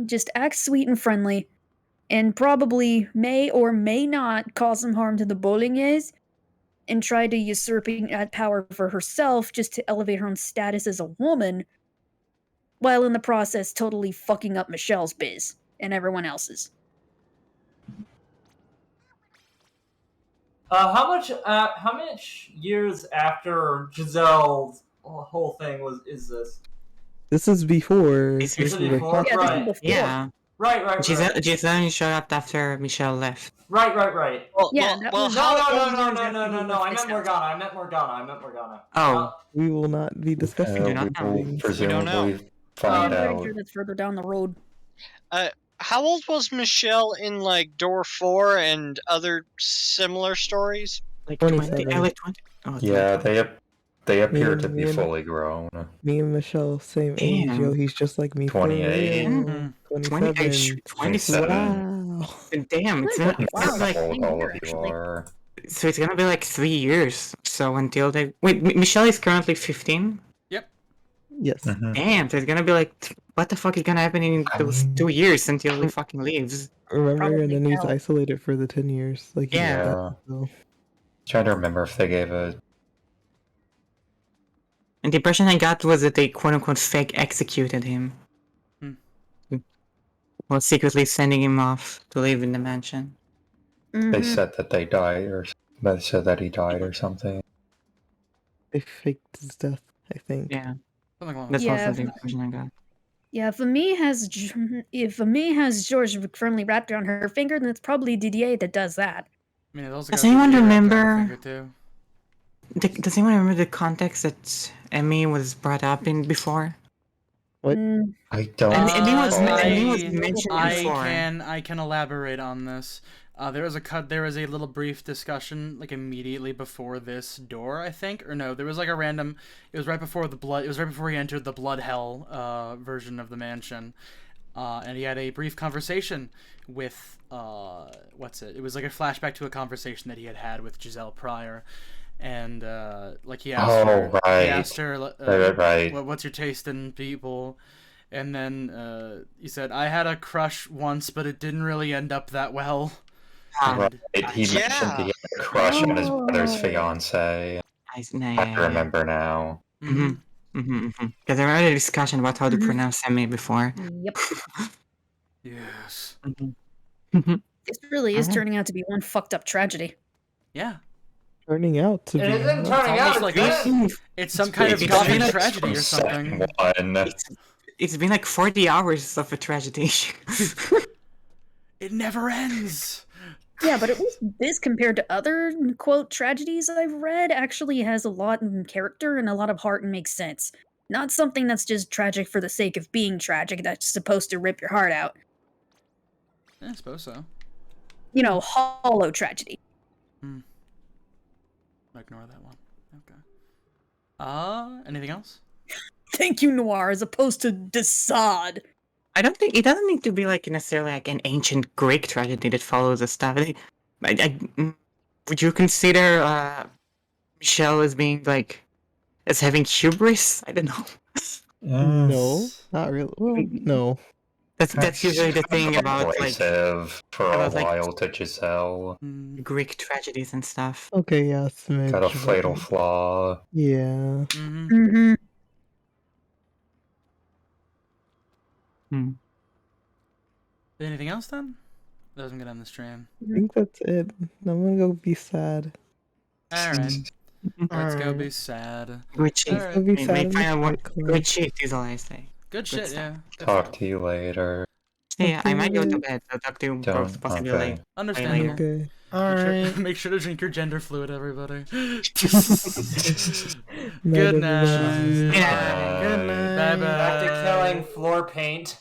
Just acts sweet and friendly, and probably may or may not cause some harm to the Bolognese, and try to usurping that power for herself just to elevate her own status as a woman, while in the process totally fucking up Michelle's biz and everyone else's. How much years after Giselle's whole thing is this? This is before. This Is it before? Yeah, this is Right. before. Yeah. Right. Giselle only showed up after Michelle left. Right. Yeah, that was No. I I meant Morgana. Oh. We will not be discussing do these not know. things. Presumably I'm find pretty out. sure that's further down the road. How old was Michelle in like Door 4 and other similar stories? Like 27. 20, like 20. Oh, Yeah, 20. they appear Me to and- be me and- fully grown. Me and Michelle, same age. Yo, Damn. he's just like me. 28. For real. Mm-hmm. 27. 27. Wow. Damn, it's gonna, Wow, How like, old all of you are. so it's gonna be like 3 years. So until they wait, Michelle is currently 15. Yes. Mhm. Damn, so it's gonna be like, what the fuck is gonna happen in those 2 years until he fucking leaves? Remember, Probably and then he's hell. isolated for the 10 years. Like, he's Yeah. that, so. Trying to remember if they gave a. And the impression I got was that they quote unquote fake executed him. While secretly sending him off to live in the mansion. They said that they died, or they said that he died or something. They faked his death, I think. Yeah. Something along That's those also lines. the impression I got. Yeah, if Ami has George firmly wrapped around her finger, then it's probably Didier that does that. I mean, it also Does got anyone Didier wrapped around remember- her finger, too. Does anyone remember the context that Emmy was brought up in before? What? I don't. Emmy was I mentioned I before. can elaborate on this. There was a little brief discussion like immediately before this door, I think, or no, there was like a random. It was right before he entered the blood hell version of the mansion, and he had a brief conversation with It was like a flashback to a conversation that he had with Giselle prior. And like he asked her, right. what's your taste in people? And then he said, I had a crush once, but it didn't really end up that well. Right. He mentioned he had a crush on his brother's fiance. I remember now. Because I remember the discussion about how to pronounce Emmy before. Yep. Yes. This really is turning out to be one fucked up tragedy. Yeah. Turning out to be. It isn't turning out like good. it's some kind of It's gothic been like tragedy or something. It's been like 40 hours of a tragedy. It never ends. Yeah, but at least this, compared to other, quote, tragedies I've read, actually has a lot in character and a lot of heart and makes sense. Not something that's just tragic for the sake of being tragic that's supposed to rip your heart out. Yeah, I suppose so. You know, hollow tragedy. Ignore that one. Okay. Anything else? Thank you, Noir, as opposed to Desaad. I don't think it doesn't need to be like necessarily like an ancient Greek tragedy that follows the stuff. Would you consider Michelle as being like as having hubris? I don't know. No, not really. Well, no. That's usually the thing about like abrasive for a while to Giselle. Greek tragedies and stuff. Okay, yeah, smidge. Got a fatal flaw. Yeah. Mm-hmm. Anything else then? That doesn't get on the stream. I think that's it. I'm gonna go be sad. Alright. Let's go be Alright. sad. Good shit. Let's go be sad in the Final one. Fight Club. Good shit is all I say. Good shit, stuff. yeah. Good Talk stuff. to you later. Yeah, I might go to bed, so talk to you both possibly okay. later. Understandable. Okay. Alright. Make sure to drink your gender fluid, everybody. Good Night, night. everybody. Good night. Bye bye. Back to killing floor paint.